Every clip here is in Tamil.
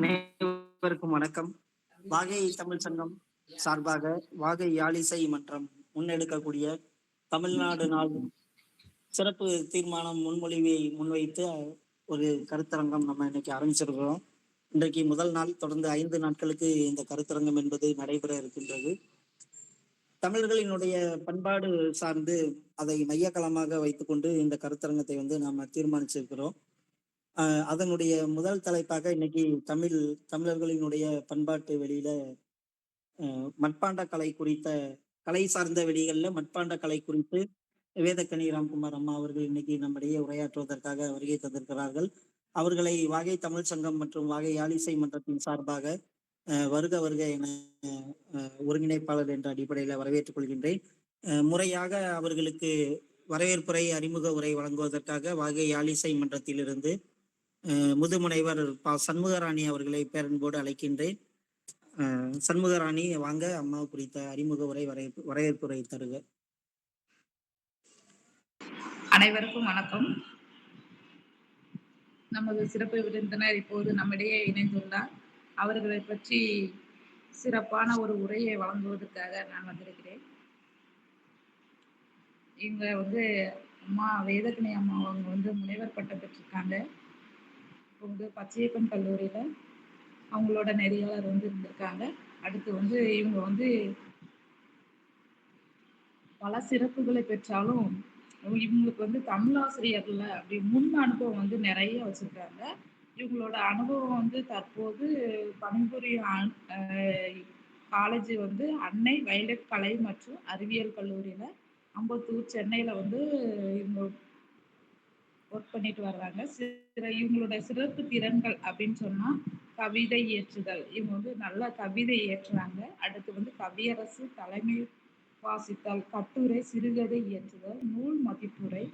அனைவருக்கும் வணக்கம். வாகை தமிழ் சங்கம் சார்பாக வாகை யாழிசை மன்றம் முன்னெடுக்கக்கூடிய தமிழ்நாடு நாள் சிறப்பு தீர்மானம் முன்மொழிவை முன்வைத்து ஒரு கருத்தரங்கம் நம்ம இன்னைக்கு ஆரம்பிச்சிருக்கிறோம். இன்றைக்கு முதல் நாள், தொடர்ந்து 5 நாட்களுக்கு இந்த கருத்தரங்கம் என்பது நடைபெற இருக்கின்றது. தமிழர்களினுடைய பண்பாடு சார்ந்து அதை மையக்களமாக வைத்துக்கொண்டு இந்த கருத்தரங்கத்தை நாம தீர்மானிச்சிருக்கிறோம். அதனுடைய முதல் தலைப்பாக இன்னைக்கு தமிழர்களினுடைய பண்பாட்டு வெளியில மட்பாண்ட கலை குறித்த கலை சார்ந்த வெளிகள்ல மட்பாண்ட கலை குறித்து வேதக்கனி ராம்குமார் அம்மா அவர்கள் இன்னைக்கு நம்மிடையே உரையாற்றுவதற்காக வருகை தந்திருக்கிறார்கள். அவர்களை வாகை தமிழ் சங்கம் மற்றும் வாகை யாழிசை மன்றத்தின் சார்பாக வருக வருக என ஒருங்கிணைப்பாளர் என்ற அடிப்படையில் வரவேற்றுக் கொள்கின்றேன். முறையாக அவர்களுக்கு வரவேற்புரை, அறிமுக உரை வழங்குவதற்காக வாகை யாழிசை மன்றத்திலிருந்து முதுமுனைவர் சண்முகராணி அவர்களை பேரன்போடு அழைக்கின்றேன். சண்முகராணி, வாங்க, அம்மா குறித்த அறிமுக உரை வரவேற்புரை தருக. அனைவருக்கும் வணக்கம். நமது சிறப்பு விருந்தினர் இப்போது நம்மிடையே இணைந்துள்ளார். அவர்களை பற்றி சிறப்பான ஒரு உரையை வழங்குவதற்காக நான் வந்திருக்கிறேன். இவங்க அம்மா வேதக்கனி அம்மா அவங்க முனைவர் பட்டம் பெற்றிருக்காங்க. இப்போ பச்சையப்பன் கல்லூரியில அவங்களோட நெறியாளர் இருந்திருக்காங்க. அடுத்து இவங்க பல சிறப்புகளை பெற்றாலும் இவங்களுக்கு தமிழாசிரியர்ல அப்படி முன் அனுபவம் நிறைய வச்சிருக்காங்க. இவங்களோட அனுபவம் தற்போது பணிபுரியும் காலேஜ் அன்னை வயலட் கலை மற்றும் அறிவியல் கல்லூரியில அம்பத்தூர், சென்னையில இவங்க ஒர்க் பண்ணிட்டு வர்றாங்க. இவங்களோட சிறப்பு திறன்கள் அப்படின்னு சொன்னா கவிதை இயற்றுதல். இவங்க நல்ல கவிதை இயற்றுறாங்க. அடுத்து கவியரசு, தலைமை வாசித்தல், கட்டுரை, சிறுகதை இயற்றுதல், நூல் மதிப்புரை,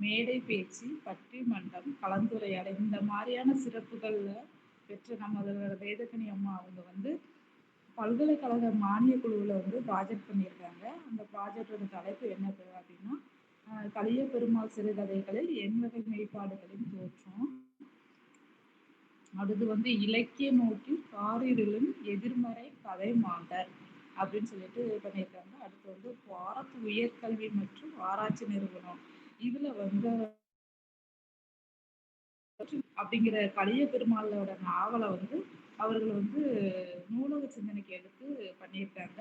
மேடை பேச்சு, பட்டிமன்றம், கலந்துரையாடல், இந்த மாதிரியான சிறப்புகள்ல பெற்ற நமது வேதக்கனி அம்மா அவங்க பல்கலைக்கழக மானிய குழுவில் ப்ராஜெக்ட் பண்ணியிருக்காங்க. அந்த ப்ராஜெக்டோட தலைப்பு என்னது அப்படின்னா கலிய பெருமாள் சிறுகதைகளில் எண்வகை மெய்ப்பாடுகளின் தோற்றம். அடுத்து இலக்கிய நோக்கில் காரிருளின் எதிர்மறை கதை மாந்தர் அப்படின்னு சொல்லிட்டு பண்ணியிருக்காங்க. அடுத்து பாரத் உயர்கல்வி மற்றும் ஆராய்ச்சி நிறுவனம் இதுல அப்படிங்கிற கலிய பெருமாளோட நாவலை அவர்கள் நூலக சிந்தனைக்கு எடுத்து பண்ணியிருக்காங்க.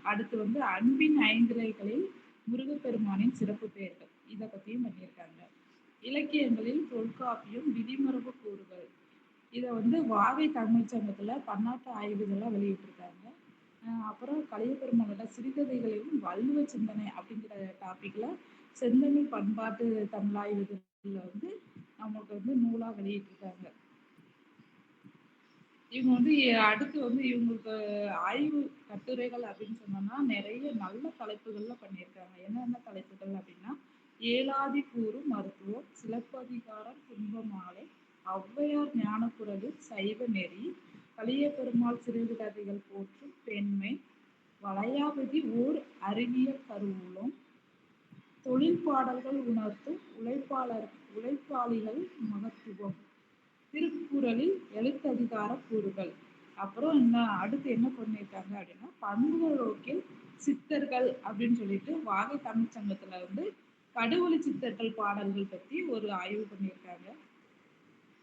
அடுத்து அன்பின் ஐந்திரைகளில் முருகப்பெருமானின் சிறப்பு பெயர்கள் இதை பற்றியும் பண்ணியிருக்காங்க. இலக்கியங்களில் தொல்காப்பியம், விதிமரபு கூறுகள் இதை வாகை தமிழ் சங்கத்துல பன்னாட்டு ஆய்வுகள்லாம் வெளியிட்டிருக்காங்க. அப்புறம் கலிய பெருமாளோட சிறுகதைகளையும் வள்ளுவ சிந்தனை அப்படிங்கிற டாபிக்ல செந்தமிழ் பண்பாட்டு தமிழாய்வுகள்ல நமக்கு நூலா வெளியிட்டிருக்காங்க. இவங்க அடுத்து இவங்களுக்கு ஆய்வு கட்டுரைகள் அப்படின்னு சொன்னோம்னா நிறைய நல்ல தலைப்புகள்ல பண்ணியிருக்காங்க. என்னென்ன தலைப்புகள் அப்படின்னா ஏலாதி கூறும் மருத்துவம், சிலப்பதிகாரம், துன்பமாலை, ஔவையார் ஞானக்குரல், சைவ நெறி, கலிய பெருமாள் சிறுகதைகள் போற்றும் பெண்மை, வளையாபதி ஓர் அறிவியல் கருவூலம், தொழில் பாடல்கள் உணர்த்தும் உழைப்பாளிகள் மகத்துவம், திருக்குறளில் எழுத்ததிகார கூறுகள். அப்புறம் அடுத்து என்ன பண்ணியிருக்காங்க அப்படின்னா பண்புகள் நோக்கில் சித்தர்கள் அப்படின்னு சொல்லிட்டு வாகை தமிழ் சங்கத்துல கடுவொலி சித்தர்கள் பாடல்கள் பற்றி ஒரு ஆய்வு பண்ணியிருக்காங்க.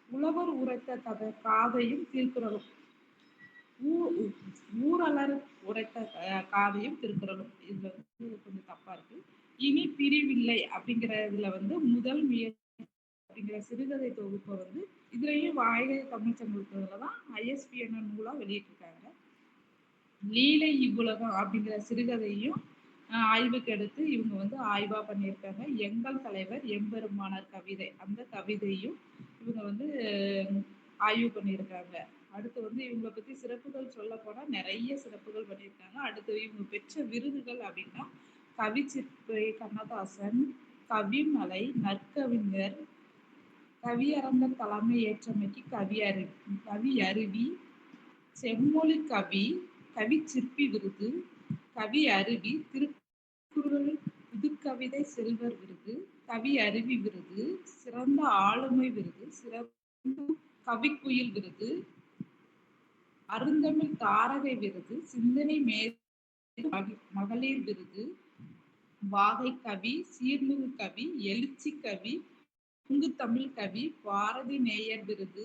உழவர் உரைத்த காதையும் திருக்குறளும், ஊரலர் உரைத்த காதையும் திருக்குறளும் இதுல கொஞ்சம் தப்பா இருக்கு. இனி பிரிவில்லை அப்படிங்கிறதுல முதல் முயற்சி அப்படிங்கிற சிறுகதை தொகுப்பை இதுலயும் வாகை தமிழ் சங்கத்துலதான் ISBN நூலா வெளியிட்டிருக்காங்க. லீலை இவ்வுலகம் அப்படிங்கிற சிறுகதையும் ஆய்வுக்கு எடுத்து இவங்க ஆய்வா பண்ணியிருக்காங்க. எங்கள் தலைவர் எம்பெருமானார் கவிதை, அந்த கவிதையும் இவங்க ஆய்வு பண்ணியிருக்காங்க. அடுத்து இவங்களை பத்தி சிறப்புகள் சொல்ல போனா நிறைய சிறப்புகள் பண்ணியிருக்காங்க. அடுத்து இவங்க பெற்ற விருதுகள் அப்படின்னா கவிச்சிற்பை கண்ணதாசன், கவிமலை, நற்கவிஞர், கவியரங்க தலைமை ஏற்றமைக்கு கவி அருவி, செம்மொழி கவி, கவிச்சிற்பி விருது, கவி அருவி, திருக்குறள் புதுக்கவிதை செல்வர் விருது, கவி அருவி விருது, சிறந்த ஆளுமை விருது, சிறந்த கவிக்குயில் விருது, அருந்தமிழ் தாரகை விருது, சிந்தனை மகளிர் விருது, வாகை கவி, சீர்மிகு கவி, எழுச்சி கவி, கொங்கு தமிழ் கவி, பாரதி நேயர் விருது,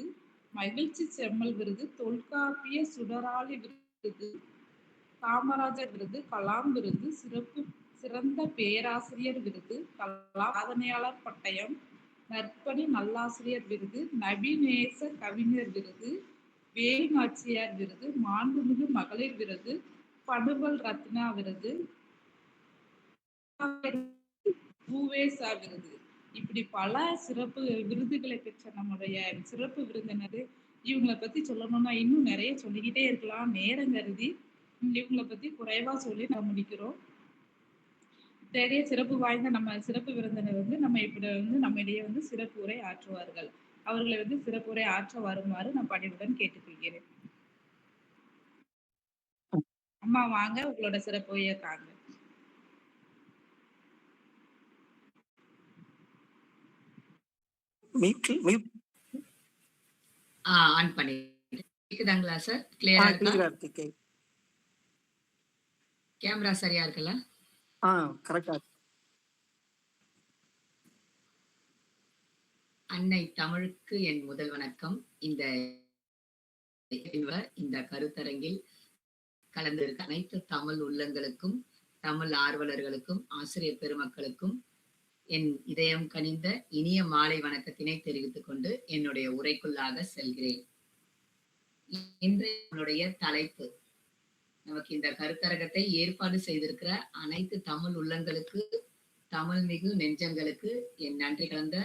மகிழ்ச்சி செம்மல் விருது, தொல்காப்பிய சுடராழி விருது, காமராஜர் விருது, கலாம் விருது, சிறந்த பேராசிரியர் விருது, கலாம் சாதனையாளர் பட்டயம், நற்பணி நல்லாசிரியர் விருது, நபிநேச கவிஞர் விருது, வேலு நாச்சியார் விருது, மாண்புமிகு மகளிர் விருது, படுவல் ரத்னா விருது, பூவேசா விருது. இப்படி பல சிறப்பு விருதுகளை பெற்ற நம்முடைய சிறப்பு விருந்தினர். இவங்களை பத்தி சொல்லணும்னா இன்னும் நிறைய சொல்லிக்கிட்டே இருக்கலாம். நேரம் கருதி இவங்களை பத்தி குறைவா சொல்லி நம்ம முடிக்கிறோம். நிறைய சிறப்பு வாய்ந்த நம்ம சிறப்பு விருந்தினர் நம்ம இப்படி நம்மிடையே சிறப்பு உரை ஆற்றுவார்கள். அவர்களை சிறப்பு உரை ஆற்ற வருமாறு நான் பணிவுடன் கேட்டுக்கொள்கிறேன். அம்மா வாங்க, உங்களோட சிறப்பு உரையை தாங்க. ஆன் பண்ணி கேக்குதாங்களா சார்? கிளியரா இருக்கா? கேமரா சரியா இருக்குல்ல? கரெக்டா. அன்னை தமிழுக்கு என் முதல் வணக்கம். இந்த கருத்தரங்கில் கலந்திருக்க அனைத்து தமிழ் உள்ளங்களுக்கும், தமிழ் ஆர்வலர்களுக்கும், ஆசிரியர் பெருமக்களுக்கும் என் இதயம் கனிந்த இனிய மாலை வணக்கத்தினை தெரிவித்துக் கொண்டு என்னுடைய உரைக்குள்ளாக செல்கிறேன். இன்றைய தலைப்பு, நமக்கு இந்த கருத்தரங்கத்தை ஏற்பாடு செய்திருக்கிற அனைத்து தமிழ் உள்ளங்களுக்கு, தமிழ் மிகு நெஞ்சங்களுக்கு என் நன்றி கலந்த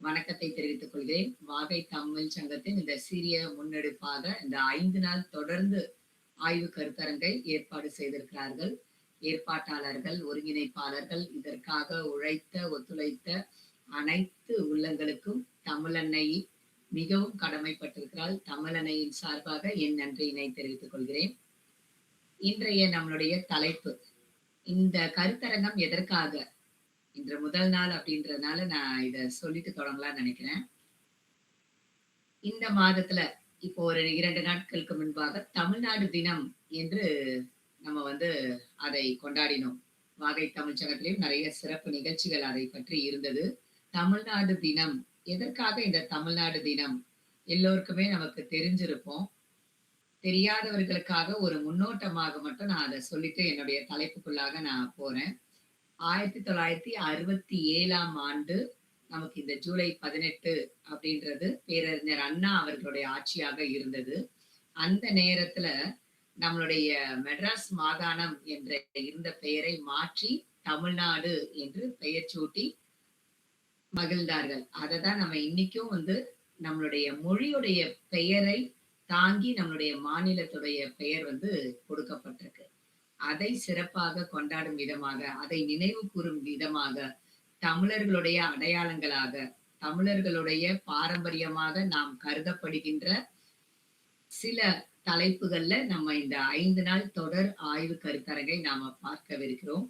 வணக்கத்தை தெரிவித்துக் கொள்கிறேன். வாகை தமிழ் சங்கத்தின் இந்த சீரிய முன்னெடுப்பாக இந்த 5 நாள் தொடர்ந்து ஆய்வு கருத்தரங்கை ஏற்பாடு செய்திருக்கிறார்கள். ஏற்பாட்டாளர்கள், ஒருங்கிணைப்பாளர்கள், இதற்காக உழைத்த, ஒத்துழைத்த அனைத்து உள்ளங்களுக்கும் தமிழன்னை மிகவும் கடமைப்பட்டிருக்கிறாள். தமிழன்னையின் சார்பாக என் நன்றியினை தெரிவித்துக் கொள்கிறேன். இன்றைய நம்மளுடைய தலைப்பு, இந்த கருத்தரங்கம் எதற்காக, இன்று முதல் நாள் அப்படின்றதுனால நான் இத சொல்லிட்டு தொடங்கலாம்னு நினைக்கிறேன். இந்த மாதத்துல இப்போ ஒரு 2 நாட்களுக்கு முன்பாக தமிழ்நாடு தினம் என்று நம்ம அதை கொண்டாடினோம். வாகை தமிழ் சங்கத்திலையும் நிறைய சிறப்பு நிகழ்ச்சிகள் அதை பற்றி இருந்தது. தமிழ்நாடு தினம் எதற்காக? இந்த தமிழ்நாடு தினம் எல்லோருக்குமே நமக்கு தெரிஞ்சிருப்போம். தெரியாதவர்களுக்காக ஒரு முன்னோட்டமாக மட்டும் நான் அதை சொல்லிட்டு என்னுடைய தலைப்புக்குள்ளாக நான் போறேன். 1967ஆம் ஆண்டு நமக்கு இந்த ஜூலை 18 அப்படின்றது பேரறிஞர் அண்ணா அவர்களுடைய ஆட்சியாக இருந்தது. அந்த நேரத்துல நம்மளுடைய மெட்ராஸ் மாகாணம் என்ற இருந்த பெயரை மாற்றி தமிழ்நாடு என்று பெயர் சூட்டி மகிழ்ந்தார்கள். அததான் நம்ம இன்னைக்கும் நம்மளுடைய மொழியுடைய பெயரை தாங்கி நம்மளுடைய மாநிலத்துடைய பெயர் கொடுக்கப்பட்டிருக்கு. அதை சிறப்பாக கொண்டாடும் விதமாக, அதை நினைவு கூறும் விதமாக, தமிழர்களுடைய அடையாளங்களாக, தமிழர்களுடைய பாரம்பரியமாக நாம் கருதப்படுகின்ற சில தலைப்புகள்ல நம்ம இந்த 5 நாள் தொடர் ஆய்வு கருத்தரங்கை நாம பார்க்கவிருக்கிறோம்.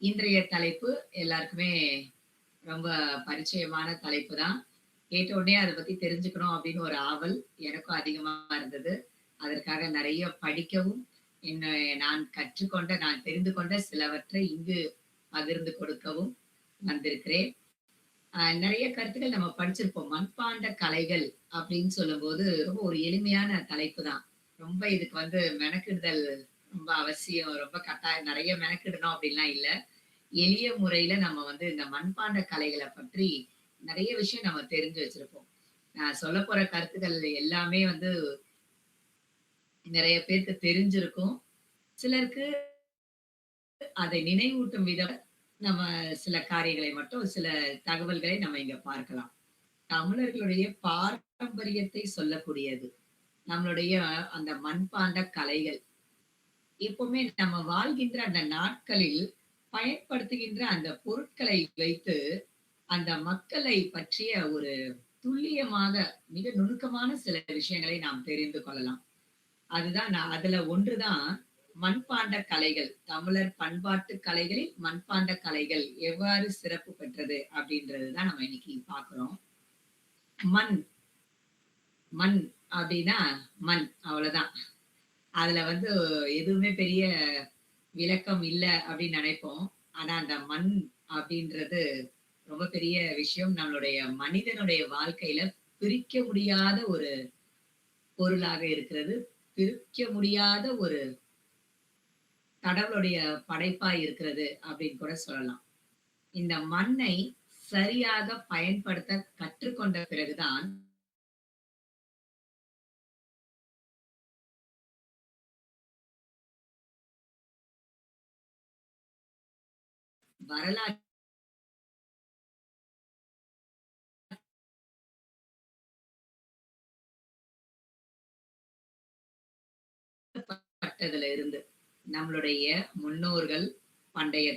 இன்றைய தலைப்பு எல்லாருக்குமே ரொம்ப பரிச்சயமான தலைப்பு தான். கேட்ட உடனே அதை பத்தி தெரிஞ்சுக்கணும் அப்படின்னு ஒரு ஆவல் எனக்கும் அதிகமா இருந்தது. அதற்காக நிறைய படிக்கவும், நான் கற்றுக்கொண்ட, நான் தெரிந்து கொண்ட சிலவற்றை இங்கு பகிர்ந்து கொடுக்கவும் வந்திருக்கிறேன். நிறைய கருத்துக்கள் நம்ம படிச்சிருப்போம். மண்பாண்ட கலைகள் அப்படின்னு சொல்லும் போது ரொம்ப ஒரு எளிமையான தலைப்பு தான். ரொம்ப இதுக்கு மெனக்கிடுதல் ரொம்ப அவசியம், ரொம்ப கட்டாயம், நிறைய மெனக்கிடணும் அப்படின்லாம் இல்ல. எளிய முறையில நம்ம இந்த மண்பாண்ட கலைகளை பற்றி நிறைய விஷயம் நம்ம தெரிஞ்சு வச்சிருப்போம். நான் சொல்ல போற கருத்துக்கள் எல்லாமே நிறைய பேருக்கு தெரிஞ்சிருக்கும். சிலருக்கு அதை நினைவூட்டும் விதம் நம்ம சில காரியங்களை மட்டும், சில தகவல்களை நம்ம இங்க பார்க்கலாம். தமிழர்களுடைய பாரம்பரியத்தை சொல்லக்கூடியது நம்மளுடைய அந்த மண்பாண்ட கலைகள். எப்பவுமே நம்ம வாழ்கின்ற அந்த நாட்களில் பயன்படுத்துகின்ற அந்த பொருட்களை வைத்து அந்த மக்களை பற்றிய ஒரு துல்லியமாக, மிக நுணுக்கமான சில விஷயங்களை நாம் தெரிந்து கொள்ளலாம். அதுதான் அதுல ஒன்றுதான் மண்பாண்ட கலைகள். தமிழர் பண்பாட்டு கலைகளில் மண்பாண்ட கலைகள் எவ்வாறு சிறப்பு பெற்றது அப்படின்றதுதான் நம்ம இன்னைக்கு பார்க்கிறோம். மண் அப்படின்னா மண், அவ்வளவுதான். அதுல வந்து எதுவுமே பெரிய விளக்கம் இல்ல அப்படின்னு நினைப்போம். ஆனா அந்த மண் அப்படின்றது ரொம்ப பெரிய விஷயம். நம்மளுடைய மனிதனுடைய வாழ்க்கையில பிரிக்க முடியாத ஒரு பொருளாக இருக்கிறது. பிரிக்க முடியாத ஒரு கடவுளுடைய படைப்பா இருக்கிறது அப்படின்னு கூட சொல்லலாம். இந்த மண்ணை சரியாக பயன்படுத்த கற்றுக்கொண்ட பிறகுதான் வரலாற்று பட்டதுல இருந்து நம்மளுடைய முன்னோர்கள் பண்டைய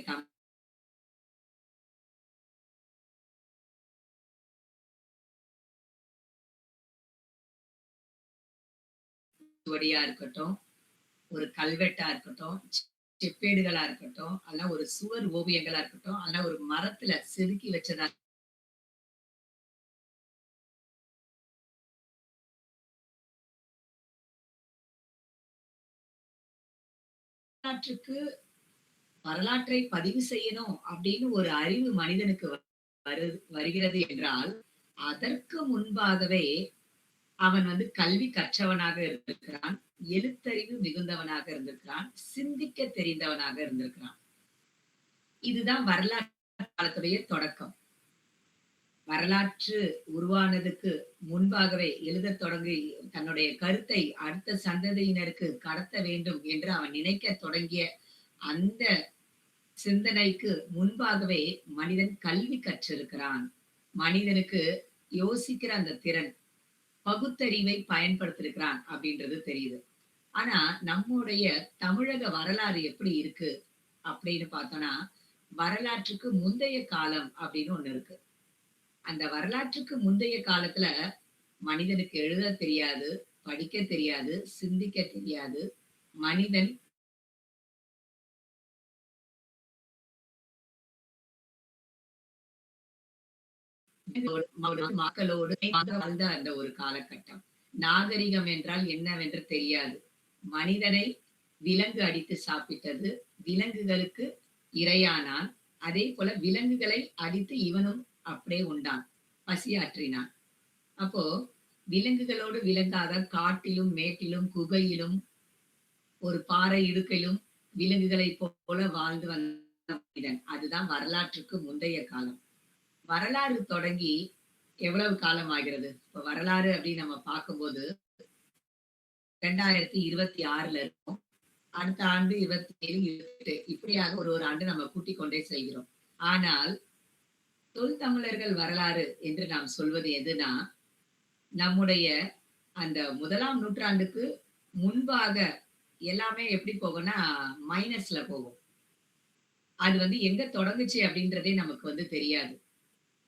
சுவடியா இருக்கட்டும், ஒரு கல்வெட்டா இருக்கட்டும், செப்பேடுகளா இருக்கட்டும், அதெல்லாம் ஒரு சுவர் ஓவியங்களா இருக்கட்டும், அதெல்லாம் ஒரு மரத்துல செதுக்கி வச்சதா வரலாற்றுக்கு வரலாற்றை பதிவு செய்யணும் அப்படின்னு ஒரு அறிவு மனிதனுக்கு வருகிறது என்றால், அதற்கு முன்பாகவே அவன் வந்து கல்வி கற்றவனாக இருந்திருக்கிறான், எழுத்தறிவு மிகுந்தவனாக இருந்திருக்கிறான், சிந்திக்க தெரிந்தவனாக இருந்திருக்கிறான். இதுதான் வரலாற்று காலத்துடைய தொடக்கம். வரலாற்று உருவானதுக்கு முன்பாகவே எழுதத் தொடங்கி தன்னுடைய கருத்தை அடுத்த சந்ததியினருக்கு கடத்த வேண்டும் என்று அவன் நினைக்க தொடங்கிய அந்த சிந்தனைக்கு முன்பாகவே மனிதன் கல்வி கற்றிருக்கிறான். மனிதனுக்கு யோசிக்கிற அந்த திறன், பகுத்தறிவை பயன்படுத்திருக்கிறான் அப்படின்றது தெரியுது. ஆனா நம்முடைய தமிழக வரலாறு எப்படி இருக்கு அப்படின்னு பார்த்தோம்னா, வரலாற்றுக்கு முந்தைய காலம் அப்படின்னு ஒண்ணு இருக்கு. அந்த வரலாற்றுக்கு முந்தைய காலத்துல மனிதனுக்கு எழுத தெரியாது, படிக்க தெரியாது, சிந்திக்க தெரியாது. மனிதன் மக்களோடு வாழ்ந்த அந்த ஒரு காலகட்டம். நாகரிகம் என்றால் என்னவென்று தெரியாது. மனிதனை விலங்கு அடித்து சாப்பிட்டது, விலங்குகளுக்கு இரையானான். அதே போல விலங்குகளை அடித்து இவனும் அப்படியே உண்டான், பசியாற்றினான். அப்போ விலங்குகளோடு விலங்காக காட்டிலும் மேட்டிலும் குகையிலும் ஒரு பாறை இடுக்கையிலும் விலங்குகளைப் போல வாழ்ந்து வந்த மனிதன். அதுதான் வரலாற்றுக்கு முந்தைய காலம். வரலாறு தொடங்கி எவ்வளவு காலம் ஆகிறது? இப்ப வரலாறு அப்படின்னு நம்ம பார்க்கும்போது 2026ல இருக்கோம். அடுத்த ஆண்டு 27, 28 இப்படியாக ஒரு ஒரு ஆண்டு நம்ம கூட்டிக் கொண்டே செல்கிறோம். ஆனால் தொல்தமிழர்கள் வரலாறு என்று நாம் சொல்வது எதுனா, நம்முடைய அந்த 1ஆம் நூற்றாண்டுக்கு முன்பாக எல்லாமே எப்படி போகும்னா மைனஸ்ல போகும். அது வந்து எங்க தொடங்குச்சு அப்படின்றதே நமக்கு வந்து தெரியாது.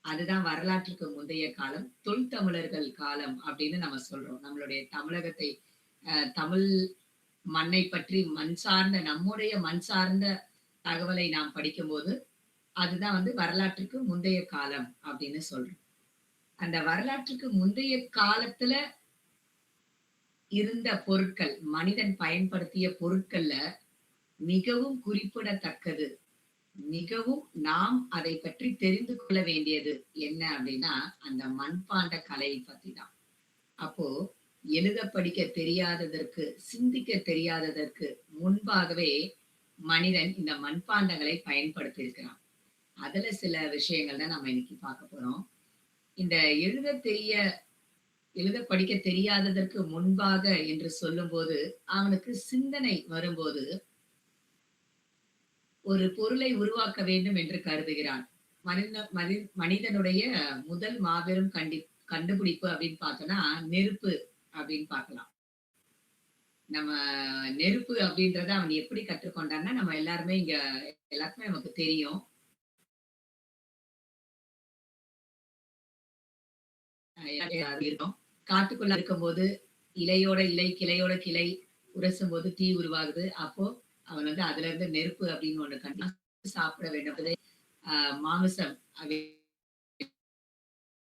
அதுதான் வரலாற்றுக்கு முந்தைய காலம், தொல்தமிழர்கள் காலம் அப்படின்னு நம்ம சொல்றோம். நம்மளுடைய தமிழகத்தை தமிழ் மண்ணை பற்றி மண் சார்ந்த நம்முடைய மண் சார்ந்த தகவலை நாம் படிக்கும்போது அதுதான் வந்து வரலாற்றுக்கு முந்தைய காலம் அப்படின்னு சொல்றோம். அந்த வரலாற்றுக்கு முந்தைய காலத்துல இருந்த பொருட்கள், மனிதன் பயன்படுத்திய பொருட்கள்ல மிகவும் குறிப்பிடத்தக்கது, மிகவும் நாம் அதை பற்றி தெரிந்து கொள்ள வேண்டியது என்ன அப்படின்னா, அந்த மண்பாண்ட கலை பத்தி தான். அப்போ எழுத படிக்க தெரியாததற்கு, சிந்திக்க தெரியாததற்கு முன்பாகவே மனிதன் இந்த மண்பாண்டங்களை பயன்படுத்தி இருக்கிறான். அதுல சில விஷயங்கள் தான் நம்ம இன்னைக்கு பார்க்க போறோம். இந்த எழுத படிக்க தெரியாததற்கு முன்பாக என்று சொல்லும்போது அவனுக்கு சிந்தனை வரும்போது ஒரு பொருளை உருவாக்க வேண்டும் என்று கருதுகிறான். மனிதனுடைய முதல் மாபெரும் கண்டுபிடிப்பு அப்படின்னு பார்த்தோம்னா நெருப்பு அப்படின்னு பார்க்கலாம். நம்ம நெருப்பு அப்படின்றத அவன் எப்படி கற்றுக்கொண்டான்னா, நம்ம எல்லாருமே இங்க எல்லாருக்குமே நமக்கு தெரியும். இருக்கும். காட்டுக்குள்ள இருக்கும்போது இலையோட இலை, கிளையோட கிளை உரசும் போது தீ உருவாகுது. அப்போ அவன் வந்து அதுல இருந்து நெருப்பு அப்படின்னு ஒண்ணு கண்டு சாப்பிட வேண்டும். மாமிசம்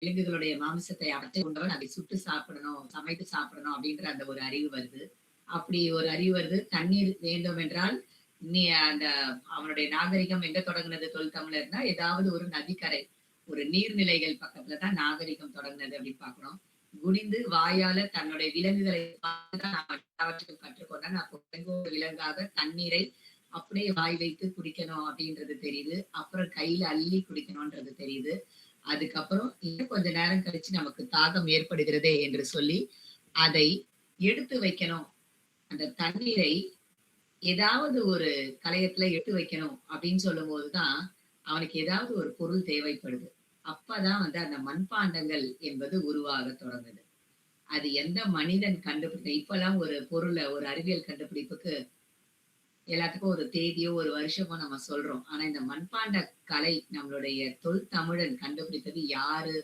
விலங்குகளுடைய மாமிசத்தை அரைச்சு கொண்டவன் அதை சுட்டு சாப்பிடணும், சமைத்து சாப்பிடணும் அப்படின்ற அந்த ஒரு அறிவு வருது. அப்படி ஒரு அறிவு வருது. தண்ணீர் வேண்டும் என்றால் நீ அந்த அவனுடைய நாகரிகம் எங்க தொடங்குனது தொல்தமிழர்னா, ஏதாவது ஒரு நதிக்கரை, ஒரு நீர்நிலைகள் பக்கத்துல தான் நாகரிகம் தொடங்குனது அப்படின்னு பார்க்கிறோம். குனிந்து வாயால தன்னுடைய விலங்குகளை பார்த்து தான் நாம் எல்லாவற்றையும் கற்றுக்கொண்டேன். அப்போ விலங்கோடு விலங்காக தண்ணீரை அப்படியே வாய் வைத்து குடிக்கணும் அப்படின்றது தெரியுது. அப்புறம் கையில அள்ளி குடிக்கணும்ன்றது தெரியுது. அதுக்கப்புறம் இன்னும் கொஞ்ச நேரம் கழிச்சு நமக்கு தாகம் ஏற்படுகிறதே என்று சொல்லி அதை எடுத்து வைக்கணும். அந்த தண்ணீரை ஏதாவது ஒரு கலயத்துல எடுத்து வைக்கணும் அப்படின்னு சொல்லும் போதுதான் அவனுக்கு ஏதாவது ஒரு பொருள் தேவைப்படுது. அப்பதான் வந்து அந்த மண்பாண்டங்கள் என்பது உருவாக தொடங்குது. அது எந்த மனிதன் கண்டுபிடித்த இப்பெல்லாம் ஒரு பொருளை ஒரு அறிவியல் கண்டுபிடிப்புக்கு எல்லாத்துக்கும் ஒரு தேதியோ ஒரு வருஷமோ நம்ம சொல்றோம். ஆனா இந்த மண்பாண்ட கலை நம்மளுடைய தொல் தமிழன் கண்டுபிடித்தது யாரு,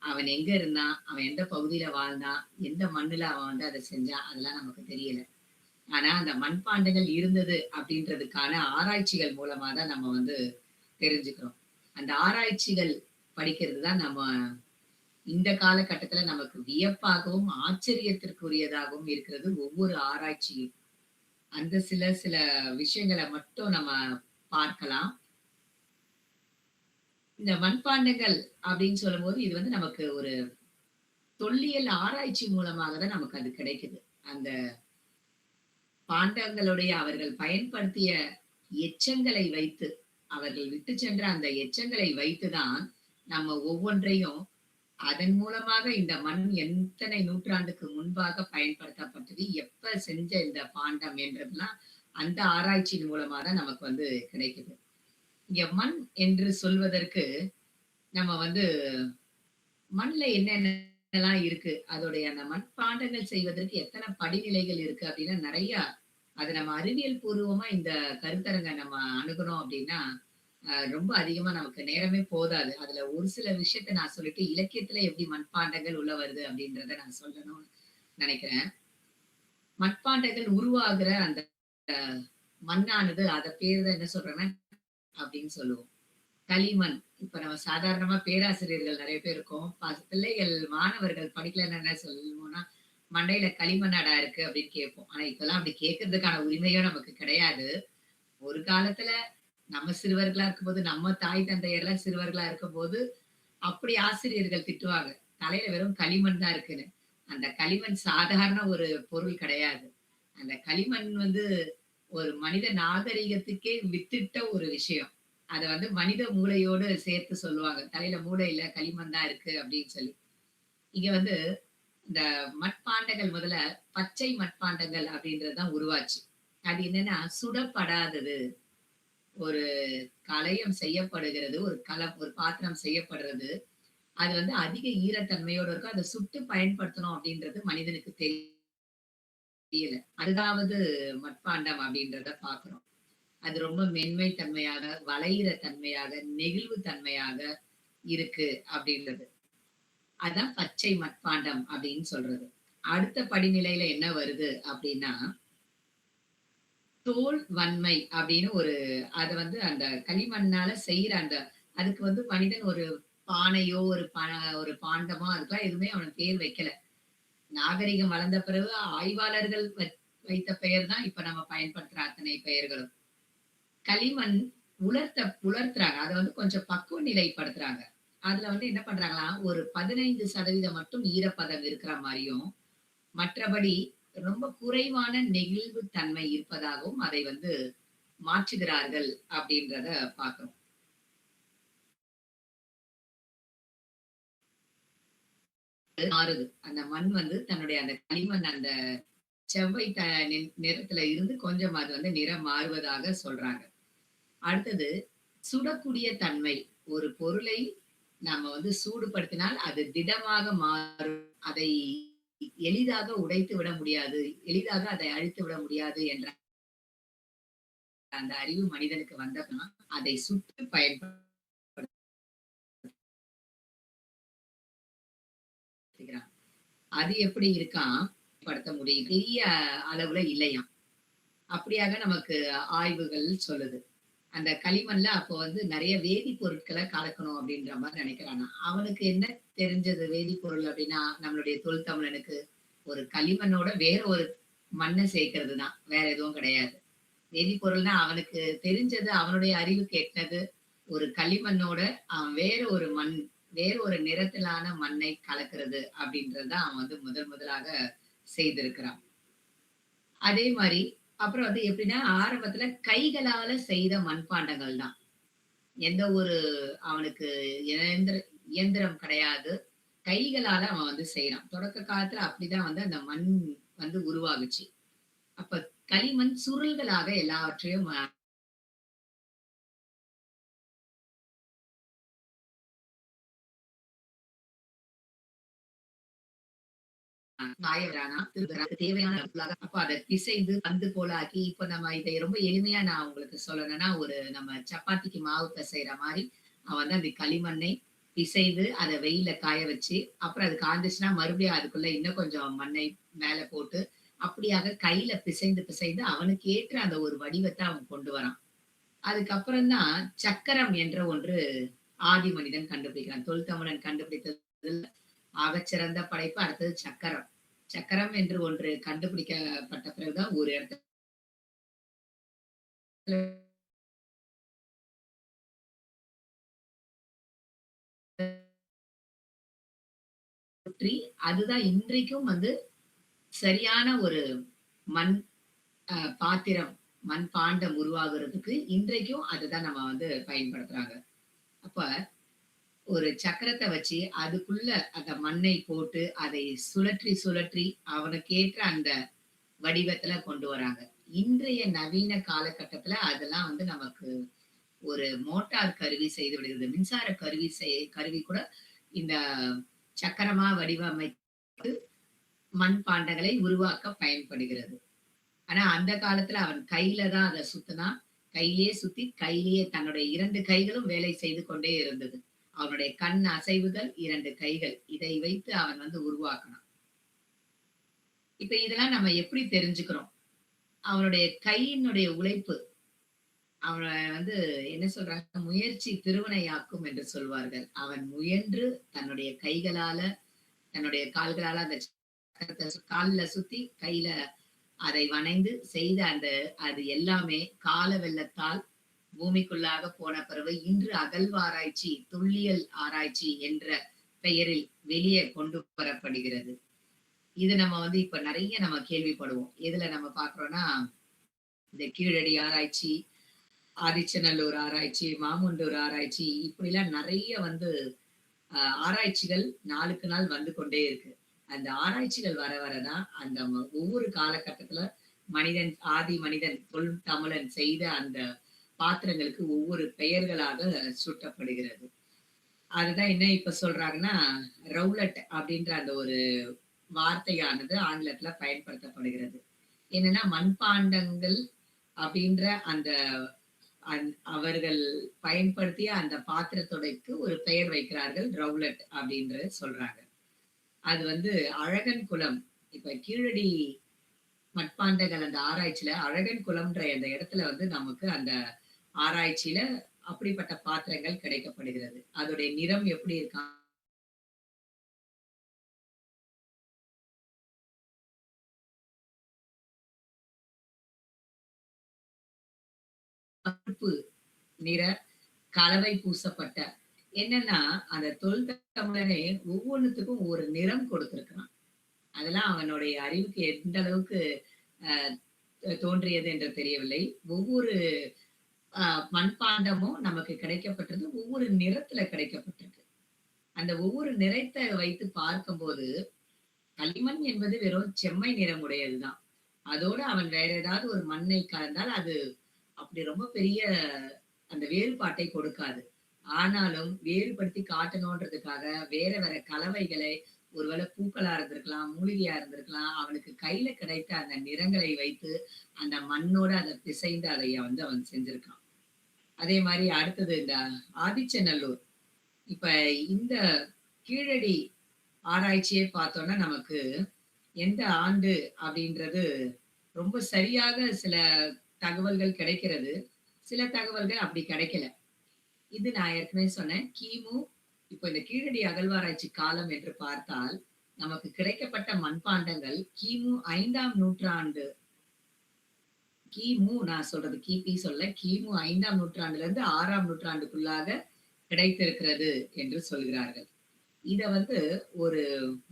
அவன் எங்க இருந்தான், அவன் எந்த பகுதியில வாழ்ந்தான், எந்த மண்ணுல அவன் வந்து அதை செஞ்சான், அதெல்லாம் நமக்கு தெரியல. ஆனா அந்த மண்பாண்டங்கள் இருந்தது அப்படின்றதுக்கான ஆராய்ச்சிகள் மூலமா தான் நம்ம வந்து தெரிஞ்சுக்கிறோம். அந்த ஆராய்ச்சிகள் படிக்கிறது தான் நம்ம இந்த காலகட்டத்துல நமக்கு வியப்பாகவும் ஆச்சரியத்திற்குரியதாகவும் இருக்கிறது ஒவ்வொரு ஆராய்ச்சியும். அந்த சில சில விஷயங்களை மட்டும் நம்ம பார்க்கலாம். இந்த மண்பாண்டங்கள் அப்படின்னு சொல்லும்போது இது வந்து நமக்கு ஒரு தொல்லியல் ஆராய்ச்சி மூலமாக தான் நமக்கு அது கிடைக்குது. அந்த பாண்டங்களுடைய அவர்கள் பயன்படுத்திய எச்சங்களை வைத்து, அவர்கள் விட்டு சென்ற அந்த எச்சங்களை வைத்துதான் நம்ம ஒவ்வொன்றையும் அதன் மூலமாக இந்த மண் எத்தனை நூற்றாண்டுக்கு முன்பாக பயன்படுத்தப்பட்டது, எப்ப செஞ்ச இந்த பாண்டம் என்றதெல்லாம் அந்த ஆராய்ச்சியின் மூலமா தான் நமக்கு வந்து கிடைக்குது. இங்க மண் என்று சொல்வதற்கு நம்ம வந்து மண்ல என்னென்னலாம் இருக்கு, அதோடைய அந்த மண்பாண்டங்கள் செய்வதற்கு எத்தனை படிநிலைகள் இருக்கு அப்படின்னா நிறைய. அது நம்ம அறிவியல் பூர்வமா இந்த கருத்தரங்க நம்ம அணுகணும் அப்படின்னா ரொம்ப அதிகமா நமக்கு நேரமே போதாது. அதுல ஒரு சில விஷயத்த நான் சொல்லிட்டு இலக்கியத்துல எப்படி மண்பாண்டங்கள் உள்ள வருது அப்படின்றத நான் சொல்லணும்னு நினைக்கிறேன். மண்பாண்டங்கள் உருவாகிற அந்த மண்ணானது அத பேர் தான் என்ன சொல்றேன்னா அப்படின்னு சொல்லுவோம். களிமண். இப்ப நம்ம சாதாரணமா பேராசிரியர்கள் நிறைய பேர் இருக்கோம். பிள்ளைகள் மாணவர்கள் படிக்கலன்னு என்ன சொல்லுவோம்னா, மண்டையில களிமண்ணாடா இருக்கு அப்படின்னு கேட்போம். ஆனா இப்பெல்லாம் அப்படி கேட்கறதுக்கான உரிமையும் நமக்கு கிடையாது. ஒரு காலத்துல நம்ம சிறுவர்களா இருக்கும்போது, நம்ம தாய் தந்தையர்லாம் சிறுவர்களா இருக்கும்போது, அப்படி ஆசிரியர்கள் திட்டுவாங்க. தலையில வெறும் களிமண் தான் இருக்குன்னு. அந்த களிமண் சாதாரண ஒரு பொருள் கிடையாது. அந்த களிமண் வந்து ஒரு மனித நாகரிகத்துக்கே வித்திட்ட ஒரு விஷயம். அத வந்து மனித மூளையோடு சேர்த்து சொல்லுவாங்க. தலையில மூளை இல்ல, களிமண் தான் இருக்கு அப்படின்னு சொல்லி. இங்க வந்து இந்த மட்பாண்டங்கள் முதல்ல பச்சை மட்பாண்டங்கள் அப்படின்றது தான் உருவாச்சு. அது என்னன்னா சுடப்படாதது. ஒரு கலயம் செய்யப்படுகிறது, ஒரு பாத்திரம் செய்யப்படுறது. அது வந்து அதிக ஈரத்தன்மையோட இருக்கும். அத சுட்டு பயன்படுத்தணும் அப்படின்றது மனிதனுக்கு தெரியல. அதுதாவது மட்பாண்டம் அப்படின்றத பார்க்கிறோம். அது ரொம்ப மென்மை தன்மையாக, வளையிற தன்மையாக, நெகிழ்வு தன்மையாக இருக்கு அப்படின்றது. அதான் பச்சை மட்பாண்டம் அப்படின்னு சொல்றது. அடுத்த படிநிலையில என்ன வருது அப்படின்னா, தோல் வன்மை அப்படின்னு அத வந்து அந்த களிமண்ணால செய்யற அதுக்கு வந்து மனிதன் ஒரு பானையோ, ஒரு பாண்டமோ அதுக்கெல்லாம் எதுவுமே அவனுக்கு பேர் வைக்கல. நாகரிகம் வளர்ந்த பிறகு ஆய்வாளர்கள் வைத்த பெயர் தான் இப்ப நம்ம பயன்படுத்துற அத்தனை பெயர்களும். களிமண் உலர்த்துறாங்க. அத வந்து கொஞ்சம் பக்குவ நிலைப்படுத்துறாங்க. அதுல வந்து என்ன பண்றாங்கன்னா, ஒரு 15% மட்டும் ஈரப்பதம் இருக்கிற மாரியும், மற்றபடி ரொம்ப குறைவான நெகிழ்வு தன்மை இருப்பதாகவும் அதை வந்து மாற்றுகிறார்கள் அப்படின்றத பார்க்கிறோம். மாறுது. அந்த மண் வந்து தன்னுடைய அந்த களிமண் அந்த செவ்வை நிறத்துல இருந்து கொஞ்சம் அது வந்து நிறம் மாறுவதாக சொல்றாங்க. அடுத்தது சுடக்கூடிய தன்மை. ஒரு பொருளை நாம வந்து சூடுபடுத்தினால் அது திடமாக மாறும். அதை எளிதாக உடைத்து விட முடியாது. எளிதாக அதை அழித்து விட முடியாது என்ற அந்த அறிவு மனிதனுக்கு வந்ததுன்னா, அதை சுட்டு பயன்படுத்துகிறான். அது எப்படி இருக்கான் படுத்த முடியும். பெரிய அளவுல இல்லையாம். அப்படியாக நமக்கு ஆய்வுகள் சொல்லுது. அந்த களிமண்ல அப்போ வந்து நிறைய வேதிப்பொருட்களை கலக்கணும் அப்படின்ற மாதிரி நினைக்கிறானா. அவனுக்கு என்ன தெரிஞ்சது வேதிப்பொருள் அப்படின்னா, நம்மளுடைய தொல்தமிழனுக்கு ஒரு களிமண்ணோட வேற ஒரு மண்ணை சேர்க்கிறது தான், வேற எதுவும் கிடையாது. வேதிப்பொருள்னா அவனுக்கு தெரிஞ்சது, அவனுடைய அறிவுக்கு எட்டினது ஒரு களிமண்ணோட அவன் வேற ஒரு மண், வேற ஒரு நிறத்திலான மண்ணை கலக்கிறது அப்படின்றதுதான் அவன் வந்து முதல் முதலாக செய்திருக்கிறான். அதே மாதிரி அப்புறம் வந்து எப்படின்னா, ஆரம்பத்துல கைகளால செய்த மண்பாண்டங்கள் தான். எந்த ஒரு அவனுக்கு இயந்திர இயந்திரம் கிடையாது. கைகளால அவன் வந்து செய்றான். தொடக்க காலத்துல அப்படிதான் வந்து அந்த மண் வந்து உருவாகுச்சு. அப்ப களிமண் சுருள்களாக எல்லாவற்றையும் காய விடானா திருப்பதற்கு தேவையான பொருளாக அப்ப அதை பிசைந்து பந்து போலாக்கி, இப்ப நம்ம இதை ரொம்ப எளிமையா நான் உங்களுக்கு சொல்லணும்னா, ஒரு நம்ம சப்பாத்திக்கு மாவு பிசைற மாரி அவன் வந்து அந்த களிமண்ணை பிசைந்து அதை வெயில்ல காய வச்சு, அப்புறம் அது காய்ஞ்சிச்சுன்னா மறுபடியும் அதுக்குள்ள இன்னும் கொஞ்சம் மண்ணை மேல போட்டு, அப்படியாக கையில பிசைந்து பிசைந்து அவனுக்கு ஏற்ற அந்த ஒரு வடிவத்தை அவன் கொண்டு வரான். அதுக்கப்புறம் தான் சக்கரம் என்ற ஒன்று ஆதி மனிதன் கண்டுபிடிக்கிறான். தொல்தமிழன் கண்டுபிடித்ததில் ஆகச்சிறந்த படைப்பு அடுத்தது சக்கரம். சக்கரம் என்று ஒன்று கண்டுபிடிக்கப்பட்ட பிறகுதான் ஒரு இடத்துல சுற்றி அதுதான் இன்றைக்கும் வந்து சரியான ஒரு மண் பாத்திரம், மண் பாண்டம் உருவாகுறதுக்கு இன்றைக்கும் அதுதான் நம்ம வந்து பயன்படுத்துறாங்க. அப்ப ஒரு சக்கரத்த வச்சு அதுக்குள்ள அந்த மண்ணை போட்டு அதை சுழற்றி சுழற்றி அவனுக்கேற்ற அந்த வடிவத்துல கொண்டு வராங்க. இன்றைய நவீன காலகட்டத்துல அதெல்லாம் வந்து நமக்கு ஒரு மோட்டார் கருவி செய்து விடுகிறது. மின்சார கருவி கூட இந்த சக்கரமா வடிவமைத்து மண்பாண்டங்களை உருவாக்க பயன்படுகிறது. ஆனா அந்த காலத்துல அவன் கையில தான் அதை சுத்தினான். கையிலேயே சுத்தி கையிலேயே தன்னுடைய 2 கைகளும் வேலை செய்து கொண்டே இருந்தது. அவனுடைய கண் அசைவுகள் 2 கைகள். இதை வைத்து அவன் வந்து உருவாக்கினான். இப்ப இதெல்லாம் நம்ம எப்படி தெரிஞ்சுக்கிறோம்? அவனுடைய கையினுடைய உழைப்பு. அவன வந்து என்ன சொல்றாங்க? முயற்சி திருவினையாக்கும் என்று சொல்வார்கள். அவன் முயன்று தன்னுடைய கைகளால, தன்னுடைய கால்களால அந்த சக்கரத்த கால்ல சுத்தி, கையில அதை வனைந்து செய்த அந்த அது எல்லாமே கால வெள்ளத்தால் பூமிக்குள்ளாக போன பிறகு இன்று அகழ்வாராய்ச்சி, தொல்லியல் ஆராய்ச்சி என்ற பெயரில் வெளியே கொண்டு வரப்படுகிறது. இது நம்ம வந்து இப்ப நிறைய நம்ம கேள்விப்படுவோம். எதுல நம்ம பார்க்கிறோம்னா, இந்த கீழடி ஆராய்ச்சி, ஆதிச்சநல்லூர் ஆராய்ச்சி, மாமுண்டூர் ஆராய்ச்சி இப்படிலாம் நிறைய வந்து ஆராய்ச்சிகள் நாளுக்கு நாள் வந்து கொண்டே இருக்கு. அந்த ஆராய்ச்சிகள் வர வரதான் அந்த ஒவ்வொரு காலகட்டத்துல ஆதி மனிதன் தொல் தமிழன் செய்த அந்த பாத்திரங்களுக்கு ஒவ்வொரு பெயர்களாக சூட்டப்படுகிறது. அதுதான் என்ன இப்ப சொல்றாங்கன்னா, ரவுலட் அப்படின்ற அந்த ஒரு வார்த்தையானது ஆங்கிலத்துல பயன்படுத்தப்படுகிறது. என்னன்னா மண்பாண்டங்கள் அப்படின்ற அந்த அவர்கள் பயன்படுத்திய அந்த பாத்திரத்தொடைக்கு ஒரு பெயர் வைக்கிறார்கள், ரவுலட் அப்படின்ற சொல்றாங்க. அது வந்து அழகன் குளம், இப்ப கீழடி மட்பாண்டங்கள் அந்த ஆராய்ச்சியில அழகன் குளம்ன்ற அந்த இடத்துல வந்து நமக்கு அந்த ஆராய்ச்சியில அப்படிப்பட்ட பாத்திரங்கள் கிடைக்கப்படுகிறது. அதோடைய நிறம் எப்படி இருக்கா? கருப்பு நிற கலவை பூசப்பட்ட என்னன்னா அந்த தொல் தமிழனே ஒவ்வொன்றுத்துக்கும் ஒரு நிறம் கொடுத்திருக்கிறான். அதெல்லாம் அவனுடைய அறிவுக்கு எந்த அளவுக்கு தோன்றியது என்று தெரியவில்லை. ஒவ்வொரு மண்பாண்டமும் நமக்கு கிடைக்கப்பட்டது ஒவ்வொரு நிறத்துல கிடைக்கப்பட்டிருக்கு. அந்த ஒவ்வொரு நிறத்தை வைத்து பார்க்கும்போது களிமண் என்பது வெறும் செம்மை நிறம் உடையதுதான். அதோட அவன் வேற ஏதாவது ஒரு மண்ணை கலந்தால் அது அப்படி ரொம்ப பெரிய அந்த வேறுபாட்டை கொடுக்காது. ஆனாலும் வேறுபடுத்தி காட்டணும்ன்றதுக்காக வேற வேற கலவைகளை, ஒருவேளை பூக்களா இருந்திருக்கலாம், மூலிகையா இருந்திருக்கலாம், அவனுக்கு கையில கிடைத்த அந்த நிறங்களை வைத்து அந்த மண்ணோட அதை பிசைந்து அதை வந்து அவன் செஞ்சிருக்கான். அதே மாதிரி அடுத்தது இந்த ஆதிச்சநல்லூர். இப்ப இந்த கீழடி ஆராய்ச்சியை பார்த்தோம்னா நமக்கு எந்த ஆண்டு அப்படின்றது ரொம்ப சரியாக சில தகவல்கள் கிடைக்கிறது. சில தகவல்கள் அப்படி கிடைக்கல. இது நான் ஏற்கனவே சொன்னேன். இப்போ இந்த கீழடி அகழ்வாராய்ச்சி காலம் என்று பார்த்தால், நமக்கு கிடைக்கப்பட்ட மண்பாண்டங்கள் கிமு 5ஆம் நூற்றாண்டு நான் சொல்றது கிபி சொல்ல. கிமு 5ஆம் நூற்றாண்டிலிருந்து 6ஆம் நூற்றாண்டுக்குள்ளாக கிடைத்திருக்கிறது என்று சொல்கிறார்கள். இத வந்து ஒரு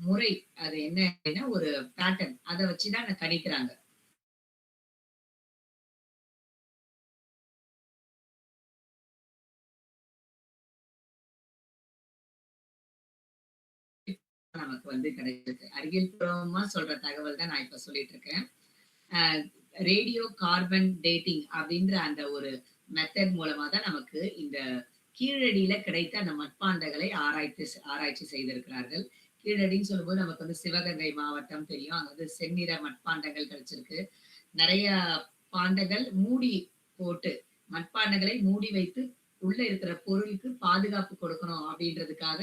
முறை, அது என்ன அப்படின்னா ஒரு பேட்டர்ன், அத வச்சுதான் கணிக்கிறாங்க. நமக்கு வந்து கிடைச்சிருக்கு. அறிவியல் பூர்வமா சொல்ற தகவல் தான் நான் இப்ப சொல்லிட்டு இருக்கேன். ரேடியோ கார்பன் டேட்டிங் அப்படின்ற அந்த ஒரு மெத்தட் மூலமா தான் நமக்கு இந்த கீழடியில கிடைத்த அந்த மட்பாண்டங்களை ஆராய்ச்சி செய்திருக்கிறார்கள். கீழடின்னு சொல்லும்போது நமக்கு வந்து சிவகங்கை மாவட்டம் தெரியும். அங்க வந்து செந்நிற மட்பாண்டங்கள் கிடைச்சிருக்கு. நிறைய பாண்டங்கள் மூடி போட்டு, மட்பாண்டங்களை மூடி வைத்து உள்ள இருக்கிற பொருளுக்கு பாதுகாப்பு கொடுக்கணும் அப்படின்றதுக்காக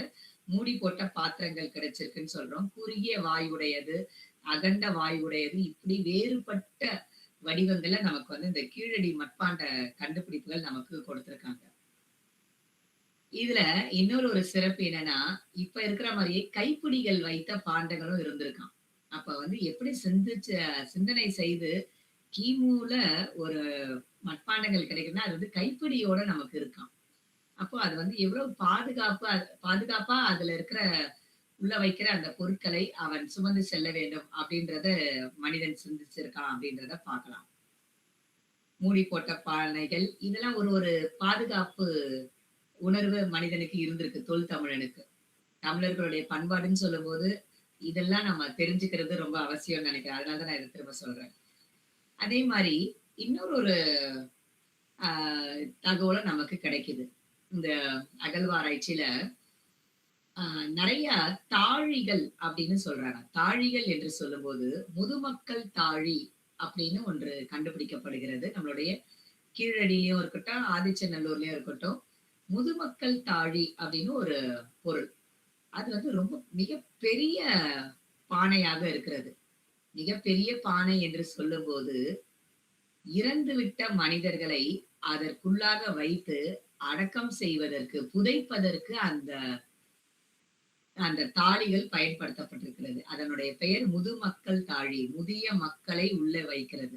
மூடி போட்ட பாத்திரங்கள் கிடைச்சிருக்குன்னு சொல்றோம். குறுகிய வாயுடையது, அகண்ட வாயுடையது, இப்படி வேறுபட்ட வடிவங்கள்ல நமக்கு வந்து இந்த கீழடி மட்பாண்ட கண்டுபிடிப்புகள் நமக்கு கொடுத்திருக்காங்க. இதுல இன்னொரு ஒரு சிறப்பு என்னன்னா, இப்ப இருக்கிற மாதிரியே கைப்பிடிகள் வைத்த பாண்டங்களும் இருந்திருக்காம். அப்ப வந்து எப்படி சிந்தனை செய்து கிமுல ஒரு மட்பாண்டங்கள் கிடைக்குதுன்னா, அது வந்து கைப்பிடியோட நமக்கு இருக்காம். அப்போ அது வந்து எவ்வளவு பாதுகாப்பா அதுல இருக்கிற உள்ள வைக்கிற அந்த பொருட்களை அவன் சுமந்து செல்ல வேண்டும் அப்படின்றத மனிதன் சிந்திச்சிருக்கான் அப்படின்றத பார்க்கலாம். மூடி போட்ட பானைகள், இதெல்லாம் ஒரு ஒரு பாதுகாப்பு உணர்வு மனிதனுக்கு இருந்திருக்கு, தொல் தமிழனுக்கு. தமிழர்களுடைய பண்பாடுன்னு சொல்லும்போது இதெல்லாம் நம்ம தெரிஞ்சுக்கிறது ரொம்ப அவசியம்னு நினைக்கிறேன். அதனாலதான் நான் இதை திரும்ப சொல்றேன். அதே மாதிரி இன்னொரு ஒரு தகவலும் நமக்கு கிடைக்குது. இந்த அகழ்வாராய்ச்சியில நிறைய தாழிகள் அப்படின்னு சொல்றாங்க. தாழிகள் என்று சொல்லும்போது முதுமக்கள் தாழி அப்படின்னு ஒன்று கண்டுபிடிக்கப்படுகிறது. நம்மளுடைய கீழடியிலயும் இருக்கட்டும், ஆதிச்சநல்லூர்லயும் இருக்கட்டும், முதுமக்கள் தாழி அப்படின்னு ஒரு பொருள். அது வந்து ரொம்ப மிகப்பெரிய பானையாக இருக்கிறது. மிகப்பெரிய பானை என்று சொல்லும்போது இறந்துவிட்ட மனிதர்களை அதற்குள்ளாக வைத்து அடக்கம் செய்வதற்கு, புதைப்பதற்கு அந்த அந்த தாழிகள் பயன்படுத்தப்பட்டிருக்கிறது. அதனுடைய பெயர் முதுமக்கள் தாழி. முதிய மக்களை உள்ள வைக்கிறது.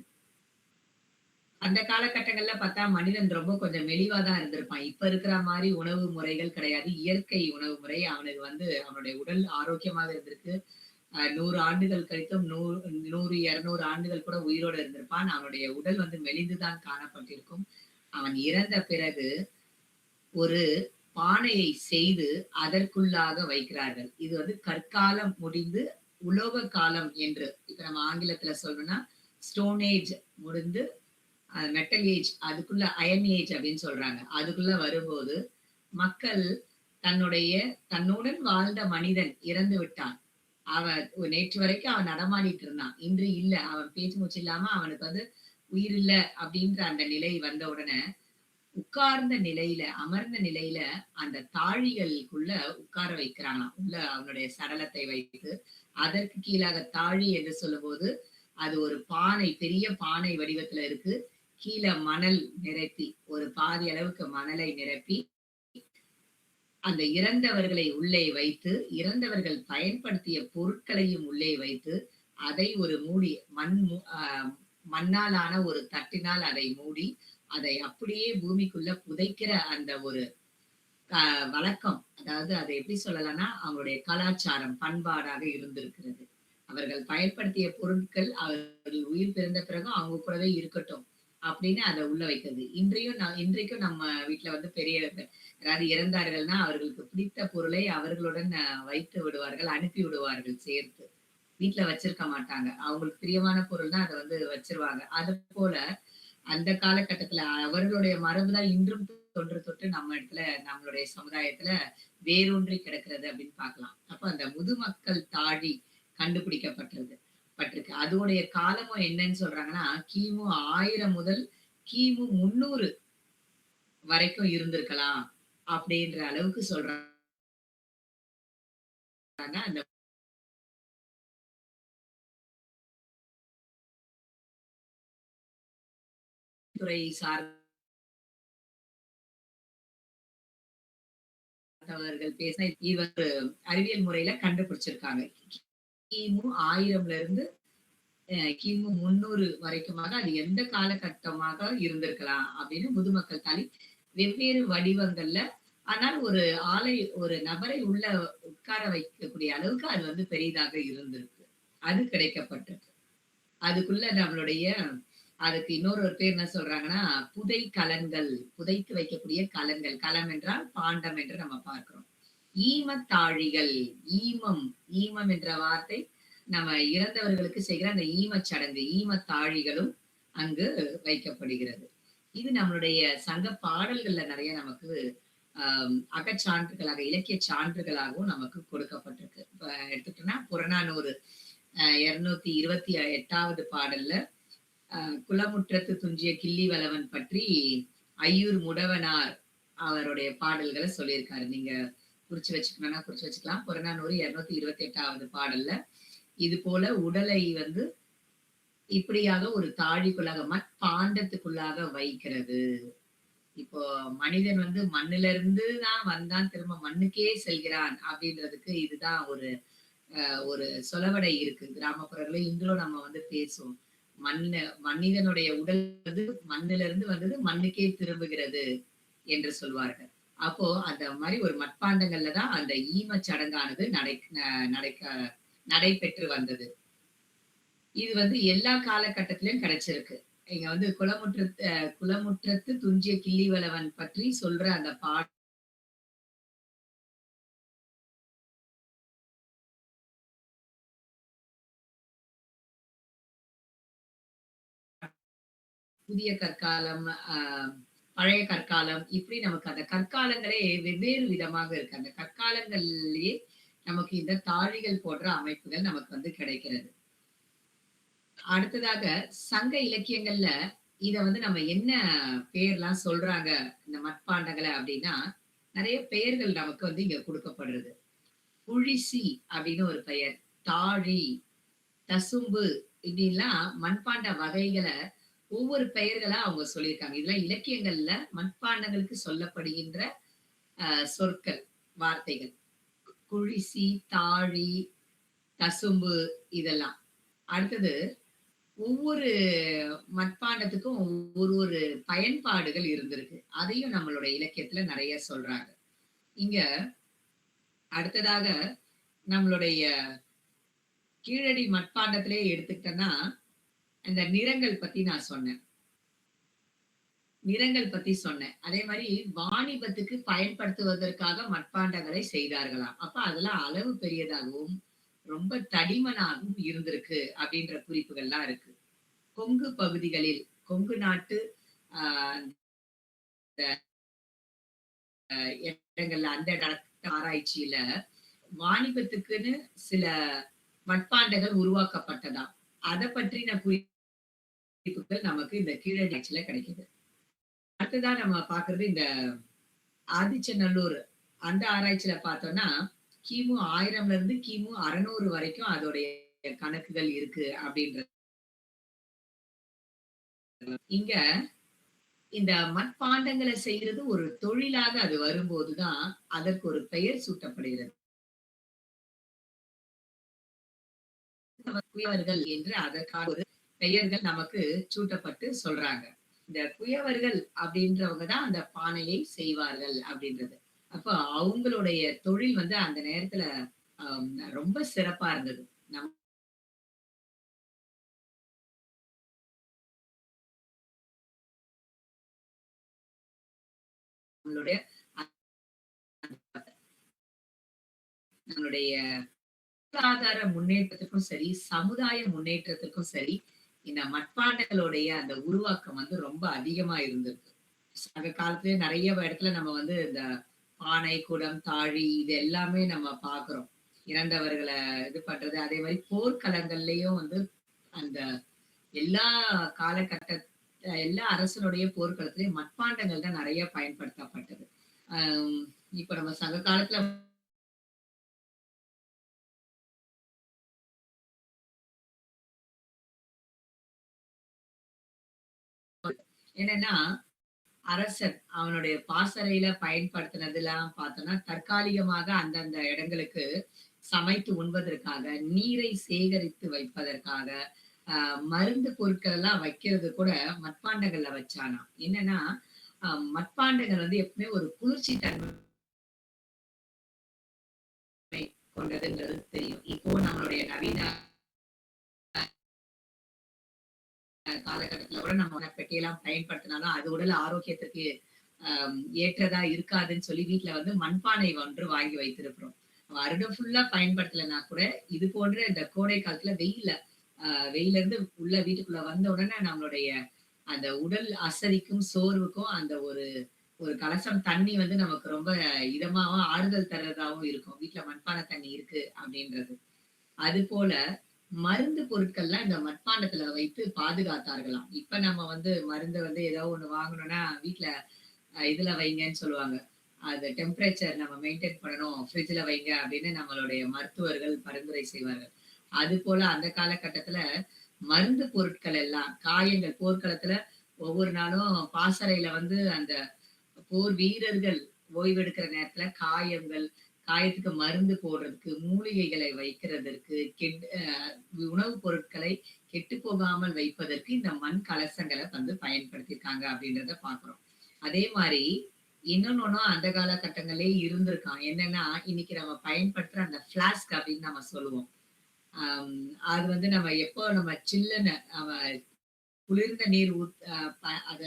அந்த காலகட்டங்கள்ல பார்த்தா மனிதன் ரொம்ப கொஞ்சம் மெலிவா தான் இருந்திருப்பான். இப்ப இருக்கிற மாதிரி உணவு முறைகள் கிடையாது. இயற்கை உணவு முறை. அவனுக்கு வந்து அவனுடைய உடல் ஆரோக்கியமாக இருந்திருக்கு. 100 ஆண்டுகள் கழித்தும் 100, 200 ஆண்டுகள் கூட உயிரோடு இருந்திருப்பான். அவனுடைய உடல் வந்து மெலிந்துதான் காணப்பட்டிருக்கும். அவன் இறந்த பிறகு ஒரு பானையை செய்து அதற்குள்ளாக வைக்கிறார்கள். இது வந்து கற்காலம் முடிந்து உலோக காலம் என்று, இப்ப நம்ம ஆங்கிலத்துல சொல்லணும்னா ஸ்டோன் ஏஜ் முடிந்து மெட்டல் ஏஜ், அதுக்குள்ள அயன் ஏஜ் அப்படின்னு சொல்றாங்க. அதுக்குள்ள வரும்போது மக்கள் தன்னுடன் வாழ்ந்த மனிதன் இறந்து விட்டான். அவன் நேற்று வரைக்கும் அவன் நடமாடிட்டு இருந்தான். இன்று இல்ல. அவன் பேச்சு மூச்சு இல்லாம அவனுக்கு வந்து உயிர் இல்ல அப்படின்ற அந்த நிலை வந்த உடனே உட்கார்ந்த நிலையில, அமர்ந்த நிலையில அந்த தாழிகளுக்குள்ள உட்கார வைக்கிறாங்களாம். உள்ள அவனுடைய சடலத்தை வைத்து, அதற்கு கீழாக தாழி என்று சொல்லும்போது அது ஒரு பானை, பெரிய பானை வடிவத்துல இருக்கு. கீழ மணல் நிரப்பி, ஒரு பாதி அளவுக்கு மணலை நிரப்பி அந்த இறந்தவர்களை உள்ளே வைத்து, இறந்தவர்கள் பயன்படுத்திய பொருட்களையும் உள்ளே வைத்து, அதை ஒரு மூடி மண்ணாலான ஒரு தட்டினால் அதை மூடி, அதை அப்படியே பூமிக்குள்ள புதைக்கிற அந்த ஒரு வழக்கம், அதாவது அதை எப்படி சொல்லலாம்னா அவங்களுடைய கலாச்சாரம், பண்பாடாக இருந்திருக்கிறது. அவர்கள் பயன்படுத்திய பொருட்கள் அவர்கள் உயிர் பிறந்த பிறகும் அவங்க கூடவே இருக்கட்டும் அப்படின்னு அதை உள்ள வைக்கிறது. இன்றைக்கும் நம்ம வீட்டுல வந்து யாராவது இறந்தார்கள்னா அவர்களுக்கு பிடித்த பொருளை அவர்களுடன் வைத்து விடுவார்கள், அனுப்பி விடுவார்கள் சேர்த்து. வீட்டுல வச்சிருக்க மாட்டாங்க. அவங்களுக்கு பிரியமான பொருள் தான் அதை வந்து வச்சிருவாங்க. அது போல அந்த காலகட்டத்துல அவர்களுடைய மரபுதான் இன்றும் தொன்று தொட்டு நம்ம இடத்துல, நம்மளுடைய சமுதாயத்துல வேரூன்றி கிடக்கிறது அப்படின்னு பார்க்கலாம். அப்ப அந்த முதுமக்கள் தாழி பட்டிருக்கு. அதோடைய காலமும் என்னன்னு சொல்றாங்கன்னா கிமு 1000 முதல் கிமு 300 வரைக்கும் இருந்திருக்கலாம் அப்படின்ற அளவுக்கு சொல்றாங்க. அந்த துறை சார் பார்த்தவர்கள் பேசின இது ஒரு அறிவியல் முறையில கண்டுபிடிச்சிருக்காங்க. கிமு 1000ல இருந்து கிமு 300 வரைக்குமாக அது எந்த காலகட்டமாக இருந்திருக்கலாம் அப்படின்னு முதுமக்கள் தாலி வெவ்வேறு வடிவங்கள்ல, ஆனால் ஒரு நபரை உள்ள உட்கார வைக்கக்கூடிய அளவுக்கு அது வந்து பெரிதாக இருந்திருக்கு. அது கிடைக்கப்பட்டிருக்கு. அதுக்குள்ள நம்மளுடைய அதுக்கு இன்னொரு ஒரு பேர் என்ன சொல்றாங்கன்னா, புதை கலன்கள், புதைத்து வைக்கக்கூடிய கலன்கள். களம் என்றால் பாண்டம் என்று நம்ம பார்க்கிறோம். ஈமத்தாழிகள், ஈமம், ஈமம் என்ற வார்த்தை நம்ம இறந்தவர்களுக்கு செய்கிற அந்த ஈமச் சடங்கு, ஈமத்தாழிகளும் அங்கு வைக்கப்படுகிறது. இது நம்மளுடைய சங்க பாடல்கள்ல நிறைய நமக்கு அகச்சான்றுகளாக, இலக்கிய சான்றுகளாகவும் நமக்கு கொடுக்கப்பட்டிருக்கு. இப்ப எடுத்துட்டோம்னா புறநானூறு 228வது பாடல்ல குளமுற்றத்து துஞ்சிய கிள்ளி வளவன் பற்றி ஐயூர் முடவனார் அவருடைய பாடல்களை சொல்லியிருக்காரு. நீங்க குறிச்சு வச்சுக்கணும்னா குறிச்சு வச்சுக்கலாம். புறநானூறு 228வது பாடல்ல இது போல உடலை வந்து இப்படியாக ஒரு தாழிக்குள்ளாக மட்பாண்டத்துக்குள்ளாக வைக்கிறது. இப்போ மனிதன் வந்து மண்ணுல இருந்து தான் வந்தான், திரும்ப மண்ணுக்கே செல்கிறான் அப்படின்றதுக்கு இதுதான் ஒரு சொலவடை இருக்கு. கிராமப்புறங்களும் இன்றும் நம்ம வந்து பேசுவோம். மனிதனுடைய உடல் வந்து மண்ணில இருந்து வந்தது மண்ணுக்கே திரும்புகிறது என்று சொல்வார்கள். அப்போ அந்த மாதிரி ஒரு மட்பாண்டங்கள்ல தான் அந்த ஈம சடங்கானது நடைபெற்று வந்தது. இது வந்து எல்லா காலகட்டத்திலும் கிடைச்சிருக்கு. இங்க வந்து குளமுற்றத்து துஞ்சிய கிள்ளிவளவன் பற்றி சொல்ற அந்த புதிய கற்காலம், பழைய கற்காலம், இப்படி நமக்கு அந்த கற்காலங்களே வெவ்வேறு விதமாக இருக்கு. அந்த கற்காலங்கள்லயே நமக்கு இந்த தாழிகள் போன்ற அமைப்புகள் நமக்கு வந்து கிடைக்கிறது. அடுத்ததாக சங்க இலக்கியங்கள்ல இத வந்து நம்ம என்ன பேர்லாம் சொல்றாங்க இந்த மட்பாண்டங்களை அப்படின்னா, நிறைய பெயர்கள் நமக்கு வந்து இங்க கொடுக்கப்படுறது. புழிசி அப்படின்னு ஒரு பெயர், தாழி, தசும்பு, இப்படின்லாம் மண்பாண்ட வகைகளை ஒவ்வொரு பெயர்களா அவங்க சொல்லியிருக்காங்க. இதெல்லாம் இலக்கியங்கள்ல மண்பாண்டங்களுக்கு சொல்லப்படுகின்ற சொற்கள், வார்த்தைகள். குழிசி, தாழி, தசும்பு இதெல்லாம். அடுத்தது ஒவ்வொரு மட்பாண்டத்துக்கும் ஒரு பயன்பாடுகள் இருந்திருக்கு. அதையும் நம்மளுடைய இலக்கியத்துல நிறைய சொல்றாங்க. இங்க அடுத்ததாக நம்மளுடைய கீழடி மட்பாண்டத்திலே எடுத்துக்கிட்டோம்னா, அந்த நிறங்கள் பத்தி நான் சொன்னேன். நிறங்கள் பத்தி சொன்னேன். அதே மாதிரி வாணிபத்துக்கு பயன்படுத்துவதற்காக மட்பாண்டங்களை செய்தார்களாம். அப்ப அதெல்லாம் அளவு பெரியதாகவும் ரொம்ப தடிமனாகவும் இருந்திருக்கு அப்படின்ற குறிப்புகள்லாம் இருக்கு. கொங்கு பகுதிகளில், கொங்கு நாட்டு ஆஹ் இடங்கள்ல அந்த ஆராய்ச்சியில வாணிபத்துக்குன்னு சில மட்பாண்டங்கள் உருவாக்கப்பட்டதாம். அதை பற்றின குறிப்புகள் நமக்கு இந்த கீழடி ஆட்சியில கிடைக்குது. அடுத்ததான் நம்ம பாக்குறது இந்த ஆதிச்சநல்லூர் அந்த ஆராய்ச்சியில பார்த்தோம்னா கிமு 1000ல இருந்து கிமு 600 வரைக்கும் அதோடைய கணக்குகள் இருக்கு அப்படின்றது. இங்க இந்த மட்பாண்டங்களை செய்யறது ஒரு தொழிலாக அது வரும்போதுதான் அதற்கு ஒரு பெயர் சூட்டப்படுகிறது. குயவர்கள் என்று அதற்கான ஒரு பெயர்கள் நமக்கு சூட்டப்பட்டு சொல்றாங்க. இந்த குயவர்கள் அப்படின்றவங்க தான் அந்த பானையை செய்வார்கள் அப்படின்றது. அப்ப அவங்களுடைய தொழில் வந்து அந்த நேரத்துல ரொம்ப சிறப்பா இருந்தது. நம்மளுடைய நம்மளுடைய பொருளாதார முன்னேற்றத்துக்கும் சரி, சமுதாய முன்னேற்றத்துக்கும் சரி, இந்த மட்பாண்டங்களுடைய அந்த உருவாக்கம் வந்து ரொம்ப அதிகமா இருந்திருக்கு. சங்க காலத்திலேயே நிறைய இடத்துல நம்ம வந்து இந்த பானை, குடம், தாழி இது எல்லாமே நம்ம பாக்குறோம். இறந்தவர்களை இது பண்றது. அதே மாதிரி போர்க்களங்கள்லயும் வந்து அந்த எல்லா காலகட்ட எல்லா அரசனுடைய போர்க்களத்திலயும் மட்பாண்டங்கள் தான் நிறைய பயன்படுத்தப்பட்டது. இப்ப நம்ம சங்க காலத்துல என்னன்னா அரசன் அவனுடைய பாசறையில பயன்படுத்தினதெல்லாம் பார்த்தோம்னா, தற்காலிகமாக அந்தந்த இடங்களுக்கு சமைத்து உண்பதற்காக, நீரை சேகரித்து வைப்பதற்காக, மருந்து பொருட்கள் எல்லாம் வைக்கிறது கூட மட்பாண்டங்கள்ல வச்சானாம். என்னன்னா, மட்பாண்டங்கள் வந்து எப்பவுமே ஒரு குளிர்ச்சி தன்மை கொண்டதுன்றது தெரியும். இப்போ நம்மளுடைய நவீன காலகட்டத்துல கூட நம்ம பெட்டியெல்லாம் பயன்படுத்தினாலும் அது உடல் ஆரோக்கியத்திற்கு ஏற்றதா இருக்காதுன்னு சொல்லி வீட்டுல வந்து மண்பானை ஒன்று வாங்கி வைத்திருக்கிறோம். வருடம் ஃபுல்லா பயன்படுத்தலைன்னா கூட இது போன்ற இந்த கோடை காலத்துல வெயில இருந்து உள்ள வீட்டுக்குள்ள வந்த உடனே நம்மளுடைய அந்த உடல் அசதிக்கும் சோர்வுக்கும் அந்த ஒரு ஒரு கலசம் தண்ணி வந்து நமக்கு ரொம்ப இதமாவும் ஆறுதல் தர்றதாவும் இருக்கும். வீட்டுல மண்பானை தண்ணி இருக்கு அப்படின்றது. அது போல மருந்து பொருட்கள்லாம் இந்த மட்பாண்டத்துல வைத்து பாதுகாத்தார்களாம். இப்ப நம்ம வந்து மருந்து வந்து ஏதோ ஒண்ணு வாங்கணும்னா வீட்டுல இதுல வைங்கன்னு சொல்லுவாங்க. அது டெம்பரேச்சர் நம்ம மெயின்டைன் பண்ணணும், ஃப்ரிட்ஜ்ல வைங்க அப்படின்னு நம்மளுடைய மருத்துவர்கள் பரிந்துரை செய்வார்கள். அது போல அந்த காலகட்டத்துல மருந்து பொருட்கள் எல்லாம் காயங்கள் போர்க்களத்துல ஒவ்வொரு நாளும் பாசறையில வந்து அந்த போர் வீரர்கள் ஓய்வெடுக்கிற நேரத்துல காயத்துக்கு மருந்து போடுறதுக்கு, மூலிகைகளை வைக்கிறதற்கு, உணவுப் பொருட்களை கெட்டு போகாமல் வைப்பதற்கு இந்த மண் கலசங்களை வந்து பயன்படுத்தியிருக்காங்க அப்படின்றத பாக்குறோம். அதே மாதிரி இன்னொன்னும் அந்த காலகட்டங்களே இருந்திருக்கான். என்னன்னா, இன்னைக்கு நம்ம பயன்படுத்துற அந்த பிளாஸ்க் அப்படின்னு நம்ம சொல்லுவோம். அது வந்து நம்ம எப்போ நம்ம சில்லுன்னு குளிர்ந்த நீர் அத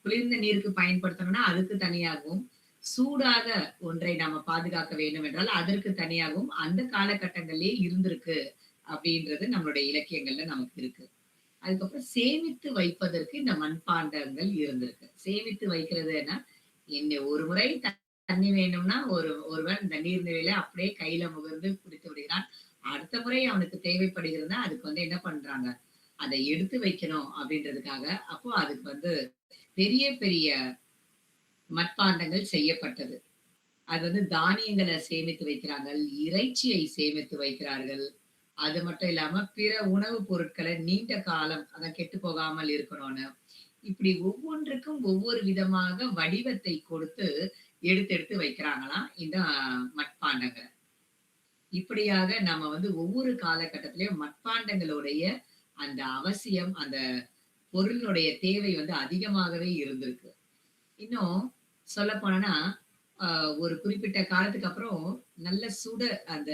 குளிர்ந்த நீருக்கு பயன்படுத்தணும்னா அதுக்கு தனியாகவும், சூடாக ஒன்றை நம்ம பாதுகாக்க வேண்டும் என்றால் அதற்கு தனியாகவும் அந்த காலகட்டங்களிலே இருந்திருக்கு அப்படின்றது நம்மளுடைய இலக்கியங்கள்ல நமக்கு இருக்கு. அதுக்கப்புறம் சேமித்து வைப்பதற்கு இந்த மண்பாண்டங்கள் இருந்திருக்கு. சேமித்து வைக்கிறதுன்னா, ஒரு முறை தண்ணி வேணும்னா ஒருவன் இந்த நீர்நிலையில அப்படியே கையில முகர்ந்து குடித்து விடுகிறான். அடுத்த முறை அவனுக்கு தேவைப்படுகிறதுனா அதுக்கு வந்து என்ன பண்றாங்க, அதை எடுத்து வைக்கணும் அப்படின்றதுக்காக அப்போ அதுக்கு வந்து பெரிய பெரிய மட்பாண்டங்கள் செய்யப்பட்டது. அது வந்து தானியங்களை சேமித்து வைக்கிறார்கள், இறைச்சியை சேமித்து வைக்கிறார்கள். அது மட்டும் இல்லாம பிற உணவுப் பொருட்களை நீண்ட காலம் அத கெட்டு போகாமல் இருக்கணும்னு, இப்படி ஒவ்வொன்றுக்கும் ஒவ்வொரு விதமாக வடிவத்தை கொடுத்து எடுத்து எடுத்து வைக்கிறாங்களாம் இந்த மட்பாண்டங்களை. இப்படியாக நம்ம வந்து ஒவ்வொரு காலகட்டத்திலயும் மட்பாண்டங்களுடைய அந்த அவசியம், அந்த பொருளுடைய தேவை வந்து அதிகமாகவே இருந்திருக்கு. இன்னும் சொல்ல போனோம்னா, ஒரு குறிப்பிட்ட காலத்துக்கு அப்புறம் நல்ல அந்த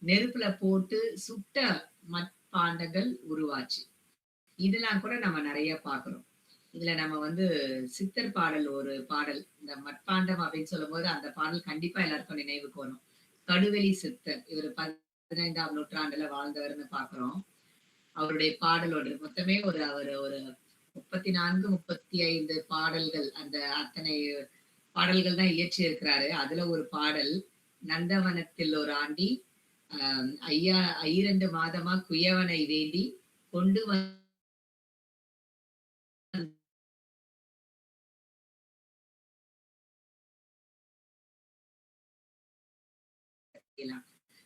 நெருப்புல போட்டு சுட்ட மட்பாண்டங்கள் உருவாச்சு. இதெல்லாம் கூட நம்ம நிறைய பார்க்கிறோம். இதுல நம்ம வந்து சித்தர் பாடல் ஒரு பாடல், இந்த மட்பாண்டம் அப்படின்னு சொல்லும்போது அந்த பாடல் கண்டிப்பா எல்லாருக்கும் நினைவுக்கு வரும். கடுவெளி சித்தர், இவர் 15ஆம் நூற்றாண்டுல வாழ்ந்தவர்னு பார்க்கிறோம். அவருடைய பாடலோடு மொத்தமே அவர் ஒரு 34, 35 பாடல்கள், அந்த அத்தனை பாடல்கள் தான் இயற்றி இருக்கிறாரு. அதுல ஒரு பாடல், நந்தவனத்தில் ஒரு ஆண்டி ஐயா 2 மாதமா குயவனை வேண்டி கொண்டு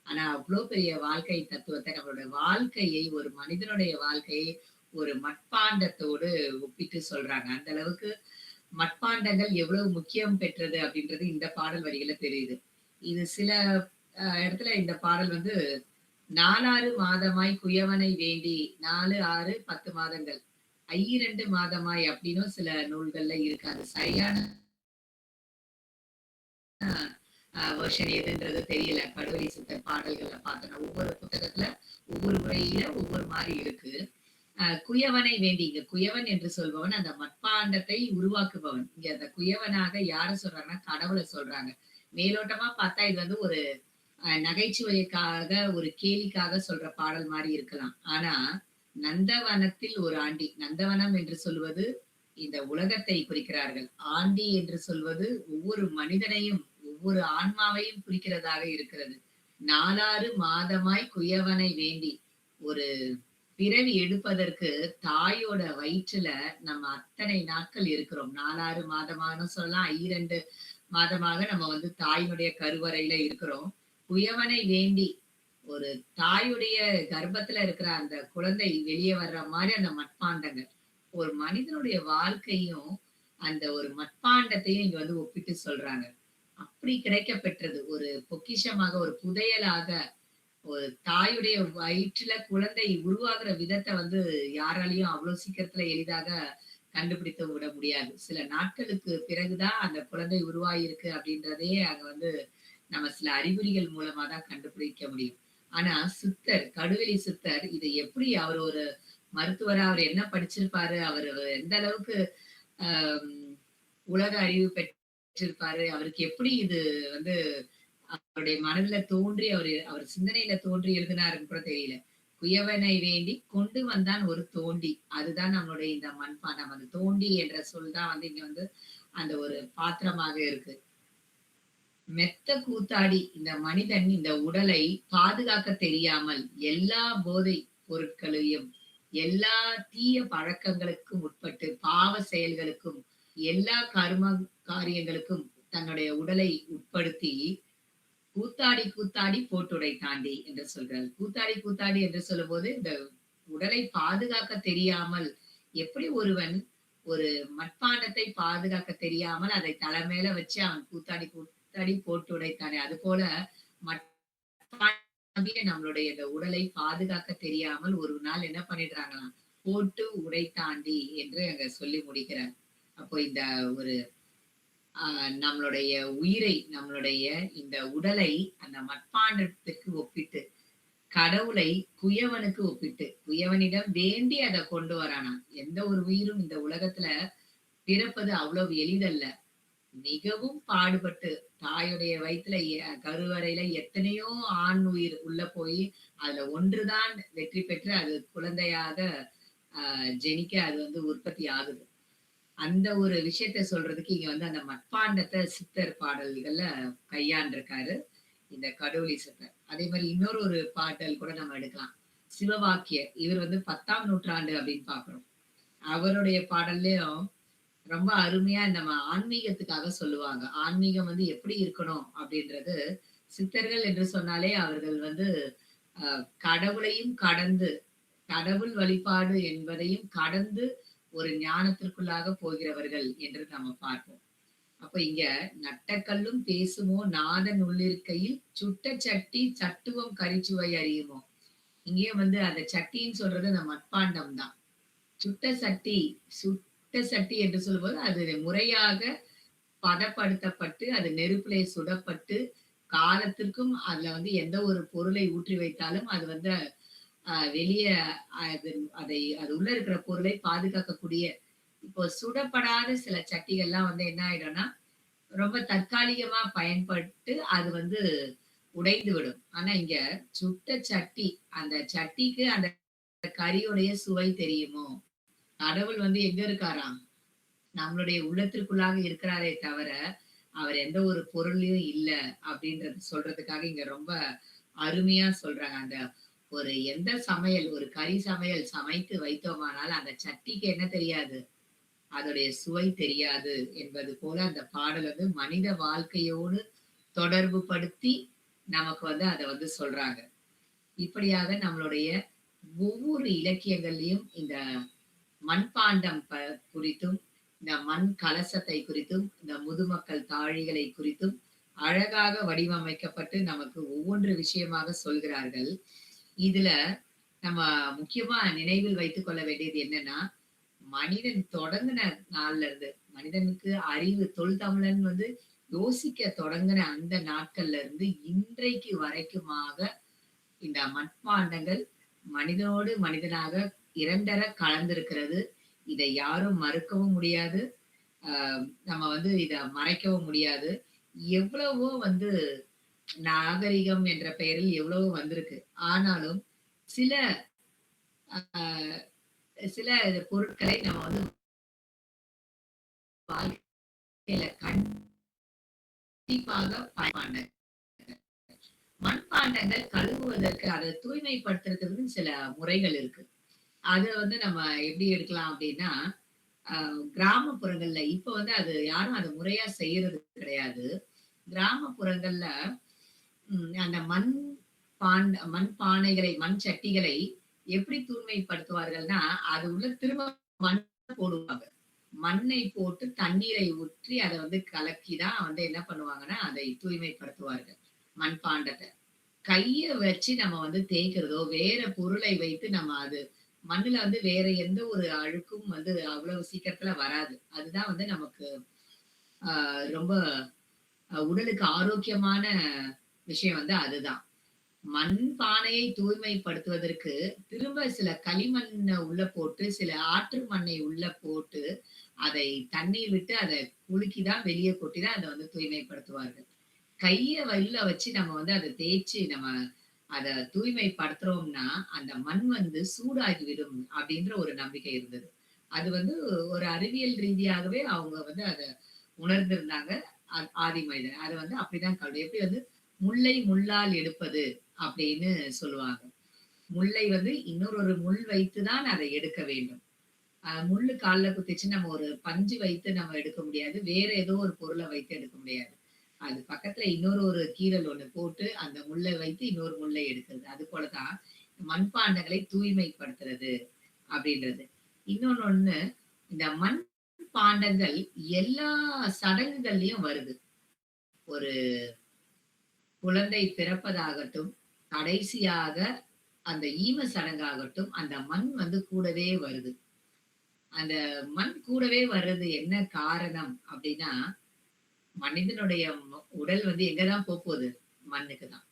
ஆனா அவ்வளவு பெரிய வாழ்க்கை தத்துவத்தை, நம்மளோட வாழ்க்கையை, ஒரு மனிதனுடைய வாழ்க்கையை ஒரு மட்பாண்டத்தோடு ஒப்பிட்டு சொல்றாங்க. அந்த அளவுக்கு மட்பாண்டங்கள் எவ்வளவு முக்கியம் பெற்றது அப்படின்றது இந்த பாடல் வரிகளை தெரியுது. இது சில இடத்துல இந்த பாடல் வந்து 4 மாதமாய் குயவனை வேண்டி, 4, 6, 10 மாதங்கள், 2 மாதமாய் அப்படின்னும் சில நூல்கள்ல இருக்கு. அது சரியான வெர்ஷன் எதுன்றது தெரியல. கடுவெளி சித்தர் பாடல்கள்ல பார்த்தோம்னா ஒவ்வொரு புத்தகத்துல ஒவ்வொரு முறையில ஒவ்வொரு மாதிரி இருக்கு. குயவனை வேண்டி, இங்க குயவன் என்று சொல்பவன் அந்த மட்பாண்டத்தை உருவாக்குபவன். இங்க அந்த குயவனாக யார சொல்றாங்கன்னா கடவுளை சொல்றாங்க. மேலோட்டமா பார்த்தா இது வந்து ஒரு நகைச்சுவைக்காக, ஒரு கேலிக்காக சொல்ற பாடல் மாதிரி இருக்கலாம். ஆனா நந்தவனத்தில் ஒரு ஆண்டி, நந்தவனம் என்று சொல்வது இந்த உலகத்தை குறிக்கிறார்கள். ஆண்டி என்று சொல்வது ஒவ்வொரு மனிதனையும், ஒவ்வொரு ஆன்மாவையும் குறிக்கிறதாக இருக்கிறது. 4 மாதமாய் குயவனை வேண்டி, ஒரு பிறவி எடுப்பதற்கு தாயோட வயிற்றுல நம்ம அத்தனை நாட்கள் இருக்கிறோம். 4 மாதமானு சொல்லலாம், 2 மாதமாக நம்ம வந்து தாயினுடைய கருவறையில இருக்கிறோம். குயவனை வேண்டி, ஒரு தாயுடைய கர்ப்பத்துல இருக்கிற அந்த குழந்தை வெளியே வர்ற மாதிரி அந்த மட்பாண்டங்கள் ஒரு மனிதனுடைய வாழ்க்கையும் அந்த ஒரு மட்பாண்டத்தையும் இங்க வந்து ஒப்பிட்டு சொல்றாங்க. அப்படி கிடைக்க பெற்றது ஒரு பொக்கிஷமாக, ஒரு புதையலாக, ஒரு தாயுடைய வயிற்றுல குழந்தை உருவாகுற விதத்த வந்து யாராலயும் அவ்வளவு சீக்கிரத்துல எளிதாக கண்டுபிடித்து விட முடியாது. சில நாட்களுக்கு பிறகுதான் அந்த குழந்தை உருவாகியிருக்கு அப்படின்றதே அங்க வந்து நம்ம சில அறிகுறிகள் மூலமா தான் கண்டுபிடிக்க முடியும். ஆனா சித்தர், கடுவெளி சித்தர் இதை எப்படி அவர் ஒரு மருத்துவரா அவர் என்ன படிச்சிருப்பாரு? அவரு எந்த அளவுக்கு அம் உலக அறிவு பெற்றிருப்பாரு? அவருக்கு எப்படி இது வந்து அவருடைய மனதுல தோன்றி அவர் சிந்தனையில தோன்றி எழுதினாருன்னு கூட தெரியல. குயவனை வேண்டி கொண்டு வந்தான் ஒரு தோண்டி. அதுதான் நம்மளுடைய இந்த மண்பாண்டம். அந்த தோண்டி என்ற சொல் தான் வந்து இங்க வந்து அந்த ஒரு பாத்திரமாக இருக்கு. மெத்த கூத்தாடி இந்த மனிதன் இந்த உடலை பாதுகாக்க தெரியாமல் எல்லா போதை பொருட்களையும், எல்லா தீய பழக்கங்களுக்கும் உட்பட்டு, பாவ செயல்களுக்கும், எல்லா கர்ம காரியங்களுக்கும் தன்னுடைய உடலை உட்படுத்தி கூத்தாடி கூத்தாடி போட்டுடை தாண்டி என்று சொல்கிறார். கூத்தாடி கூத்தாடி என்று சொல்லும்போது இந்த உடலை பாதுகாக்க தெரியாமல் எப்படி ஒருவன் ஒரு மட்பாண்டத்தை பாதுகாக்க தெரியாமல் அதை தலை மேல வச்சு அவன் கூத்தாடி கூத்தாடி போட்டு உடைத்தானே, அது போல மட்பாண்டமே நம்மளுடைய இந்த உடலை பாதுகாக்க தெரியாமல் ஒரு நாள் என்ன பண்ணிடுறாங்களாம், போட்டு உடைத்தாண்டி என்று அங்க சொல்லி முடிக்கிறார். அப்போ இந்த ஒரு நம்மளுடைய உயிரை, நம்மளுடைய இந்த உடலை அந்த மட்பாண்டத்துக்கு ஒப்பிட்டு, கடவுளை குயவனுக்கு ஒப்பிட்டு, குயவனிடம் வேண்டி அதை கொண்டு வரானா. எந்த ஒரு உயிரும் இந்த உலகத்துல பிறப்பது அவ்வளவு எளிதல்ல. மிகவும் பாடுபட்டு தாயுடைய வயித்துல கருவறையில எத்தனையோ ஆண் உயிர் உள்ள போய் அதுல ஒன்றுதான் வெற்றி பெற்று அது குழந்தையாக ஜெனிக்க அது வந்து உற்பத்தி ஆகுது. அந்த ஒரு விஷயத்த சொல்றதுக்கு இங்க வந்து அந்த மட்பாண்டத்தை சித்தர் பாடல்கள்ல கையாண்டிருக்காரு இந்த கடவுளி சித்தர். அதே மாதிரி இன்னொரு ஒரு பாடல் கூட நம்ம எடுக்கலாம். சிவவாக்கியர், இவர் வந்து 10ஆம் நூற்றாண்டு அப்படின்னு பாக்குறோம். அவருடைய பாடல்லையும் ரொம்ப அருமையா நம்ம ஆன்மீகத்துக்காக சொல்லுவாங்க. ஆன்மீகம் வந்து எப்படி இருக்கணும் அப்படின்றது, சித்தர்கள் என்று சொன்னாலே அவர்கள் வந்து கடவுளையும் கடந்து, கடவுள் வழிபாடு என்பதையும் கடந்து ஒரு ஞானத்திற்குள்ளாக போகிறவர்கள் என்று நம்ம பார்ப்போம். அப்ப இங்க நட்டக்கல்லும் பேசுமோ நாதன் உள்ளிருக்கையில் சுட்ட சட்டி சட்டுவம் கரிச்சுவை அறியுமோ. இங்கேயே வந்து அந்த சட்டின்னு சொல்றது அந்த மட்பாண்டம் தான். சுட்ட சட்டி என்று சொல்லும்போது அது முறையாக பதப்படுத்தப்பட்டு அது நெருப்பிலே சுடப்பட்டு காலத்திற்கும் அதுல வந்து எந்த ஒரு பொருளை ஊற்றி வைத்தாலும் அது வந்து வெளியே அது உள்ள இருக்கிற பொருளை பாதுகாக்கக்கூடிய, இப்போ சுடப்படாத சில சட்டிகள்லாம் வந்து என்ன ஆயிடும்னா ரொம்ப தற்காலிகமா பயன்பட்டு அது வந்து உடைந்து விடும். ஆனா இங்க சுட்ட சட்டி, அந்த சட்டிக்கு அந்த கரியுடைய சுவை தெரியுமோ. கடவுள் வந்து எங்க இருக்காராம், நம்மளுடைய உள்ளத்திற்குள்ளாக இருக்கிறாரே தவிர அவர் எந்த ஒரு பொருளையும் இல்ல அப்படின்றது சொல்றதுக்காக இங்க ரொம்ப அருமையா சொல்றாங்க. அந்த ஒரு எந்த சமையல், ஒரு கறி சமையல் சமைத்து வைத்தோமானால் அந்த சட்டிக்கு என்ன தெரியாது, அதோடைய சுவை தெரியாது என்பது போல அந்த பாடல் வந்து மனித வாழ்க்கையோடு தொடர்பு படுத்தி நமக்கு வந்து அதை வந்து சொல்றாங்க. இப்படியாக நம்மளுடைய ஒவ்வொரு இலக்கியங்கள்லயும் இந்த மண்பாண்டம் குறித்தும், இந்த மண் கலசத்தை குறித்தும், இந்த முதுமக்கள் தாழிகளை குறித்தும் அழகாக வடிவமைக்கப்பட்டு நமக்கு ஒவ்வொன்று விஷயமாக சொல்கிறார்கள். இதுல நம்ம முக்கியமா நினைவில் வைத்துக் கொள்ள வேண்டியது என்னன்னா, மனிதன் தொடங்கின நாள்ல இருந்து, மனிதனுக்கு அறிவு தொல்தமிழன் வந்து யோசிக்க தொடங்கின அந்த நாட்கள்ல இருந்து இன்றைக்கு வரைக்குமாக இந்த மட்பாண்டங்கள் மனிதனோடு மனிதனாக இரண்டர கலந்திருக்கிறது. இதை யாரும் மறுக்கவும் முடியாது. நம்ம வந்து இத மறைக்கவும் முடியாது. எவ்வளவோ வந்து நாகரிகம் என்ற பெயரில் எவ்வளவோ வந்திருக்கு. ஆனாலும் சில சில பொருட்களை நம்ம வந்து வாழ்க்கையில கண்டிப்பாக மண்பாண்டங்கள் கழுவுவதற்கு, அதை தூய்மைப்படுத்துறதுக்கு சில முறைகள் இருக்கு. அத வந்து நம்ம எப்படி எடுக்கலாம் அப்படின்னா, கிராமப்புறங்கள்ல இப்ப வந்து அது யாரும் அதை முறையா செய்யறது கிடையாது. கிராமப்புறங்கள்ல அந்த மண் பானைகளை, மண் சட்டிகளை எப்படி தூய்மைப்படுத்துவார்கள்னா, அது உள்ள திரும்ப மண் போடுவாங்க. மண்ணை போட்டு தண்ணீரை ஊற்றி அதை வந்து கலக்கிதான் வந்து என்ன பண்ணுவாங்கன்னா அதை தூய்மைப்படுத்துவார்கள் மண்பாண்டத்தை. கைய வச்சு நம்ம வந்து தேய்க்கிறதோ வேற பொருளை வைத்து நம்ம அது மண்ணுல வந்து வேற எந்த ஒரு அழுக்கும் வந்து அவ்வளவு சீக்கிரத்துல வராது. அதுதான் வந்து நமக்கு ரொம்ப உடலுக்கு ஆரோக்கியமான விஷயம் வந்து அதுதான். மண் பானையை தூய்மைப்படுத்துவதற்கு திரும்ப சில களிமண்ண உள்ள போட்டு, சில ஆற்று மண்ணை உள்ள போட்டு, அதை தண்ணீர் விட்டு அத குலுக்கிதான் வெளிய கொட்டிதான் அத வந்து தூய்மைப்படுத்துவார்கள். கைய உள்ள வச்சு நம்ம வந்து அத தேய்ச்சு நம்ம அத தூய்மைப்படுத்துறோம்னா, அந்த மண் வந்து சூடாகிவிடும் அப்படின்ற ஒரு நம்பிக்கை இருந்தது. அது வந்து ஒரு அறிவியல் ரீதியாகவே அவங்க வந்து அத உணர்ந்திருந்தாங்க. ஆதி மனிதன். அத வந்து அப்படிதான் எப்படி வந்து முள்ளை முள்ளால் எடுப்பது அப்படின்னு சொல்லுவாங்க. முள்ளை வந்து இன்னொரு முள் வைத்து தான் அதை எடுக்க வேண்டும். முள்ளு கால்ல குத்திச்சு நம்ம ஒரு பஞ்சு வைத்து நம்ம எடுக்க முடியாது. வேற ஏதோ ஒரு பொருள வைத்து எடுக்க முடியாது. அது பக்கத்துல ஒரு கீறல் ஒண்ணு போட்டு அந்த முள்ளை வைத்து இன்னொரு முள்ளை எடுக்கிறது. அது போலதான் மண்பாண்டங்களை தூய்மைப்படுத்துறது அப்படின்றது. இன்னொன்னு இந்த மண் பாண்டங்கள் எல்லா சடங்குகள்லயும் வருது. ஒரு குழந்தை பிறப்பதாகட்டும், கடைசியாக அந்த ஈம சடங்காகட்டும், அந்த மண் வந்து கூடவே வருது. அந்த மண் கூடவே வர்றது என்ன காரணம் அப்படின்னா, மனிதனுடைய உடல் வந்து எங்கதான் போகுது? மண்ணுக்கு தான்.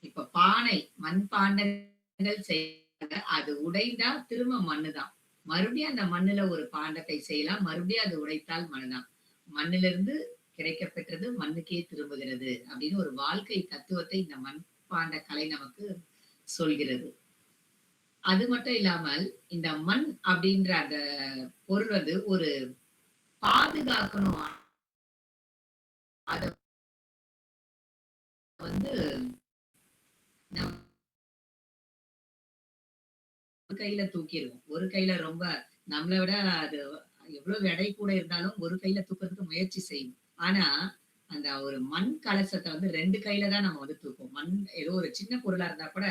இப்ப பானை, மண் பாண்டங்கள் செய்யறாங்க. அது உடைந்தா திரும்ப மண்ணுதான். மறுபடியும் அந்த மண்ணுல ஒரு பாண்டத்தை செய்யலாம். மறுபடியும் அது உடைத்தால் மண்ணுதான். மண்ணிலிருந்து கிடைக்கப்பெற்றது மண்ணுக்கே திரும்புகிறது அப்படின்னு ஒரு வாழ்க்கை தத்துவத்தை இந்த மண்பாண்ட கலை நமக்கு சொல்கிறது. அது மட்டும் இல்லாமல் இந்த மண் அப்படின்ற அந்த பொருள் வந்து ஒரு பாதுகாக்கணும். அத வந்து நம்ம ஒரு கையில தூக்கிடுவோம். ஒரு கையில ரொம்ப நம்மளை விட அது எவ்வளவு எடை கூட இருந்தாலும் ஒரு கையில தூக்குறதுக்கு முயற்சி செய்யும். ஆனா அந்த ஒரு மண் கலசத்தை வந்து 2 கையில தான் நம்ம வந்து தூக்குவோம். மண் ஏதோ ஒரு சின்ன பொருளா இருந்தா கூட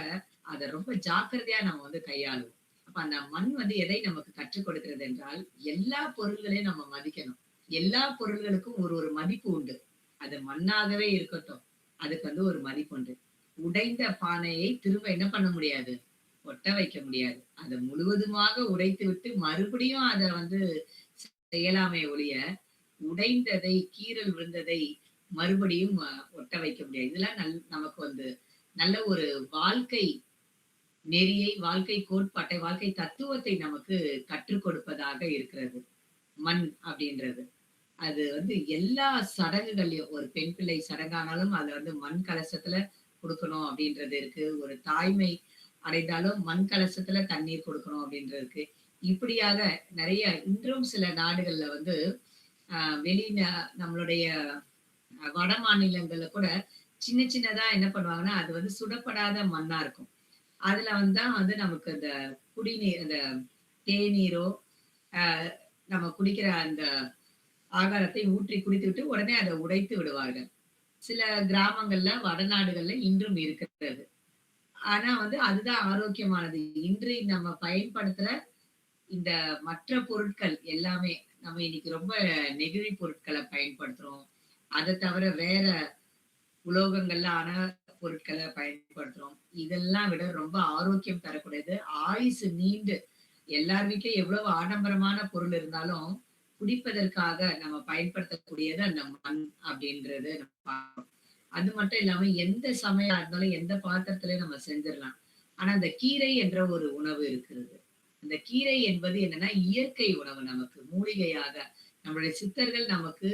அத ரொம்ப ஜாக்கிரதையா நம்ம வந்து கையாளுவோம். அப்ப அந்த மண் வந்து எதை நமக்கு கற்றுக் கொடுக்கிறது என்றால், எல்லா பொருள்களையும் நம்ம மதிக்கணும். எல்லா பொருள்களுக்கும் ஒரு மதிப்பு உண்டு. அது மண்ணாகவே இருக்கட்டும். அதுக்கு வந்து ஒரு மதிப்பு உண்டு. உடைந்த பானையை திரும்ப என்ன பண்ண முடியாது? ஒட்ட வைக்க முடியாது. அத முழுவதுமாக உடைத்து விட்டு மறுபடியும் அத வந்து செய்யலாமே ஒழிய, உடைந்ததை, கீறல் விழுந்ததை மறுபடியும் ஒட்ட வைக்க முடியாது. இதெல்லாம் நமக்கு வந்து நல்ல ஒரு வாழ்க்கை நெறியை, வாழ்க்கை கோட்பாட்டை, வாழ்க்கை தத்துவத்தை நமக்கு கற்றுக் கொடுப்பதாக இருக்கிறது. மண் அப்படின்றது. அது வந்து எல்லா சடங்குகள்லயும் ஒரு பெண் பிள்ளை சடங்கானாலும் அத வந்து மண் கலசத்துல குடுக்கணும் அப்படின்றது இருக்கு. ஒரு தாய்மை அடைந்தாலும் மண் கலசத்துல தண்ணீர் கொடுக்கணும் அப்படின்றது இருக்கு. இப்படியாக நிறைய இன்றும் சில நாடுகள்ல வந்து நம்மளுடைய வட மாநிலங்கள்ல கூட சின்ன சின்னதா என்ன பண்ணுவாங்கன்னா, அது வந்து சுடப்படாத மண்ணா இருக்கும். அதுல தான் வந்து நமக்கு அந்த குடிநீர் அந்த தேநீரோ, நம்ம குடிக்கிற அந்த ஆகாரத்தை ஊற்றி குடித்துவிட்டு உடனே அதை உடைத்து விடுவார்கள். சில கிராமங்கள்ல, வடநாடுகள்ல இன்றும் இருக்கிறது. ஆனா வந்து அதுதான் ஆரோக்கியமானது. இன்று நம்ம பயன்படுத்துற இந்த மற்ற பொருட்கள் எல்லாமே நம்ம இன்னைக்கு ரொம்ப நெகிழி பொருட்கள பயன்படுத்துறோம். அத தவிர வேற உலோகங்கள்ல ஆன பொருட்கள பயன்படுத்துறோம். இதெல்லாம் விட ரொம்ப ஆரோக்கியம் தரக்கூடியது. ஆயுசு நீண்டு எல்லார் வீட்லயும் எவ்வளவு ஆடம்பரமான பொருள் இருந்தாலும், குடிப்பதற்காக நம்ம பயன்படுத்தக்கூடியது அந்த மண் அப்படின்றது நம்ம பார்க்கிறோம். அது மட்டும் இல்லாம எந்த சமையலா இருந்தாலும் எந்த பாத்திரத்திலயும் நம்ம செஞ்சிடலாம். ஆனா அந்த கீரை என்ற ஒரு உணவு இருக்கிறது. அந்த கீரை என்பது என்னன்னா இயற்கை உணவு நமக்கு மூலிகையாக நம்மளுடைய சித்தர்கள் நமக்கு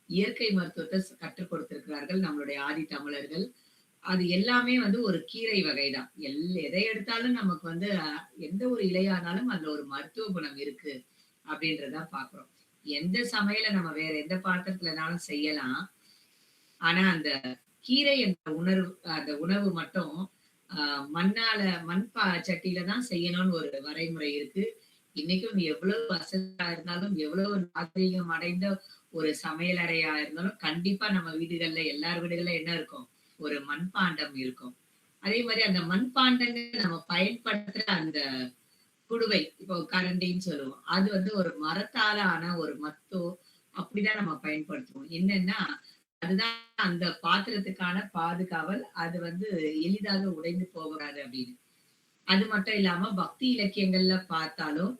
இயற்கை மருத்துவத்தை கற்றுக் கொடுத்திருக்கிறார்கள் நம்மளுடைய ஆதி தமிழர்கள். அது எல்லாமே வந்து ஒரு கீரை வகைதான். எதை எடுத்தாலும் நமக்கு வந்து எந்த ஒரு இலையானாலும் அதுல ஒரு மருத்துவ குணம் இருக்கு அப்படின்றத பாக்குறோம். எந்த சமையலை நம்ம வேற எந்த பாத்திரத்துலனாலும் செய்யலாம். ஆனா அந்த கீரை என்ற அந்த உணவு மட்டும் மண் சட்டியில தான் செய்யணும்னு ஒரு வரைமுறை இருக்கு. இன்னைக்கும் எவ்வளவு வசதியா இருந்தாலும் எவ்வளவு நாகரீகம் அடைந்த ஒரு சமையலறையா இருந்தாலும் கண்டிப்பா நம்ம வீடுகள்ல எல்லார் வீடுகள்ல என்ன இருக்கும்? ஒரு மண்பாண்டம் இருக்கும். அதே மாதிரி அந்த மண்பாண்டங்கள் நம்ம பயன்படுத்துற அந்த குடுவை, இப்போ கரண்டின்னு சொல்லுவோம். அது வந்து ஒரு மரத்தால ஆன ஒரு மத்தோ, அப்படிதான் நம்ம பயன்படுத்துவோம். என்னன்னா, அதுதான் அந்த பாத்திரத்துக்கான பாதுகாவல். அது வந்து எளிதாக உடைந்து போகாது அப்படின்னு. அது மட்டும் இல்லாம பக்தி இலக்கியங்கள்ல பார்த்தாலும்,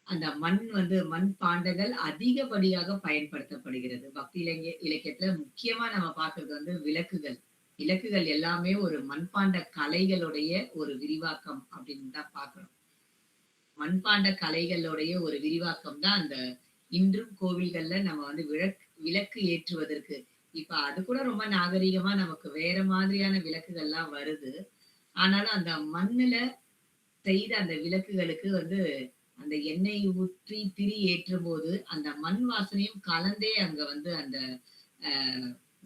அந்த மண் பாண்டங்கள் அதிகப்படியாக பயன்படுத்தப்படுகிறது. பக்தி இலக்கியத்துல முக்கியமா நம்ம பார்க்கிறது வந்து விளக்குகள். விளக்குகள் எல்லாமே ஒரு மண்பாண்ட கலைகளுடைய ஒரு விரிவாக்கம் அப்படின்னு தான் பார்க்கிறோம். மண்பாண்ட கலைகளுடைய ஒரு விரிவாக்கம் தான் அந்த இன்றும் கோவில்கள்ல நம்ம வந்து விளக்கு ஏற்றுவதற்கு இப்ப அது கூட ரொம்ப நாகரீகமா நமக்கு வேற மாதிரியான விளக்குகள்லாம் வருது. ஆனாலும் அந்த மண்ணுல செய்த அந்த விளக்குகளுக்கு வந்து அந்த எண்ணெய் ஊற்றி திரி ஏற்றும்போது அந்த மண் வாசனையும் கலந்தே அங்க வந்து அந்த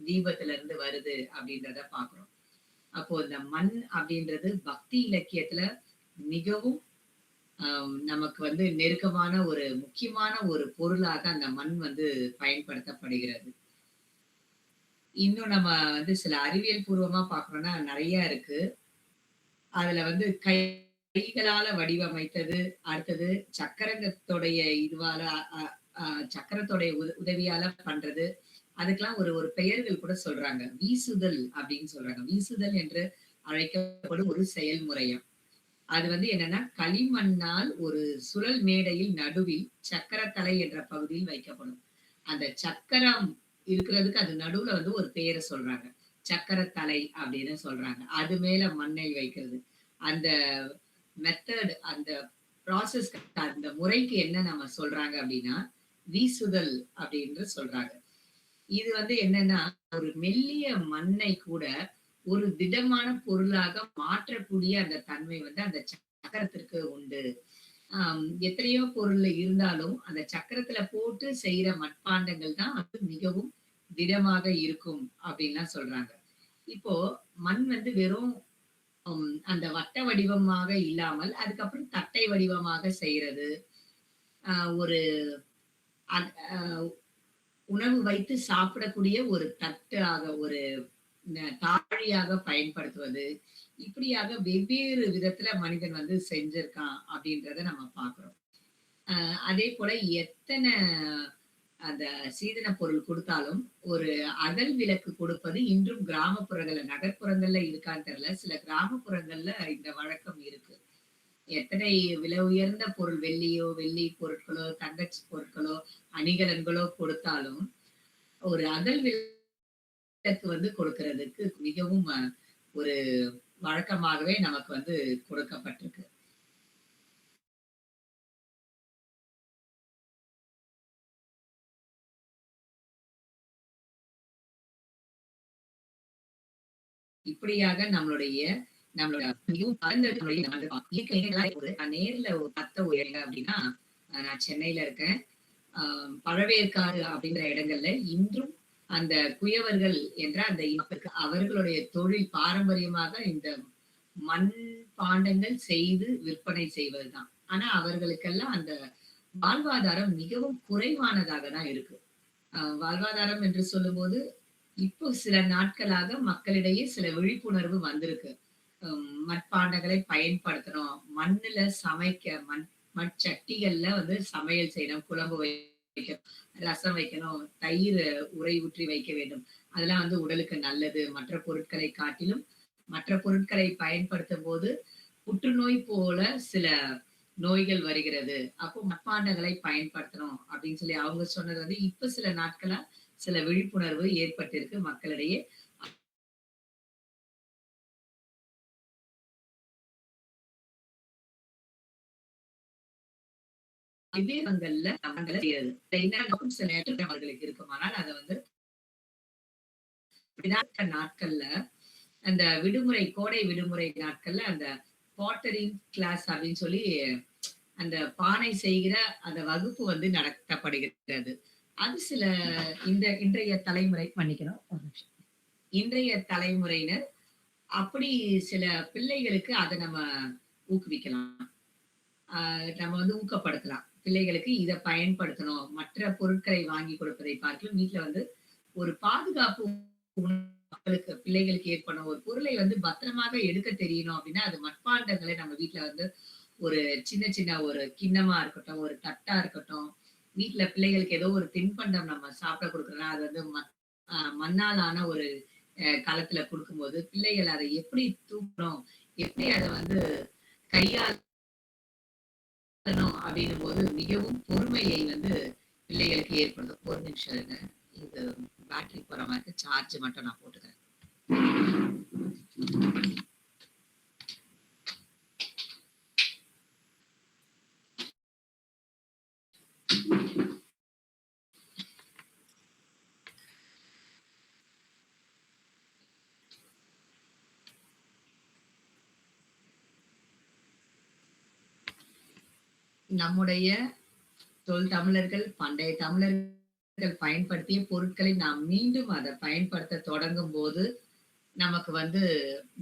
தீபத்துல இருந்து வருது அப்படின்றத பாக்குறோம். அப்போ இந்த மண் அப்படின்றது பக்தி இலக்கியத்துல மிகவும் நமக்கு வந்து நெருக்கமான ஒரு முக்கியமான ஒரு பொருளாக அந்த மண் வந்து பயன்படுத்தப்படுகிறது. இன்னும் நம்ம வந்து சில அறிவியல் பூர்வமா பார்க்கணும்னா நிறைய இருக்கு. அதுல வந்து கைகளால வடிவமைத்தது, அடுத்தது சக்கரத்தோடைய இதுவால சக்கரத்தோடைய உதவியால பண்றது. அதுக்கெல்லாம் ஒரு ஒரு பெயர்கள் கூட சொல்றாங்க. வீசுதல் அப்படின்னு சொல்றாங்க. வீசுதல் என்று அழைக்கப்படும் ஒரு செயல்முறையாம். அது வந்து என்னன்னா களிமண்ணால் ஒரு சுழல் மேடையில் நடுவில் சக்கரத்தலை என்ற பகுதியில் வைக்கப்படும். அந்த சக்கரம் இருக்கிறதுக்கு அது நடுவுல வந்து ஒரு பெயரை சொல்றாங்க. சக்கரத்தலை அப்படின்னு சொல்றாங்க. அது மேல மண்ணை வைக்கிறது. அந்த மெத்தட் அந்த ப்ராசஸ் அந்த முறைக்கு என்ன நம்ம சொல்றாங்க அப்படின்னா வீசுதல் அப்படின்னு சொல்றாங்க. இது வந்து என்னன்னா ஒரு மெல்லிய மண்ணை கூட ஒரு திடமான பொருளாக மாற்றக்கூடிய அந்த தன்மை வந்து அந்த சக்கரத்திற்கு உண்டு. எத்தனையோ பொருள் இருந்தாலும் அந்த சக்கரத்துல போட்டு செய்யற மட்பாண்டங்கள் தான் வந்து மிகவும் திடமாக இருக்கும் அப்படின்லாம் சொல்றாங்க. இப்போ மண் வந்து வெறும் அந்த வட்ட வடிவமாக இல்லாமல் அதுக்கப்புறம் தட்டை வடிவமாக செய்யறது, ஒரு உணவு வைத்து சாப்பிடக்கூடிய ஒரு தட்டாக ஒரு தாழியாக பயன்படுத்துவது, இப்படியாக வெவ்வேறு விதத்துல மனிதன் வந்து செஞ்சிருக்கான் அப்படின்றத நம்ம பார்க்கிறோம். அதே போல எத்தனை அந்த சீதன பொருள் கொடுத்தாலும் ஒரு அகல் விளக்கு கொடுப்பது இன்றும் கிராமப்புறங்கள்ல நகர்ப்புறங்கள்ல இருக்கான்னு தெரியல. சில கிராமப்புறங்கள்ல இந்த வழக்கம் இருக்கு. எத்தனை விலை உயர்ந்த பொருள் வெள்ளியோ, வெள்ளி பொருட்களோ, தங்கச்சி பொருட்களோ, அணிகலன்களோ கொடுத்தாலும் ஒரு அகல் விளக்கு வந்து கொடுக்கறதுக்கு மிகவும் ஒரு வழக்கமாகவே நமக்கு வந்து கொடுக்கப்பட்டிருக்கு. இப்படியாக நம்மளோட மிகவும் நான் நேர்ல ஒரு பத்த உயரல அப்படின்னா நான் சென்னையில இருக்கேன். பழவேற்காடு அப்படின்ற இடங்கள்ல இன்றும் அந்த குயவர்கள் என்ற அந்த இனத்திற்கு அவர்களுடைய தொழில் பாரம்பரியமாக இந்த மண் பாண்டங்கள் செய்து விற்பனை செய்வதுதான். ஆனா அவர்களுக்கெல்லாம் அந்த வாழ்வாதாரம் மிகவும் குறைவானதாக தான் இருக்கு. வாழ்வாதாரம் என்று சொல்லும்போது இப்போ சில நாட்களாக மக்களிடையே சில விழிப்புணர்வு வந்திருக்கு. மட்பாண்டங்களை பயன்படுத்தணும், மண்ணுல சமைக்க மண்சட்டிகள்ல வந்து சமையல் செய்யணும், குழம்பு வைக்கணும், ரசம் வைக்கணும், தயிர் உரை ஊற்றி வைக்க வேண்டும். அதெல்லாம் வந்து உடலுக்கு நல்லது. மற்ற பொருட்களை காட்டிலும் மற்ற பொருட்களை பயன்படுத்தும் போது புற்றுநோய் போல சில நோய்கள் வருகிறது. அப்போ மட்பாண்டங்களை பயன்படுத்தணும் அப்படின்னு சொல்லி அவங்க சொன்னது வந்து இப்ப சில நாட்களா சில விழிப்புணர்வு ஏற்பட்டிருக்கு மக்களிடையே. விவேகங்கள்ல சில அவர்களுக்கு இருக்குமானால் அதை வந்து நாட்கள்ல அந்த விடுமுறை கோடை விடுமுறை நாட்கள்ல அந்த பாட்டரிங் கிளாஸ் அப்படின்னு சொல்லி அந்த பானை செய்கிற அந்த வகுப்பு வந்து நடத்தப்படுகிறது. அது சில இன்றைய தலைமுறை மன்னிக்கணும் இன்றைய தலைமுறையினர் அப்படி சில பிள்ளைகளுக்கு அதை நம்ம ஊக்குவிக்கலாம். நம்ம வந்து ஊக்கப்படுத்தலாம். பிள்ளைகளுக்கு இதை பயன்படுத்தணும். மற்ற பொருட்களை வாங்கி கொடுப்பதை பார்க்கலாம் வீட்டுல வந்து ஒரு பாதுகாப்பு மக்களுக்கு பிள்ளைகளுக்கு ஏற்படும் ஒரு பொருளை வந்து பத்திரமாக எடுக்க தெரியணும் அப்படின்னா அது மட்பாண்டங்களை நம்ம வீட்டுல வந்து ஒரு சின்ன சின்ன ஒரு கிண்ணமா இருக்கட்டும், ஒரு தட்டா இருக்கட்டும், வீட்ல பிள்ளைகளுக்கு ஏதோ ஒரு தின்பண்டம் நம்ம சாப்பிட குடுக்குறோம்னா, அது வந்து மண்ணால் ஆன ஒரு கலத்துல குடுக்கும்போது, பிள்ளைகள் அதை எப்படி தூக்கணும், எப்படி அத வந்து கையாளணும் அப்படின்னும்போது மிகவும் பொறுமையை வந்து பிள்ளைகளுக்கு ஏற்படுத்தும். ஒரு நிமிஷம் இருங்க. இது பேட்டரி போற மாரி இருக்கு. சார்ஜ் மட்டும் நான் போட்டுக்கிறேன். நம்முடைய தமிழர்கள், பண்டைய தமிழர்கள் பயன்படுத்திய பொருட்களை நாம் மீண்டும் அதை பயன்படுத்த தொடங்கும் போது, நமக்கு வந்து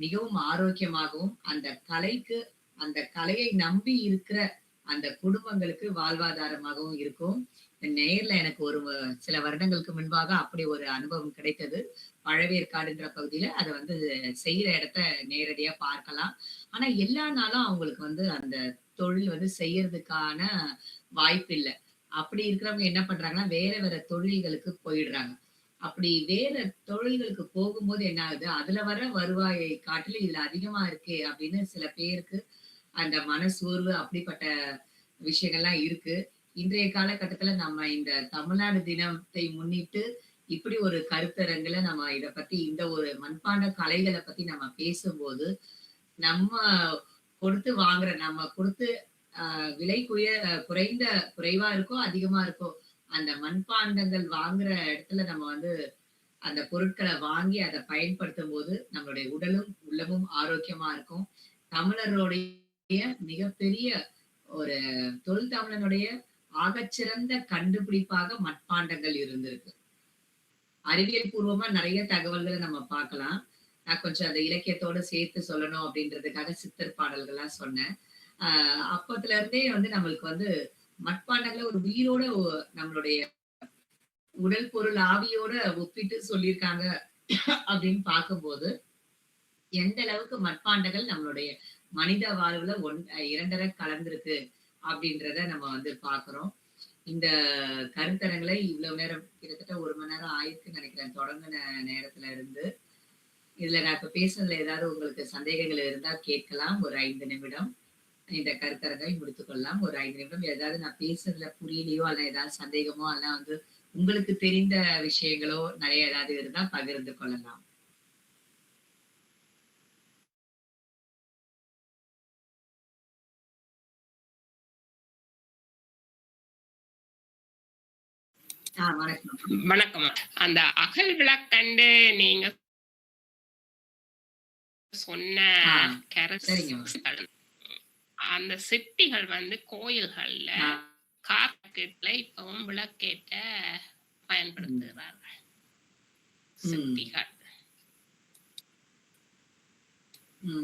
மிகவும் ஆரோக்கியமாகவும், அந்த கலையை நம்பி இருக்கிற அந்த குடும்பங்களுக்கு வாழ்வாதாரமாகவும் இருக்கும். நேர்ல எனக்கு ஒரு சில வருடங்களுக்கு முன்பாக அப்படி ஒரு அனுபவம் கிடைத்தது. பழவேற்காடுன்ற பகுதியில அத வந்து செய்யற இடத்த நேரடியா பார்க்கலாம். ஆனா எல்லா நாளும் அவங்களுக்கு வந்து அந்த தொழில் வந்து செய்யறதுக்கான வாய்ப்பு இல்ல. அப்படி இருக்கிறவங்க என்ன பண்றாங்கன்னா, வேற வேற தொழில்களுக்கு போயிடுறாங்க. அப்படி வேற தொழில்களுக்கு போகும்போது என்ன ஆகுது, அதுல வர வருவாயை காட்டிலும் இதுல அதிகமா இருக்கே அப்படின்னு சில பேருக்கு அந்த மனசோர்வு அப்படிப்பட்ட விஷயங்கள்லாம் இருக்கு. இன்றைய காலகட்டத்துல நம்ம இந்த தமிழ்நாடு தினத்தை முன்னிட்டு இப்படி ஒரு கருத்தரங்குல நம்ம இத பத்தி இந்த ஒரு மண்பாண்ட கலைகள பத்தி நம்ம பேசும்போது, நம்ம கொடுத்து வாங்குற நம்ம கொடுத்து விலை குறைவா இருக்கோ, அதிகமா இருக்கோ, அந்த மண்பாண்டங்கள் வாங்குற இடத்துல நம்ம வந்து அந்த பொருட்கள வாங்கி அத பயன்படுத்தும்போது, நம்மளுடைய உடலும், உள்ளமும் ஆரோக்கியமா இருக்கும். தமிழருடைய மிகப்பெரிய ஒரு தமிழனுடைய ஆகச்சிறந்த கண்டுபிடிப்பாக மட்பாண்டங்கள் இருந்திருக்கு. அறிவியல் பூர்வமா நெறைய தகவல்கள நம்ம பார்க்கலாம். நான் கொஞ்சம் அந்த இலக்கியத்தோட சேர்த்து சொல்லணும் அப்படின்றதுக்காக சித்தர் பாடல்கள்லாம் சொன்னேன். அ அப்பத்துல இருந்தே வந்து நம்மளுக்கு வந்து மட்பாண்டங்கள ஒரு உயிரோட நம்மளுடைய உடல் பொருள் ஆவியோட ஒப்பிட்டு சொல்லியிருக்காங்க அப்படின்னு பார்க்கும்போது, எந்த அளவுக்கு மட்பாண்டங்கள் நம்மளுடைய மனித வாழ்வுல 2 கலந்திருக்கு அப்படின்றத நம்ம வந்து பார்க்கிறோம். இந்த கருத்தரங்களை இவ்வளவு நேரம் கிட்டத்தட்ட 1 மணி நேரம் ஆயிருக்குன்னு நினைக்கிறேன். தொடங்குன நேரத்துல இருந்து. இதுல நான் இப்ப பேசுனதுல ஏதாவது உங்களுக்கு சந்தேகங்கள் இருந்தா கேட்கலாம். ஒரு 5 நிமிடம். இந்த கருத்தரங்கை முடித்துக் கொள்ளலாம். ஒரு 5 நிமிடம் ஏதாவது நான் பேசுனதுல புரியலையோ, அல்ல ஏதாவது சந்தேகமோ, அல்ல வந்து உங்களுக்கு தெரிந்த விஷயங்களோ நெறைய ஏதாவது இருந்தா பகிர்ந்து கொள்ளலாம். வணக்கம். வணக்கம். அந்த அகல் விளக்கண்டு நீங்க சொன்ன அந்த சிற்பிகள் வந்து கோயில்கள்ல கார்க்கெட்ல இப்பவும் விளக்கேற்ற பயன்படுத்துகிறார்கள். சிற்பிகள்.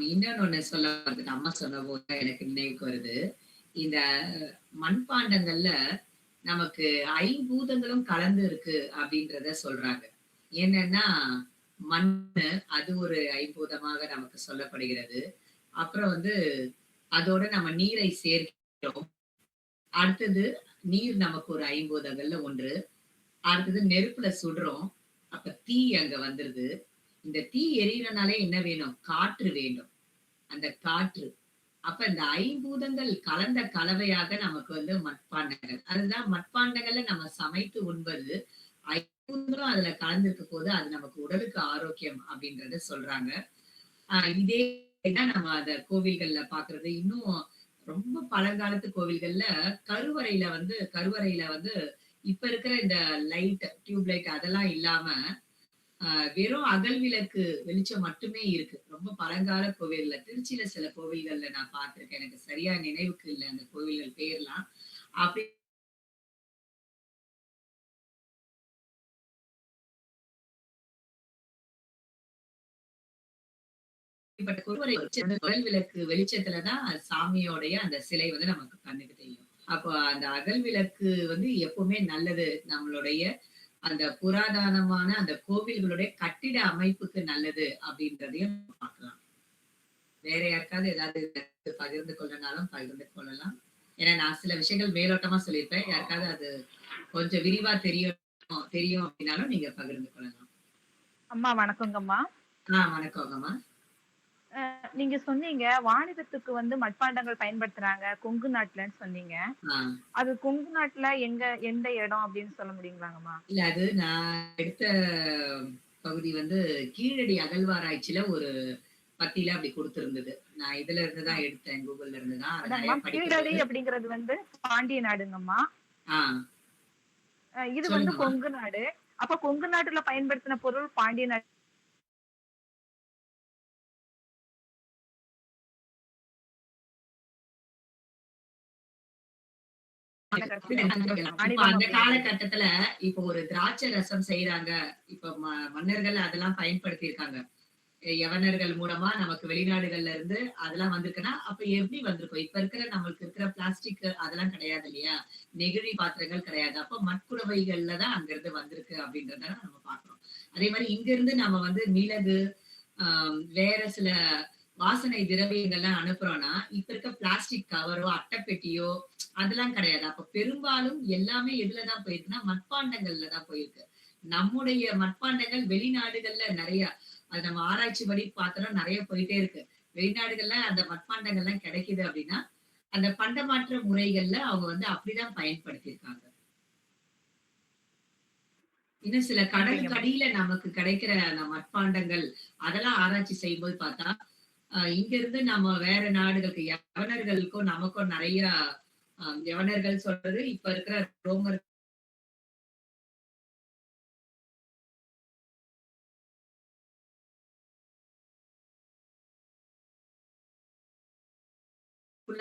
இன்னொன்னு ஒண்ணு சொல்ல வருது. அம்மா சொன்ன போது எனக்கு நினைவுக்கு வருது. இந்த மண்பாண்டங்கள்ல நமக்கு 5 பூதங்களும் கலந்து இருக்கு அப்படின்றத சொல்றாங்க. என்னன்னா மண்ணு அது ஒரு 5 பூதமாக நமக்கு சொல்லப்படுகிறது. அப்புறம் வந்து அதோட நம்ம நீரை சேர்க்கிறோம். அடுத்தது நீர் நமக்கு ஒரு 5 பூதங்கள்ல ஒன்று. அடுத்தது நெருப்புல சுடுறோம். அப்ப தீ அங்க வந்துருது. இந்த தீ எரியறனாலே என்ன வேணும்? காற்று வேண்டும். அந்த காற்று. அப்ப இந்த 5 பூதங்கள் கலந்த கலவையாக நமக்கு வந்து மட்பாண்டங்கள். அதுதான் மட்பாண்டங்கள்ல நம்ம சமைத்து உண்பது. 5 பூதங்களும் அதுல கலந்திருக்க போது அது நமக்கு உடலுக்கு ஆரோக்கியம் அப்படின்றத சொல்றாங்க. இதே தான் நம்ம அத கோவில்கள்ல பார்க்கிறது. இன்னும் ரொம்ப பழங்காலத்து கோவில்கள்ல கருவறையில வந்து இப்ப இருக்கிற இந்த லைட், டியூப் லைட் அதெல்லாம் இல்லாம வெறும் அகல் விளக்கு வெளிச்சம் மட்டுமே இருக்கு. ரொம்ப பழங்கால கோவில்ல திருச்சியில சில கோவில்கள்ல நான் பார்த்திருக்கேன். எனக்கு சரியா நினைவுக்கு இல்ல அந்த கோவில்கள் பேர்லாம். அப்படி அகல் விளக்கு வெளிச்சத்துலதான் சாமியோடைய அந்த சிலை வந்து நமக்கு கண்ணுக்கு தெரியும். அப்போ அந்த அகல் விளக்கு வந்து எப்பவுமே நல்லது. நம்மளுடைய அந்த புராதனமான அந்த கோவில்களுடைய கட்டிட அமைப்புக்கு நல்லது அப்படின்றதையும் பார்க்கலாம். வேற யாருக்காவது ஏதாவது இதை பகிர்ந்து கொள்ளனாலும் பகிர்ந்து கொள்ளலாம். ஏன்னா நான் சில விஷயங்கள் மேலோட்டமா சொல்லியிருப்பேன். யாருக்காவது அது கொஞ்சம் விரிவா தெரியும் அப்படின்னாலும் நீங்க பகிர்ந்து கொள்ளலாம். அம்மா வணக்கங்கம்மா. வணக்கங்கம்மா. நீங்க சொன்னீங்க வாணிபத்துக்கு வந்து மட்பாண்டங்கள் பயன்படுத்துறாங்க கொங்கு நாட்டுலன்னு சொன்னீங்க. அது கொங்கு நாட்டுல எந்த இடம் அப்படின்னு சொல்ல முடியுங்களாங்கம்மா? இல்ல, அது நான் எடுத்த பகுதி வந்து கீழடி அகழ்வாராய்ச்சியில ஒரு பத்தியில அப்படி கொடுத்திருந்தது. நான் இதுல இருந்துதான் எடுத்தேன், கூகுள்ல இருந்துதான். கீழடி அப்படிங்கிறது வந்து பாண்டிய நாடுங்கம்மா. இது வந்து கொங்கு நாடு. அப்ப கொங்கு நாட்டுல பயன்படுத்தின பொருள் பாண்டிய நாடு அந்த காலகட்டத்துல இப்ப ஒரு திராட்சை ரசம் செய்யறாங்க. இப்ப மன்னர்கள் அதெல்லாம் பயன்படுத்தி இருக்காங்க. யவனர்கள் மூலமா நமக்கு வெளிநாடுகள்ல இருந்து அதெல்லாம் வந்திருக்குன்னா அப்ப எப்படி வந்திருக்கும்? இப்ப இருக்கிற நம்மளுக்கு இருக்கிற பிளாஸ்டிக் அதெல்லாம் கிடையாது இல்லையா? நெகிழி பாத்திரங்கள் கிடையாது. அப்ப மட்குடவைகள்லதான் அங்க இருந்து வந்திருக்கு அப்படின்றத நம்ம பாக்குறோம். அதே மாதிரி இங்க இருந்து நம்ம வந்து மிளகு வேற சில வாசனை திரவியங்கள்லாம் அனுப்புறோம்னா இப்ப இருக்க பிளாஸ்டிக் கவரோ அட்டைப்பெட்டியோ அதெல்லாம் கிடையாது. அப்ப பெரும்பாலும் எல்லாமே எதுலதான் போயிருக்குன்னா மட்பாண்டங்கள்லதான் போயிருக்கு. நம்முடைய மட்பாண்டங்கள் வெளிநாடுகள்ல நிறைய, அது நம்ம ஆராய்ச்சி படி பார்த்தோம்னா நிறைய போயிட்டே இருக்கு. வெளிநாடுகள்ல அந்த மட்பாண்டங்கள்லாம் கிடைக்குது அப்படின்னா அந்த பண்டமாற்ற முறைகள்ல அவங்க வந்து அப்படிதான் பயன்படுத்தியிருக்காங்க. இன்னும் சில கடலுக்கு அடியில நமக்கு கிடைக்கிற அந்த மட்பாண்டங்கள் அதெல்லாம் ஆராய்ச்சி செய்யும்போது பார்த்தா இங்க இருந்து நம்ம வேற நாடுகளுக்கு யவனர்களுக்கும் நமக்கும் நிறைய யவனர்கள் சொல்றது இப்ப இருக்கிற ரோமர்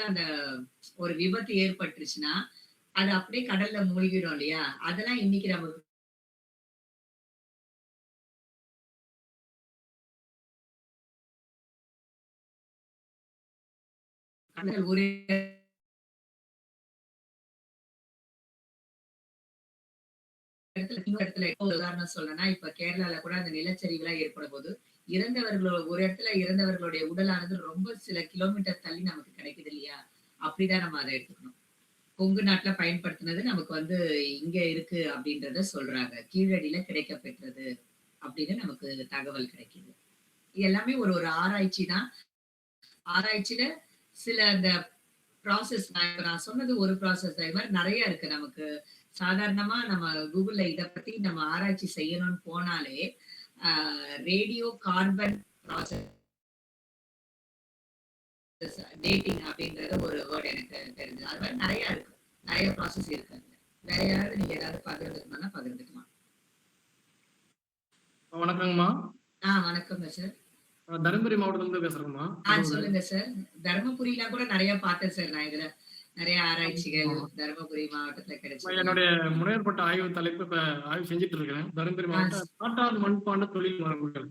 அந்த ஒரு விபத்து ஏற்பட்டுருச்சுன்னா அது அப்படியே கடல்ல மூழ்கிடும் இல்லையா? அதெல்லாம் இன்னைக்கு நமக்கு ஒரு இடத்துல ஒரு உதாரணம் சொல்லணும்னா இப்ப கேரளால கூட அந்த நிலச்சரிவுலாம் ஏற்படும் போது ஒரு இடத்துல இறந்தவர்களுடைய உடலானது ரொம்ப சில கிலோமீட்டர் தள்ளி நமக்கு கிடைக்குது இல்லையா? அப்படிதான் நம்ம அதை எடுத்துக்கணும். கொங்கு நாட்டுல பயன்படுத்தினது நமக்கு வந்து இங்க இருக்கு அப்படின்றத சொல்றாங்க. கீழடியில கிடைக்க பெற்றது அப்படின்னு நமக்கு தகவல் கிடைக்குது. இது எல்லாமே ஒரு ஆராய்ச்சி தான். ஆராய்ச்சியில சில அந்த ப்ராசஸ் நான் சொன்னது ஒரு ப்ராசஸ் தான். இது மாதிரி நிறைய இருக்கு. நமக்கு சாதாரணமா நம்ம கூகுள்ல இத பத்தி நம்ம ஆராய்ச்சி செய்யணும்னு போனாலே ரேடியோ கார்பன் ப்ராசஸ் டேட்டிங் அப்படிங்கறது ஒரு வேர்ட் எனக்கு தெரிஞ்சது. அது மாதிரி நிறைய இருக்கு, நிறைய ப்ராசஸ் இருக்கு. வேற யாராவது நீங்க ஏதாவது பகிர்ந்துக்கணும்னா பகிர்ந்துக்கலாம். வணக்கங்கம்மா. வணக்கங்க சார். தருமபுரி மாவட்டத்துல இருந்து பேசுறேங்கம்மா. சொல்லுங்க சார். தர்மபுரியில கூட நிறைய பார்த்தேன் சார். நான் இதுல நிறைய ஆராய்ச்சிகள் தர்மபுரி மாவட்டத்துல கிடைச்சு என்னுடைய முனைவர்பட்ட ஆய்வு தலைப்பு இப்ப ஆய்வு செஞ்சுட்டு இருக்கிறேன். தருமபுரி மாவட்டம் காட்டார் மண்பாண்ட தொழில் மரபுகள்.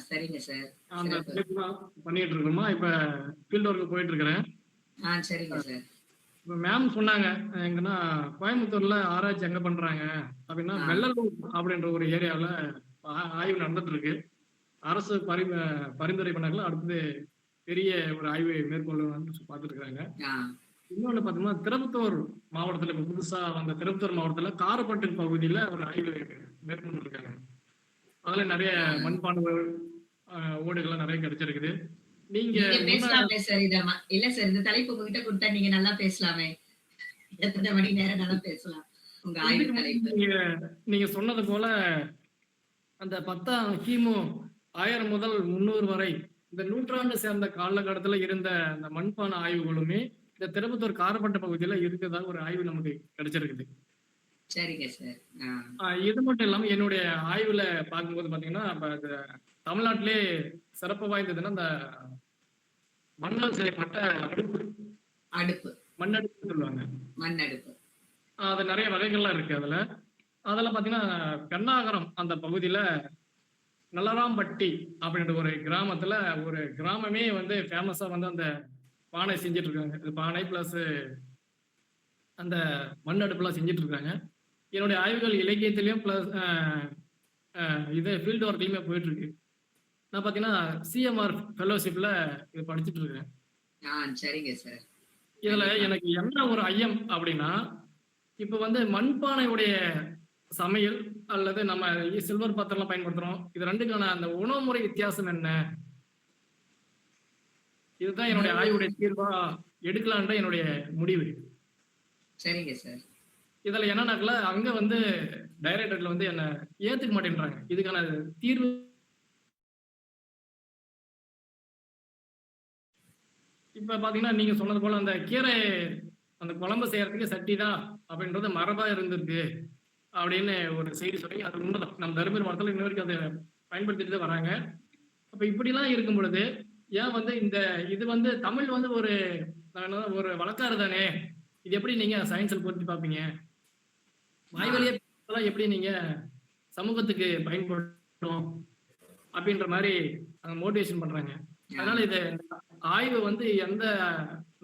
சரிங்க சார். அந்த பண்ணிட்டு இருக்கோமா? இப்ப ஃபீல்ட் ஒர்க் போயிட்டு இருக்கிறேன். சரிங்க சார். இப்ப மேம் சொன்னாங்க எங்கன்னா கோயம்புத்தூர்ல ஆராய்ச்சி எங்க பண்றாங்க அப்படின்னா வெள்ளலூர் அப்படின்ற ஒரு ஏரியாவில ஆய்வு நடந்துட்டு இருக்கு. அரசு பரிந்துரை பண்ணாங்களா அடுத்தது பெரிய ஒரு ஆய்வு மேற்கொள்ளணும்னு பார்த்துட்டு இருக்காங்க. இன்னொன்னு பாத்தீங்கன்னா திருப்பத்தூர் மாவட்டத்துல இப்ப புதுசா வந்த திருப்பத்தூர் மாவட்டத்துல காரப்பட்டு பகுதியில ஒரு ஆய்வு மேற்கொண்டு இருக்காங்க. அதுல நிறைய மண்பாண்டங்கள் ஓடுகள்லாம் நிறைய கிடைச்சிருக்குது. நீங்க பேசலாமே சார். இல்ல சார், இந்த தலைப்பு உங்ககிட்ட கொடுத்தா நீங்க நல்லா பேசலாமே. எத்தனை மணி நேரம் நல்லா பேசலாம் உங்க ஆய்வு தலைப்பு. நீங்க சொன்னது போல அந்த 10ஆம் கிமு 1000 முதல் 300 வரை இந்த நூற்றாண்டு சேர்ந்த காலகட்டத்துல இருந்த அந்த மண்பான ஆய்வுகளுமே இந்த திருப்பத்தூர் காரப்பட்டு பகுதியில இருக்கிறதா ஒரு ஆய்வு நமக்கு கிடைச்சிருக்குது. சரிங்க சார். இது மட்டும் இல்லாம என்னுடைய ஆய்வுல பார்க்கும்போது பாத்தீங்கன்னா தமிழ்நாட்டிலே சிறப்பு வாய்ந்ததுன்னா அந்த மண்ணால் செய்யப்பட்ட அடுப்பு, மண்ணடுப்பு சொல்லுவாங்க. மண்ணடுப்பு அது நிறைய வகைகள்லாம் இருக்கு. அதெல்லாம் பாத்தீங்கன்னா பெண்ணாகரம் அந்த பகுதியில நல்லராம்பட்டி அப்படின்ற ஒரு கிராமத்துல ஒரு கிராமமே வந்து ஃபேமஸா வந்து அந்த பானை செஞ்சுட்டு இருக்காங்க. பானை பிளஸ் அந்த மண் அடுப்புலாம் செஞ்சுட்டு இருக்காங்க. என்னுடைய ஆய்வுகள் இலக்கியத்திலையும் பிளஸ் இது ஃபீல்டு ஒர்க்லையுமே போயிட்டு இருக்கு. நான் பாத்தீங்கன்னா சிஎம்ஆர் ஃபெலோஷிப்ல இது படிச்சுட்டு இருக்கேன். சரிங்க சார். இதுல கண்டிப்பா. எனக்கு என்ன ஒரு ஐயம் அப்படின்னா, இப்ப வந்து மண்பானையுடைய சமையல் அல்லது நம்ம சில்வர் பாத்திரம்லாம் பயன்படுத்துறோம். இது 2க்கான அந்த உணவு முறை வித்தியாசம் என்ன? இதுதான் என்னுடைய உணவு ஆய்வுடைய தீர்வா எடுக்கலான்ற என்னுடைய முடிவு. சரிங்க சார். இதுல என்னன்னாக்கல அங்க வந்து டைரக்டர்ல வந்து என்ன ஏத்துக்க மாட்டேன்றாங்க. இதுக்கான தீர்வு இப்ப பாத்தீங்கன்னா, நீங்க சொன்னது போல அந்த கீரை அந்த குழம்பு செய்யறதுக்கு சட்டி தான் அப்படின்றது மரபா இருந்திருக்கு அப்படின்னு ஒரு செய்தி சொன்னீங்க. அது உண்மைதான். நம்ம தருமபுரி மாவட்டத்துல இன்ன வரைக்கும் அதை பயன்படுத்திட்டு தான் வராங்க. அப்ப இப்படிலாம் இருக்கும் பொழுது, ஏன் வந்து இது வந்து தமிழ் வந்து ஒரு ஒரு வழக்காறு தானே. இது எப்படி நீங்க சயின்ஸ்ல பொருத்தி பார்ப்பீங்க? வாய்வழியா எப்படி நீங்க சமூகத்துக்கு பயன்படும் அப்படின்ற மாதிரி மோட்டிவேஷன் பண்றாங்க. அதனால இது ஆய்வு வந்து எந்த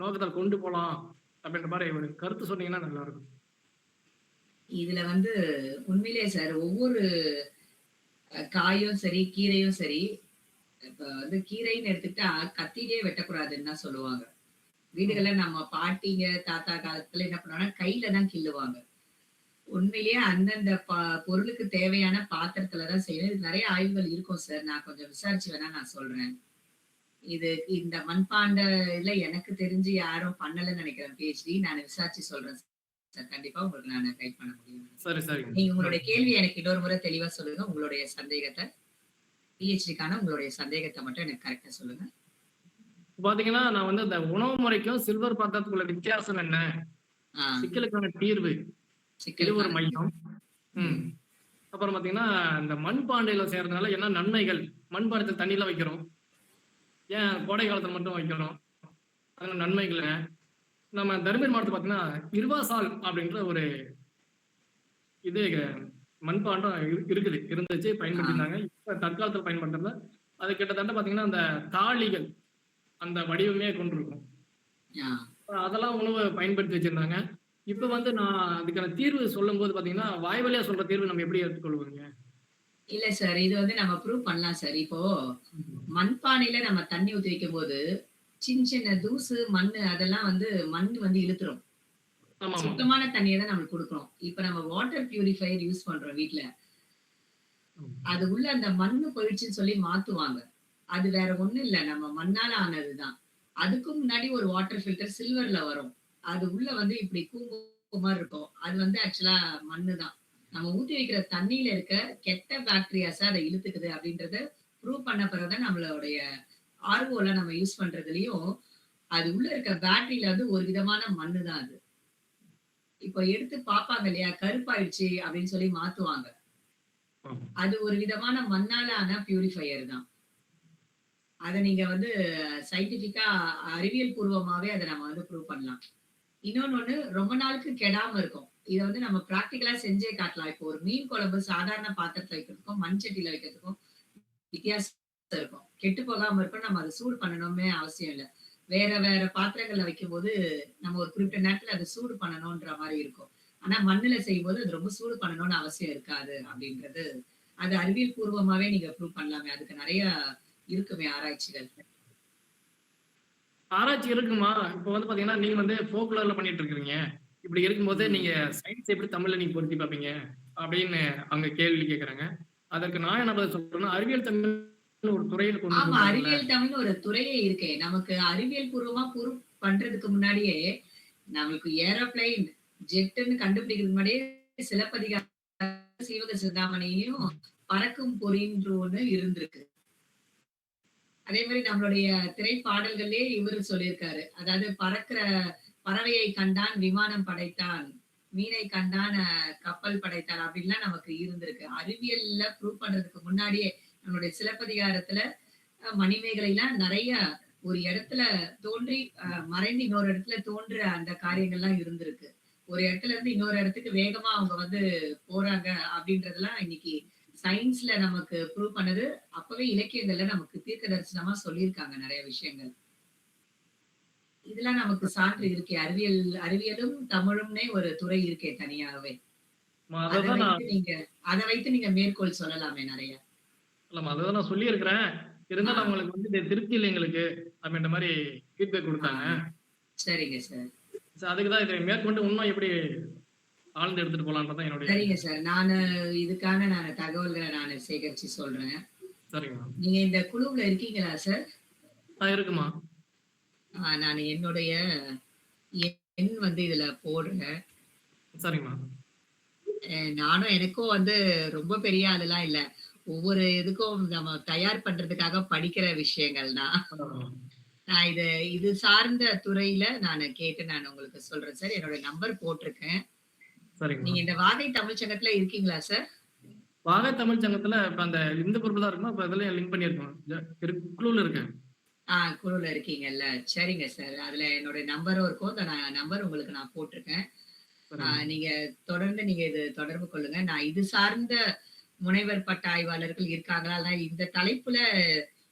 நோக்கத்தில் கொண்டு போலாம் அப்படின்ற மாதிரி ஒரு கருத்து சொன்னீங்கன்னா நல்லா இருக்கும். இதுல வந்து உண்மையிலேயே சார் ஒவ்வொரு காயும் சரி, கீரையும் சரி, இப்ப வந்து கீரைன்னு எடுத்துக்கிட்டா கத்திலே வெட்டக்கூடாதுன்னு தான் சொல்லுவாங்க. வீடுகள்ல நம்ம பாட்டிங்க, தாத்தா காலத்துல என்ன பண்ணுவாங்கன்னா கையில தான் கிள்ளுவாங்க. உண்மையிலேயே அந்தந்த பொருளுக்கு தேவையான பாத்திரத்துலதான் செய்யணும். இது நிறைய ஆய்வுகள் இருக்கும் சார். நான் கொஞ்சம் விசாரிச்சு வேணா நான் சொல்றேன். இந்த மண்பாண்டல எனக்கு தெரிஞ்சு யாரும் பண்ணலன்னு நினைக்கிறேன் PhD. நான் விசாரிச்சு சொல்றேன் சார். கண்டிப்பா உங்களுக்கு நான் கைட் பண்ண முடியும். சரி சரி. நீங்க உங்களுடைய கேள்வி எனக்கு இன்னொரு முறை தெளிவா சொல்லுங்க. உங்களுடைய சந்தேகத்தை PhD-க்கான உங்களுடைய சந்தேகத்தை மட்டும் எனக்கு கரெக்டா சொல்லுங்க. பாத்தீங்கன்னா நான் வந்து அந்த உணவு முறைக்கும் சில்வர் பாத்திரத்துக்குள்ள வித்தியாசம் என்ன, சிக்கலுக்கான தீர்வு, இது ஒரு மையம். அப்புறம் பாத்தீங்கன்னா இந்த மண்பாண்டையில செய்யறதுனால என்ன நன்மைகள், மண்பாண்டத்தில் தண்ணியில வைக்கிறோம், ஏன் கோடை காலத்துல மட்டும் வைக்கிறோம், அதனால நன்மைகள். நம்ம தருமபுரி மாவட்டத்தில் பாத்தீங்கன்னா இருவாசால் அப்படின்ற ஒரு இது மண்பாண்டம் இருந்துச்சு, பயன்படுத்திருந்தாங்க. இப்ப தற்காலத்தில் பயன்படுத்துறதுல அது கிட்டத்தட்ட பாத்தீங்கன்னா அந்த தாளிகள் அந்த வடிவமே கொண்டிருக்கும். அதெல்லாம் உணவை பயன்படுத்தி வச்சிருந்தாங்க. இப்ப வந்து நான் அதுக்கான தீர்வு சொல்லும் போது பாத்தீங்கன்னா வாய்வழியா சொல்ற தீர்வு நம்ம எப்படி எடுத்துக்கொள்வீங்க? இல்ல சார், இது வந்து நம்ம ப்ரூவ் பண்ணலாம் சார். இப்போ மண்பானையில நம்ம தண்ணி ஊத்தி வைக்கும் போது சின்ன சின்ன தூசு, மண்ணு அதெல்லாம் வந்து மண் வந்து இழுத்துரும். சுத்தமான தண்ணியை தான் நம்ம கொடுக்கறோம். இப்ப நம்ம வாட்டர் பியூரிஃபையர் யூஸ் பண்றோம் வீட்டுல. அது உள்ள அந்த மண்ணு போயிடுச்சுன்னு சொல்லி மாத்துவாங்க. அது வேற ஒண்ணும் இல்ல, நம்ம மண்ணால ஆனதுதான். அதுக்கும் முன்னாடி ஒரு வாட்டர் ஃபில்டர் சில்வர்ல வரும். அது உள்ள வந்து இப்படி கூம்பு மாதிரி இருக்கும். அது வந்து ஆக்சுவலா மண்ணுதான். நம்ம ஊத்தி வைக்கிற தண்ணியில இருக்க கெட்ட பாக்டீரியாஸ அதை இழுத்துக்குது அப்படின்றத ப்ரூவ் பண்ண பிறகுதான் நம்மளுடைய RO-ல நம்ம யூஸ் பண்றதுலயும் அது உள்ள இருக்க பேட்டரியில வந்து ஒரு விதமான மண்ணு தான் அது. இப்போ எடுத்து பாப்பாங்க இல்லையா, கருப்பாயிடுச்சு அப்படின்னு சொல்லி மாத்துவாங்க. அது ஒரு விதமான மண்ணால ஆன பியூரிஃபையர் தான். அதை நீங்க வந்து சயின்டிபிக்கா அறிவியல் பூர்வமாவே அதை நம்ம வந்து ப்ரூவ் பண்ணலாம். இன்னொன்னு ரொம்ப நாளுக்கு கெடாம இருக்கும். இதை வந்து நம்ம பிராக்டிகலா செஞ்சே காட்டலாம். இப்போ ஒரு மீன் குழம்பு சாதாரண பாத்திரத்துல வைக்கிறதுக்கும் மண் சட்டியில வைக்கிறதுக்கும் வித்தியாசம் இருக்கும். கெட்டு போகாம இருக்கும். நம்ம அதை சூடு பண்ணணும்னு அவசியம் இல்லை. வேற வேற பாத்திரங்கள்ல வைக்கும் போது நம்ம ஒரு குறிப்பிட்ட நேரத்துல அதை சூடு பண்ணணும்ன்ற மாதிரி இருக்கும். ஆனா மண்ணுல செய்யும் போது அது ரொம்ப சூடு பண்ணணும்னு அவசியம் இருக்காது அப்படின்றது அது அறிவியல் பூர்வமாவே நீங்க ப்ரூவ் பண்ணலாமே. அதுக்கு நிறைய இருக்குமே ஆராய்ச்சிகள். ஆராய்ச்சி இருக்குமா? இப்ப வந்து பாத்தீங்கன்னா நீங்க வந்து ஃபோக்லோர்ல பண்ணிட்டு இருக்கீங்க. இப்படி இருக்கும்போது நீங்க சயின்ஸ் எப்படி தமிழ்ல நீங்க பொருத்தி பார்ப்பீங்க அப்படின்னு அவங்க கேள்வி கேட்கறாங்க. அதற்கு நான் என்ன பதில் சொல்றேன்னா, அறிவியல் தமிழ் ஒரு துறையில் கொண்டு ஆமா, அறிவியல் தமிழ் ஒரு துறையே இருக்கே. நமக்கு அறிவியல் பூர்வமா ப்ரூவ் பண்றதுக்கு முன்னாடியே நமக்கு ஏரோப்ளைன் ஜெட்னு கண்டுபிடிக்கிறதுக்கு முன்னாடியே சிலப்பதிகாரம், சீவக சிந்தாமணியும் பறக்கும் பொறின்ற ஒண்ணு இருந்திருக்கு. அதே மாதிரி நம்மளுடைய திரைப்பாடல்களே இவரு சொல்லியிருக்காரு. அதாவது பறக்கிற பறவையை கண்டான் விமானம் படைத்தான், மீனை கண்டான் கப்பல் படைத்தான் அப்படின்லாம் நமக்கு இருந்திருக்கு. அறிவியல்ல ப்ரூவ் பண்றதுக்கு முன்னாடியே நம்மளுடைய சிலப்பதிகாரத்துல மணிமேகலை எல்லாம் நிறைய ஒரு இடத்துல தோன்றி மறைந்து இன்னொரு இடத்துல தோன்ற அந்த காரியங்கள்லாம் இருந்திருக்கு. ஒரு இடத்துல இருந்து இன்னொரு இடத்துக்கு வேகமா அவங்க வந்து போறாங்க அப்படின்றதெல்லாம் இன்னைக்கு சயின்ஸ்ல நமக்கு ப்ரூவ் பண்ணது. அப்பவே இலக்கியங்கள்ல நமக்கு தீர்க்க தரிசனமா சொல்லியிருக்காங்க நிறைய விஷயங்கள். இதெல்லாம் நமக்கு சான்று இருக்கே. அறிவியலும் தமிழும்னே ஒரு துறை இருக்கே தனியாகவே. அதை வைத்து நீங்க மேற்கோள் சொல்லலாமே நிறைய. அதுதான் நான் சொல்லி இருக்கிறேன். இருந்தாலும் அவங்களுக்கு வந்து இது திருப்தி இல்லை எங்களுக்கு அப்படின்ற மாதிரி ஃபீட்பேக் கொடுத்தாங்க. சரிங்க சார். அதுக்கு தான் இதை மேற்கொண்டு இன்னும் எப்படி ஆழ்ந்து எடுத்துட்டு போலான்றதான் என்னுடைய. சரிங்க சார். இதுக்கான தகவல்களை நான் சேகரிச்சு சொல்றேன். சரிங்கம்மா. நீங்க இந்த குழுவுல இருக்கீங்களா சார்? இருக்குமா. நான் என்னுடைய எண் வந்து இதுல போடுறேன். சரிங்கம்மா. நானும் எனக்கும் வந்து ரொம்ப பெரிய ஆளுலாம் இல்ல. ஒவ்வொரு இதுக்கும் நம்ம தயார் பண்றதுக்காக படிக்கிற விஷயங்கள் தான். நான் இது சார்ந்த துறையில கேட்டு நான் உங்களுக்கு சொல்றேன் சார். என்னோட நம்பர் போட்டிருக்கேன். நீங்க இந்த வாகை தமிழ் சங்கத்துல இருக்கீங்களா சார்? வாகை தமிழ் சங்கத்துல இப்ப அந்த இந்த குரூப்ல தான் இருக்கும். அப்ப இதுல லிங்க் பண்ணிருக்கோம். குழுல இருக்கேன். குழுல இருக்கீங்கல்ல. சரிங்க சார். அதுல என்னோட நம்பரும் இருக்கும். அந்த நம்பர் உங்களுக்கு நான் போட்டிருக்கேன். நீங்க தொடர்ந்து இது தொடர்பு கொள்ளுங்க. நான் இது சார்ந்த முனைவர் பட்ட ஆய்வாளர்கள் இருக்காங்களா? இந்த தலைப்புல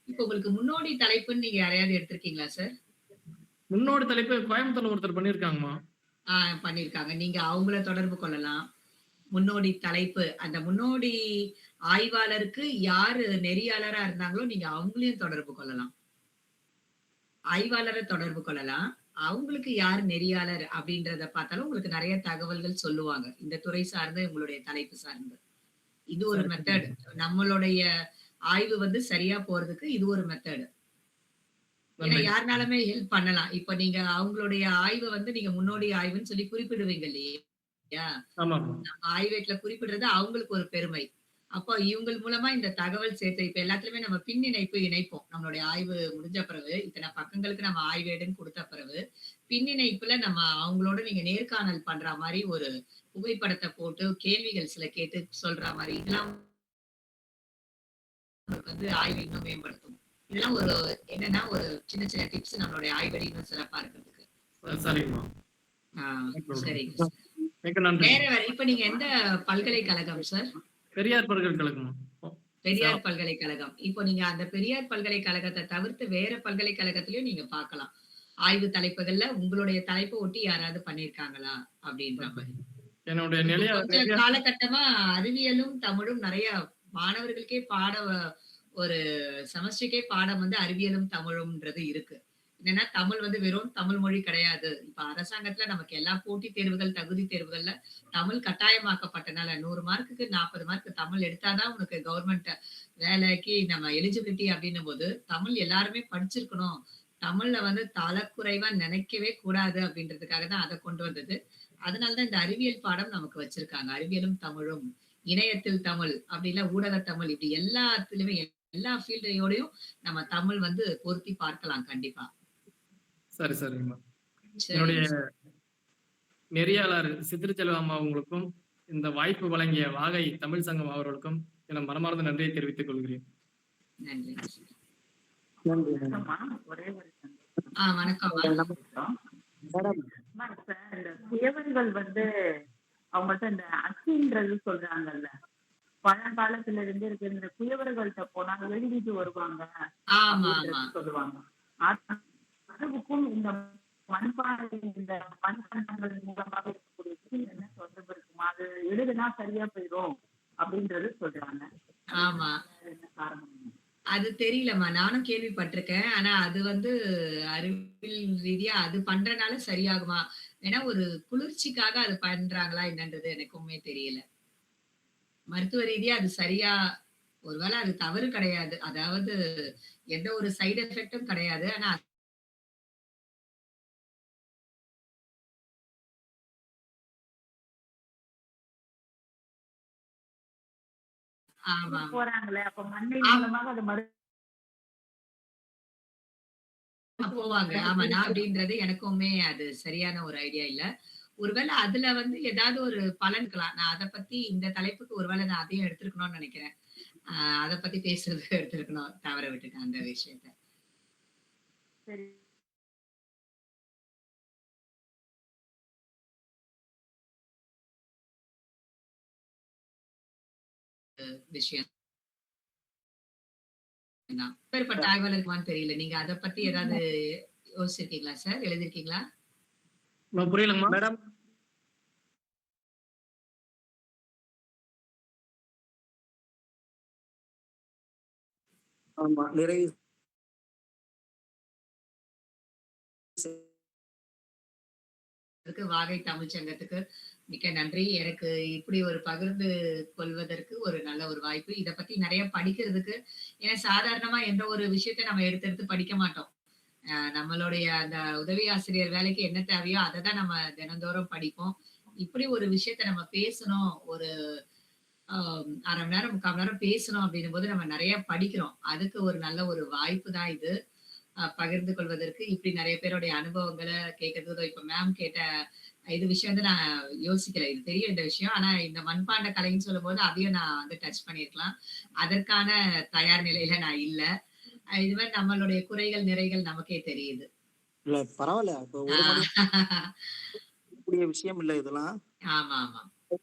இப்ப உங்களுக்கு முன்னோடி தலைப்புன்னு நீங்க யாரையாவது எடுத்திருக்கீங்களா சார்? முன்னோடி தலைப்பு கோயம்புத்தூர்ல ஒருத்தர் பண்ணிருக்காங்கம்மா. பண்ணிருக்காங்க. நீங்க அவங்கள தொடர்பு கொள்ளலாம். முன்னோடி தலைப்பு அந்த முன்னோடி ஆய்வாளருக்கு யாரு நெறியாளரா இருந்தாங்களோ நீங்க அவங்களையும் தொடர்பு கொள்ளலாம். ஆய்வாளரை தொடர்பு கொள்ளலாம். அவங்களுக்கு யார் நெறியாளர் அப்படின்றத பார்த்தாலும் உங்களுக்கு நிறைய தகவல்கள் சொல்லுவாங்க. இந்த துறை சார்ந்த உங்களுடைய தலைப்பு சார்ந்து. இது ஒரு மெத்தட். நம்மளுடைய ஆய்வு வந்து சரியா போறதுக்கு இது ஒரு மெத்தட். ஏன்னா யாருனாலுமே ஹெல்ப் பண்ணலாம். இப்ப நீங்க அவங்களுடைய ஆய்வை வந்து நீங்க முன்னோடி ஆய்வுன்னு சொல்லி குறிப்பிடுவீங்க இல்லையா? நம்ம ஆய்வேட்ல குறிப்பிடுறது அவங்களுக்கு ஒரு பெருமை. அப்போ இவங்க மூலமா இந்த தகவல் சேர்த்து இப்ப எல்லாத்துலயுமே நம்ம பின் இணைப்போம். நம்மளுடைய ஆய்வு முடிஞ்ச பிறகு இத்தனை பக்கங்களுக்கு நம்ம ஆய்வேடுன்னு கொடுத்த பிறகு பின் இணைப்புல நம்ம அவங்களோட நீங்க நேர்காணல் பண்ற மாதிரி ஒரு புகைப்படத்தை போட்டு கேள்விகள் சில கேட்டு சொல்ற மாதிரி இதெல்லாம் வந்து ஆய்வு இன்னும் மேம்படுத்தும். இதெல்லாம் ஒரு என்னன்னா ஒரு சின்ன சின்ன டிப்ஸ் நம்மளுடைய ஆய்வடி இன்னும் சிறப்பா இருக்கிறதுக்கு. சரிங்க. வேற இப்ப நீங்க எந்த பல்கலைக்கழகம் சார்? பெரியார் பல்கலைக்கழகம். பெரியார் பல்கலைக்கழகம். இப்போ நீங்க அந்த பெரியார் பல்கலைக்கழகத்தை தவிர்த்து வேற பல்கலைக்கழகத்திலயும் நீங்க பார்க்கலாம். ஆய்வு தலைப்புகள்ல உங்களுடைய தலைப்பை ஒட்டி யாராவது பண்ணிருக்காங்களா அப்படின்ற மாதிரி. என்னுடைய நிலைய காலகட்டமா அறிவியலும் தமிழும் நிறைய மாணவர்களுக்கே ஒரு செமஸ்டருக்கே பாடம் வந்து அறிவியலும் தமிழும்ன்றது இருக்கு. என்னன்னா தமிழ் வந்து வெறும் தமிழ் மொழி கிடையாது. இப்ப அரசாங்கத்துல நமக்கு எல்லா போட்டி தேர்வுகள் தகுதி தேர்வுகள்ல தமிழ் கட்டாயமாக்கப்பட்டனால 100 மார்க்குக்கு 40 மார்க் தமிழ் எடுத்தாதான் உனக்கு கவர்மெண்ட் வேலைக்கு நம்ம எலிஜிபிலிட்டி அப்படின்னும் போது தமிழ் எல்லாருமே படிச்சிருக்கணும். தமிழ்ல வந்து தலக்குறைவா நினைக்கவே கூடாது அப்படின்றதுக்காக தான் அதை கொண்டு வந்தது. அதனாலதான் இந்த அறிவியல் பாடம் நமக்கு வச்சிருக்காங்க. அறிவியலும் தமிழும் இணையத்தில் தமிழ் அப்படின்னா ஊடக தமிழ் இப்படி எல்லாத்துலயுமே எல்லா ஃபீல்டையோடையும் நம்ம தமிழ் வந்து பொருத்தி பார்க்கலாம் கண்டிப்பா. சரி சரிங்கம்மா. என்னுடைய நெறியாளர் சித்திரச்செல்வம்மா அவங்களுக்கும் இந்த வாய்ப்பு வழங்கிய வாகை தமிழ் சங்கம் அவர்களுக்கும் என மனமார்ந்த நன்றியை தெரிவித்துக் கொள்கிறேன். நன்றி. குயவர்கள் வந்து அவங்கள்ட்ட இந்த அச்சுன்றது சொல்றாங்கல்ல, பழங்காலத்துல இருந்து இருக்கு. இந்த குயவர்கள்ட்ட போனா எழுதிட்டு வருவாங்க சொல்லுவாங்க. அதுக்கும் இந்த மண்பானை இந்த மண்பாண்டங்கள் மூலமாக இருக்கக்கூடிய என்ன தொடர்பு இருக்குமா? அது எழுதுனா சரியா போயிடும் அப்படின்றது சொல்றாங்க. ஆமா, என்ன காரணம்? அது தெரியலம்மா. நானும் கேள்விப்பட்டிருக்கேன். ஆனா அது வந்து அறிவியல் ரீதியா அது பண்றனால சரியாகுமா? ஏன்னா ஒரு குளிர்ச்சிக்காக அது பண்றாங்களா என்னன்றது எனக்குமே தெரியல. மருத்துவ ரீதியா அது சரியா ஒருவேளை அது தவறு கிடையாது. அதாவது எந்த ஒரு சைடு எஃபெக்டும் கிடையாது. ஆனா போறாங்களே அப்ப மண்ணை மூலமாக அது போவாங்க. ஆமா, நான் அப்படின்றது எனக்குமே அது சரியான ஒரு ஐடியா இல்ல. ஒருவேளை அதுல வந்து ஏதாவது ஒரு பலன்களாம். நான் அதை பத்தி இந்த தலைப்புக்கு ஒருவேளை நான் அதையும் எடுத்திருக்கணும்னு நினைக்கிறேன். அதை பத்தி பேசுறது எடுத்திருக்கணும், தவற விட்டுட்டேன் அந்த விஷயத்த. சரி. விஷயம் எப்பேற்பட்ட ஆய்வாளருக்குமான்னு தெரியல. நீங்க அதை பத்தி ஏதாவது யோசிச்சிருக்கீங்களா சார்? எழுதிருக்கீங்களா? புரியலங்க மேடம். ஆமா, நிறைவு வாகை தமிழ்ச்சங்கத்துக்கு மிக்க நன்றி. எனக்கு இப்படி ஒரு பகிர்ந்து கொள்வதற்கு ஒரு நல்ல ஒரு வாய்ப்பு. இத பத்தி நிறைய படிக்கிறதுக்கு, ஏன்னா சாதாரணமா எந்த ஒரு விஷயத்த நம்ம எடுத்து எடுத்து படிக்க மாட்டோம். நம்மளுடைய அந்த உதவி ஆசிரியர் வேலைக்கு என்ன தேவையோ அதை தான் நம்ம தினந்தோறும் படிப்போம். இப்படி ஒரு விஷயத்த நம்ம பேசணும், ஒரு 1/2 மணி நேரம் 3/4 மணி நேரம் பேசணும் அப்படின்னும் போது நம்ம நிறைய படிக்கிறோம். அதுக்கு ஒரு நல்ல ஒரு வாய்ப்பு தான் இது. பகிர்ந்து கொள்வதற்கு இப்படி நிறைய பேருடைய அனுபவங்களை கேட்கறது. இப்ப மேம் கேட்ட இது விஷயம் வந்து நான் யோசிக்கல, இது தெரியும் இந்த விஷயம். ஆனா இந்த மண்பாண்ட கலைன்னு சொல்லும் போது அதையும் நான் வந்து டச் பண்ணிருக்கலாம். அதற்கான தயார் நிலையில நான் இல்ல. இது மாதிரி நம்மளுடைய குறைகள் நிறைகள் நமக்கே தெரியுது. இல்ல, பரவாயில்ல. இப்ப ஒரு மணி விஷயம் இல்ல இதெல்லாம். ஆமா ஆமா,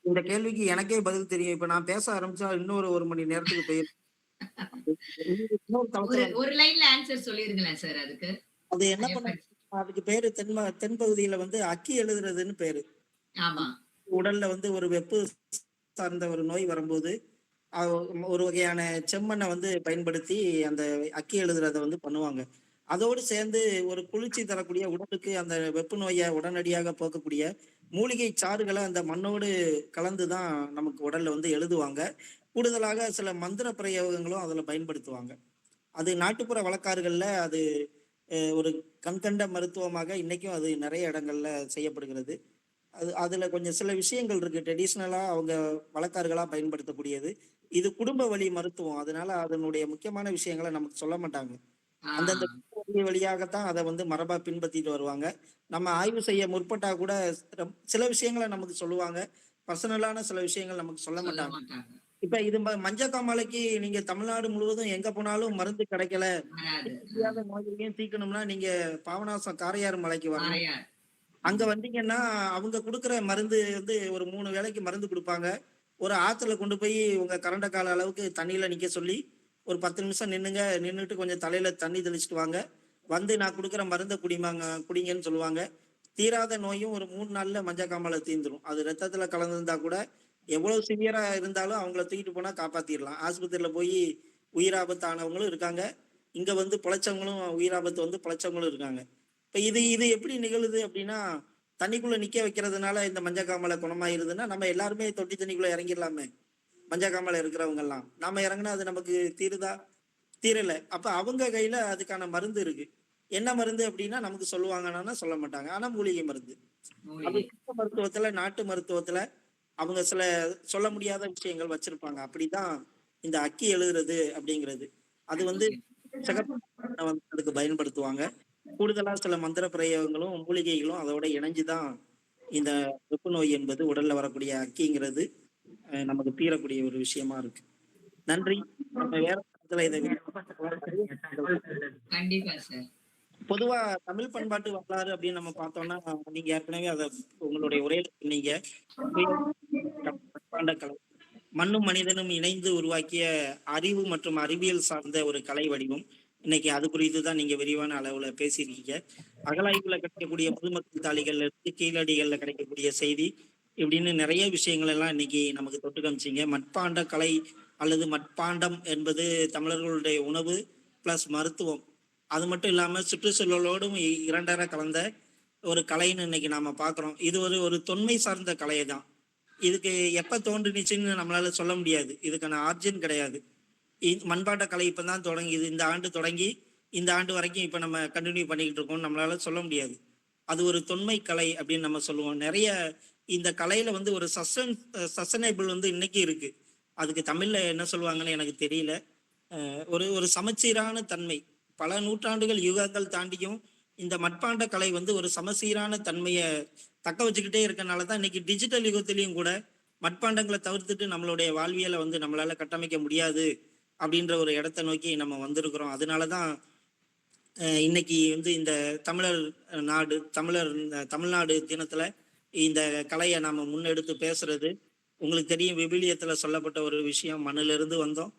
இந்த கேள்விக்கு எனக்கே பதில் தெரியும். இப்ப நான் பேச ஆரம்பிச்சா இன்னொரு 1 மணி நேரத்துக்கு போயிரும். ஒரு லைன்ல ஆன்சர் சொல்லிருங்களேன் சார் அதுக்கு. அது என்ன பண்ண, அதுக்கு பேரு தென்பகுதியில வந்து அக்கி எழுதுறதுன்னு பேரு. ஆமா, உடல்ல வந்து ஒரு வெப்பு சார்ந்த ஒரு நோய் வரும்போது ஒரு வகையான செம்மண்ணை வந்து பயன்படுத்தி அந்த அக்கி எழுதுறத வந்து பண்ணுவாங்க. அதோடு சேர்ந்து ஒரு குளிர்ச்சி தரக்கூடிய, உடலுக்கு அந்த வெப்பு நோயை உடனடியாக போக்கக்கூடிய மூலிகை சாறுகளை அந்த மண்ணோடு கலந்துதான் நமக்கு உடல்ல வந்து எழுதுவாங்க. கூடுதலாக சில மந்திர பிரயோகங்களும் அதுல பயன்படுத்துவாங்க. அது நாட்டுப்புற வழக்காறுகள்ல அது ஒரு கண்கண்ட மருத்துவமாக இன்னைக்கும் அது நிறைய இடங்கள்ல செய்யப்படுகிறது. அதுல கொஞ்சம் சில விஷயங்கள் இருக்கு, ட்ரெடிஷ்னலா அவங்க வழக்காறுகளா பயன்படுத்தக்கூடியது. இது குடும்ப வழி மருத்துவம், அதனால அதனுடைய முக்கியமான விஷயங்களை நமக்கு சொல்ல மாட்டாங்க. அந்தந்த வழி வழியாகத்தான் அதை வந்து மரபா பின்பற்றிட்டு வருவாங்க. நம்ம ஆய்வு செய்ய முற்பட்டா கூட சில விஷயங்களை நமக்கு சொல்லுவாங்க, பர்சனலான சில விஷயங்கள் நமக்கு சொல்ல மாட்டாங்க. இப்ப இது மஞ்சக்காமாலைக்கு நீங்க தமிழ்நாடு முழுவதும் எங்க போனாலும் மருந்து கிடைக்கல, நோயையும் தீக்கணும்னா நீங்க பாபநாசம் காரையாறு மலைக்கு வரணும். அங்க வந்தீங்கன்னா அவங்க கொடுக்குற மருந்து வந்து ஒரு 3 வேளைக்கு மருந்து கொடுப்பாங்க. ஒரு ஆத்துல கொண்டு போய் உங்க கரண்ட கால அளவுக்கு தண்ணியில நிக்க சொல்லி ஒரு 10 நிமிஷம் நின்றுட்டு கொஞ்சம் தலையில தண்ணி தெளிச்சுட்டு வாங்க, வந்து நான் கொடுக்குற மருந்தை குடிங்கன்னு சொல்லுவாங்க. தீராத நோயும் ஒரு 3 நாள்ல மஞ்சக்காமாலை தீர்ந்துரும். அது ரத்தத்துல கலந்துருந்தா கூட எவ்வளவு சிவியரா இருந்தாலும் அவங்கள தூக்கிட்டு போனா காப்பாத்திடலாம். ஆஸ்பத்திரியில போய் உயிராபத்தானவங்களும் இருக்காங்க, இங்க வந்து பிழைச்சவங்களும், உயிராபத்து வந்து பிழைச்சவங்களும் இருக்காங்க. இப்ப இது எப்படி நிகழுது அப்படின்னா, தண்ணிக்குள்ள நிக்க வைக்கிறதுனால இந்த மஞ்சக்காமலை குணமாயிருதுன்னா நம்ம எல்லாருமே தொட்டி தண்ணிக்குள்ள இறங்கிடலாமே. மஞ்சக்காமலை இருக்கிறவங்க எல்லாம் நாம இறங்கினா அது நமக்கு தீரல. அப்ப அவங்க கையில அதுக்கான மருந்து இருக்கு. என்ன மருந்து அப்படின்னா நமக்கு சொல்லுவாங்கன்னா சொல்ல மாட்டாங்க. ஆனா மூலிகை மருந்து. அது மருத்துவத்துல, நாட்டு மருத்துவத்துல அவங்க சில சொல்ல முடியாத விஷயங்கள் வச்சிருப்பாங்க. அப்படிதான் இந்த அக்கி எழுதுறது அப்படிங்கிறது. அது வந்து அதுக்கு பயன்படுத்துவாங்க. கூடுதலா சில மந்திர பிரயோகங்களும் மூலிகைகளும் அதோட இணைஞ்சுதான் இந்த வெப்பு நோய் என்பது, உடல்ல வரக்கூடிய அக்கிங்கிறது நமக்கு தீரக்கூடிய ஒரு விஷயமா இருக்கு. நன்றி. நம்ம வேற கண்டிப்பா சார். பொதுவா தமிழ் பண்பாட்டு வரலாறு அப்படின்னு நம்ம பார்த்தோம்னா, நீங்க ஏற்கனவே அதை உங்களுடைய உரையில சொன்னீங்க. கலை மண்ணும் மனிதனும் இணைந்து உருவாக்கிய அறிவு மற்றும் அறிவியல் சார்ந்த ஒரு கலை வடிவம். இன்னைக்கு அது குறித்து தான் நீங்க விரிவான அளவுல பேசியிருக்கீங்க. அகலாய்வுல கிடைக்கக்கூடிய பொதுமக்கள் தாளிகள்ல இருந்து கீழடிகள்ல கிடைக்கக்கூடிய செய்தி இப்படின்னு நிறைய விஷயங்கள் எல்லாம் இன்னைக்கு நமக்கு தொட்டு காமிச்சிங்க. மட்பாண்ட கலை அல்லது மட்பாண்டம் என்பது தமிழர்களுடைய உணவு பிளஸ் மருத்துவம். அது மட்டும் இல்லாம சுற்றுச்சூழலோடும் இரண்டர கலந்த ஒரு கலைன்னு இன்னைக்கு நாம பாக்குறோம். இது ஒரு தொன்மை சார்ந்த கலை தான். இதுக்கு எப்ப தோன்றுனுச்சுன்னு நம்மளால சொல்ல முடியாது. இதுக்கான ஆர்ஜின் கிடையாது. மண்பாட்ட கலை இப்பதான் தொடங்கிது. இந்த ஆண்டு தொடங்கி இந்த ஆண்டு வரைக்கும் இப்ப நம்ம கண்டினியூ பண்ணிக்கிட்டு இருக்கோம், நம்மளால சொல்ல முடியாது. அது ஒரு தொன்மை கலை அப்படின்னு நம்ம சொல்லுவோம். நிறைய இந்த கலையில வந்து ஒரு சஸ்டைனபிள் வந்து இன்னைக்கு இருக்கு. அதுக்கு தமிழ்ல என்ன சொல்லுவாங்கன்னு எனக்கு தெரியல. ஒரு சமச்சீரான தன்மை பல நூற்றாண்டுகள் யுகங்கள் தாண்டியும் இந்த மட்பாண்ட கலை வந்து ஒரு சமசீரான தன்மையை தக்க வச்சுக்கிட்டே இருக்கனால தான் இன்னைக்கு டிஜிட்டல் யுகத்திலையும் கூட மட்பாண்டங்களை தவிர்த்துட்டு நம்மளுடைய வாழ்வியலை வந்து நம்மளால கட்டமைக்க முடியாது அப்படின்ற ஒரு இடத்தை நோக்கி நம்ம வந்திருக்கிறோம். அதனாலதான் இன்னைக்கு வந்து இந்த தமிழ்நாடு தினத்துல இந்த கலையை நாம முன்னெடுத்து பேசுறது. உங்களுக்கு தெரியும், விபிலியத்துல சொல்லப்பட்ட ஒரு விஷயம், மண்ணுல இருந்து வந்தோம்,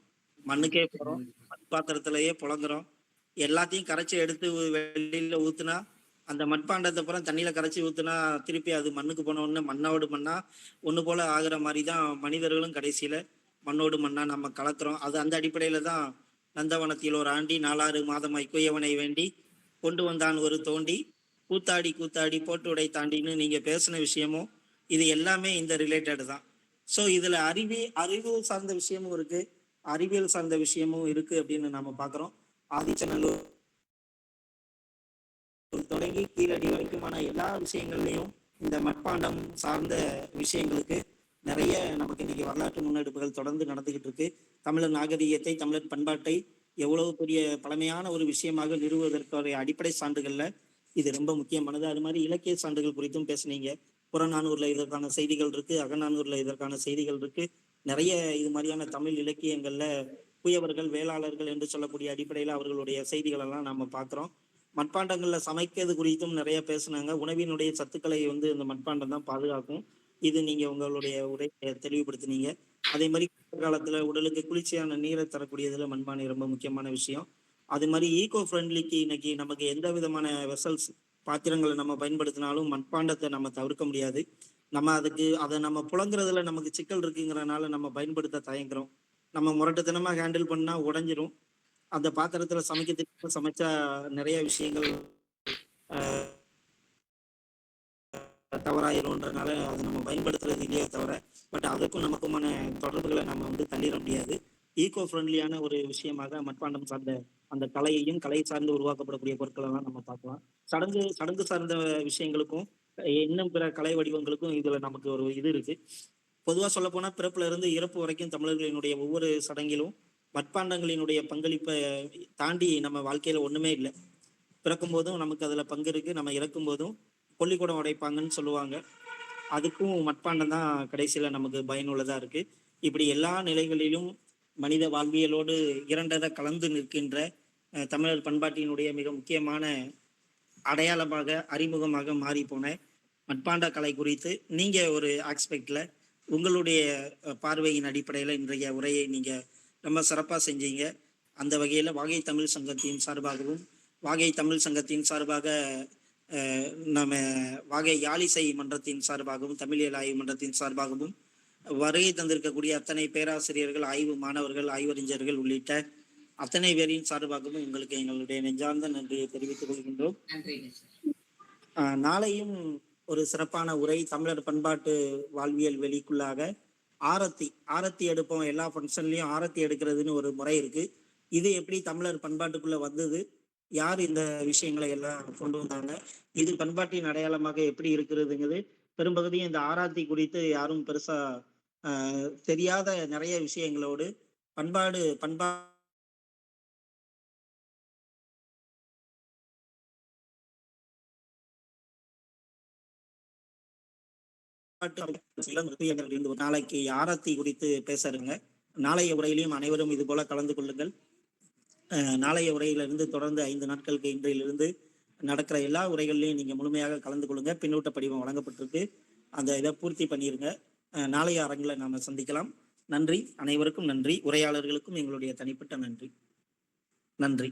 மண்ணுக்கே போறோம், மண் பாத்திரத்திலேயே புழங்குறோம். எல்லாத்தையும் கரைச்சி எடுத்து வெளியில ஊத்துனா, அந்த மட்பாண்டத்தை அப்புறம் தண்ணியில கரைச்சி ஊத்துனா திருப்பி அது மண்ணுக்கு போன உடனே மண்ணோடு மண்ணா ஒண்ணு போல ஆகுற மாதிரிதான் மனிதர்களும் கடைசியில மண்ணோடு மண்ணா நம்ம கலக்குறோம். அது அந்த அடிப்படையில தான் நந்தவனத்தில் ஒரு ஆண்டி 4 மாதமாய் குயவனை வேண்டி கொண்டு வந்தான் ஒரு தோண்டி கூத்தாடி கூத்தாடி போட்டு உடை தாண்டின்னு நீங்க பேசின விஷயமும் இது எல்லாமே இந்த ரிலேட்டட் தான். ஸோ இதுல அறிவு சார்ந்த விஷயமும் இருக்கு, அறிவியல் சார்ந்த விஷயமும் இருக்கு அப்படின்னு நாம பாக்குறோம். ஆதிச்சநல்லூர் தொடங்கி கீழடி வரைக்குமான எல்லா விஷயங்கள்லையும் இந்த மட்பாண்டம் சார்ந்த விஷயங்களுக்கு நிறைய நமக்கு இன்னைக்கு வரலாற்று முன்னெடுப்புகள் தொடர்ந்து நடந்துகிட்டு இருக்கு. தமிழர் நாகரிகத்தை, தமிழர் பண்பாட்டை எவ்வளவு பெரிய பழமையான ஒரு விஷயமாக நிறுவுவதற்கான அடிப்படை சான்றுகள்ல இது ரொம்ப முக்கியமானது. அது மாதிரி இலக்கிய சான்றுகள் குறித்தும் பேசுனீங்க. புறநானூர்ல இதற்கான செய்திகள் இருக்கு, அகநானூர்ல இதற்கான செய்திகள் இருக்கு. நிறைய இது மாதிரியான தமிழ் இலக்கியங்கள்ல புயவர்கள், வேளாளர்கள் என்று சொல்லக்கூடிய அடிப்படையில அவர்களுடைய செய்திகள் எல்லாம் நாம பாக்குறோம். மட்பாண்டங்கள்ல சமைக்கிறது குறித்தும் நிறைய பேசுனாங்க. உணவினுடைய சத்துக்களை இந்த மட்பாண்டம் தான் பாதுகாக்கும். இது நீங்க உங்களுடைய உரையை தெளிவுபடுத்தினீங்க. அதே மாதிரி காலத்துல உடலுக்கு குளிர்ச்சியான நீரை தரக்கூடியதுல மண்பானை ரொம்ப முக்கியமான விஷயம். அது மாதிரி ஈகோ ஃப்ரெண்ட்லிக்கு இன்னைக்கு நமக்கு எந்த விதமான வெசல்ஸ் பாத்திரங்களை நம்ம பயன்படுத்தினாலும் மண்பாண்டத்தை நம்ம தவிர்க்க முடியாது. நம்ம அதை நம்ம புழங்குறதுல நமக்கு சிக்கல் இருக்குங்கிறனால நம்ம பயன்படுத்த தயங்குறோம். நம்ம முரட்டுத்தனமா ஹேண்டில் பண்ணா உடைஞ்சிரும். அந்த பாத்திரத்துல சமைச்சா நிறைய விஷயங்கள் தவறாயிரும்ன்றனால அதை நம்ம பயன்படுத்துறது இல்லையே தவிர, பட் அதுக்கும் நமக்குமான தொடர்புகளை நம்ம தள்ளிட முடியாது. ஈகோ ஃப்ரெண்ட்லியான ஒரு விஷயமாக மட்பாண்டம் சார்ந்த அந்த கலையையும் கலை சார்ந்து உருவாக்கப்படக்கூடிய பொருட்கள் எல்லாம் நம்ம பார்க்கலாம். சடங்கு சார்ந்த விஷயங்களுக்கும் இன்னும் பிற கலை வடிவங்களுக்கும் இதுல நமக்கு ஒரு இது இருக்கு. பொதுவா சொல்ல போனா பிறப்புல இருந்து இறப்பு வரைக்கும் தமிழர்களினுடைய ஒவ்வொரு சடங்கிலும் மட்பாண்டங்களினுடைய பங்களிப்பை தாண்டி நம்ம வாழ்க்கையில ஒண்ணுமே இல்லை. பிறக்கும் போதும் நமக்கு அதுல பங்கு இருக்கு, நம்ம இறக்கும் போதும் கொல்லிக்கூடம் உடைப்பாங்கன்னு சொல்லுவாங்க. அதுக்கும் மட்பாண்டம் தான் கடைசியில நமக்கு பயனுள்ளதா இருக்கு. இப்படி எல்லா நிலைகளிலும் மனித வாழ்வியலோடு இரண்டரை கலந்து நிற்கின்ற தமிழர் பண்பாட்டினுடைய மிக முக்கியமான அடையாளமாக, அறிமுகமாக மாறி போன மட்பாண்ட கலை குறித்து நீங்க ஒரு ஆஸ்பெக்ட்ல உங்களுடைய பார்வையின் அடிப்படையில இன்றைய உரையை நீங்க ரொம்ப சிறப்பா செஞ்சீங்க. அந்த வகையில வாகை தமிழ் சங்கத்தின் சார்பாகவும், வாகை தமிழ் சங்கத்தின் சார்பாக நம்ம வாகை யாழிசை மன்றத்தின் சார்பாகவும், தமிழியல் ஆய்வு மன்றத்தின் சார்பாகவும் வருகை தந்திருக்கக்கூடிய அத்தனை பேராசிரியர்கள், ஆய்வு மாணவர்கள், ஆய்வறிஞர்கள் உள்ளிட்ட அத்தனை பேரின் சார்பாகவும் உங்களுக்கு எங்களுடைய நெஞ்சார்ந்த நன்றியை தெரிவித்துக் கொள்கின்றோம். நாளையும் ஒரு சிறப்பான உரை தமிழர் பண்பாட்டு வாழ்வியல் வெளிக்குள்ளாக ஆரத்தி எடுப்போம். எல்லா ஃபங்க்ஷன்லயும் ஆரத்தி எடுக்கிறதுன்னு ஒரு முறை இருக்கு. இது எப்படி தமிழர் பண்பாட்டுக்குள்ள வந்தது, யார் இந்த விஷயங்களை எல்லாம் கொண்டு வந்தாங்க, இது பண்பாட்டின் அடையாளமாக எப்படி இருக்கிறதுங்கிறது பெரும்பகுதியும் இந்த ஆராத்தி குறித்து யாரும் பெருசா தெரியாத நிறைய விஷயங்களோடு பண்பாட்டு நாளைக்கு ஆராத்தி குறித்து பேசுறேங்க. நாளைய உரையிலையும் அனைவரும் இது போல கலந்து கொள்ளுங்கள். நாளைய உரையிலிருந்து தொடர்ந்து 5 நாட்களுக்கு இன்றையிலிருந்து நடக்கிற எல்லா உரைகள்லையும் நீங்க முழுமையாக கலந்து கொள்ளுங்க. பின்னூட்ட படிவம் வழங்கப்பட்டிருக்கு, அந்த இதை பூர்த்தி பண்ணிருங்க. நாளைய அரங்கில் நாம சந்திக்கலாம். நன்றி, அனைவருக்கும் நன்றி. உரையாளர்களுக்கும் எங்களுடைய தனிப்பட்ட நன்றி.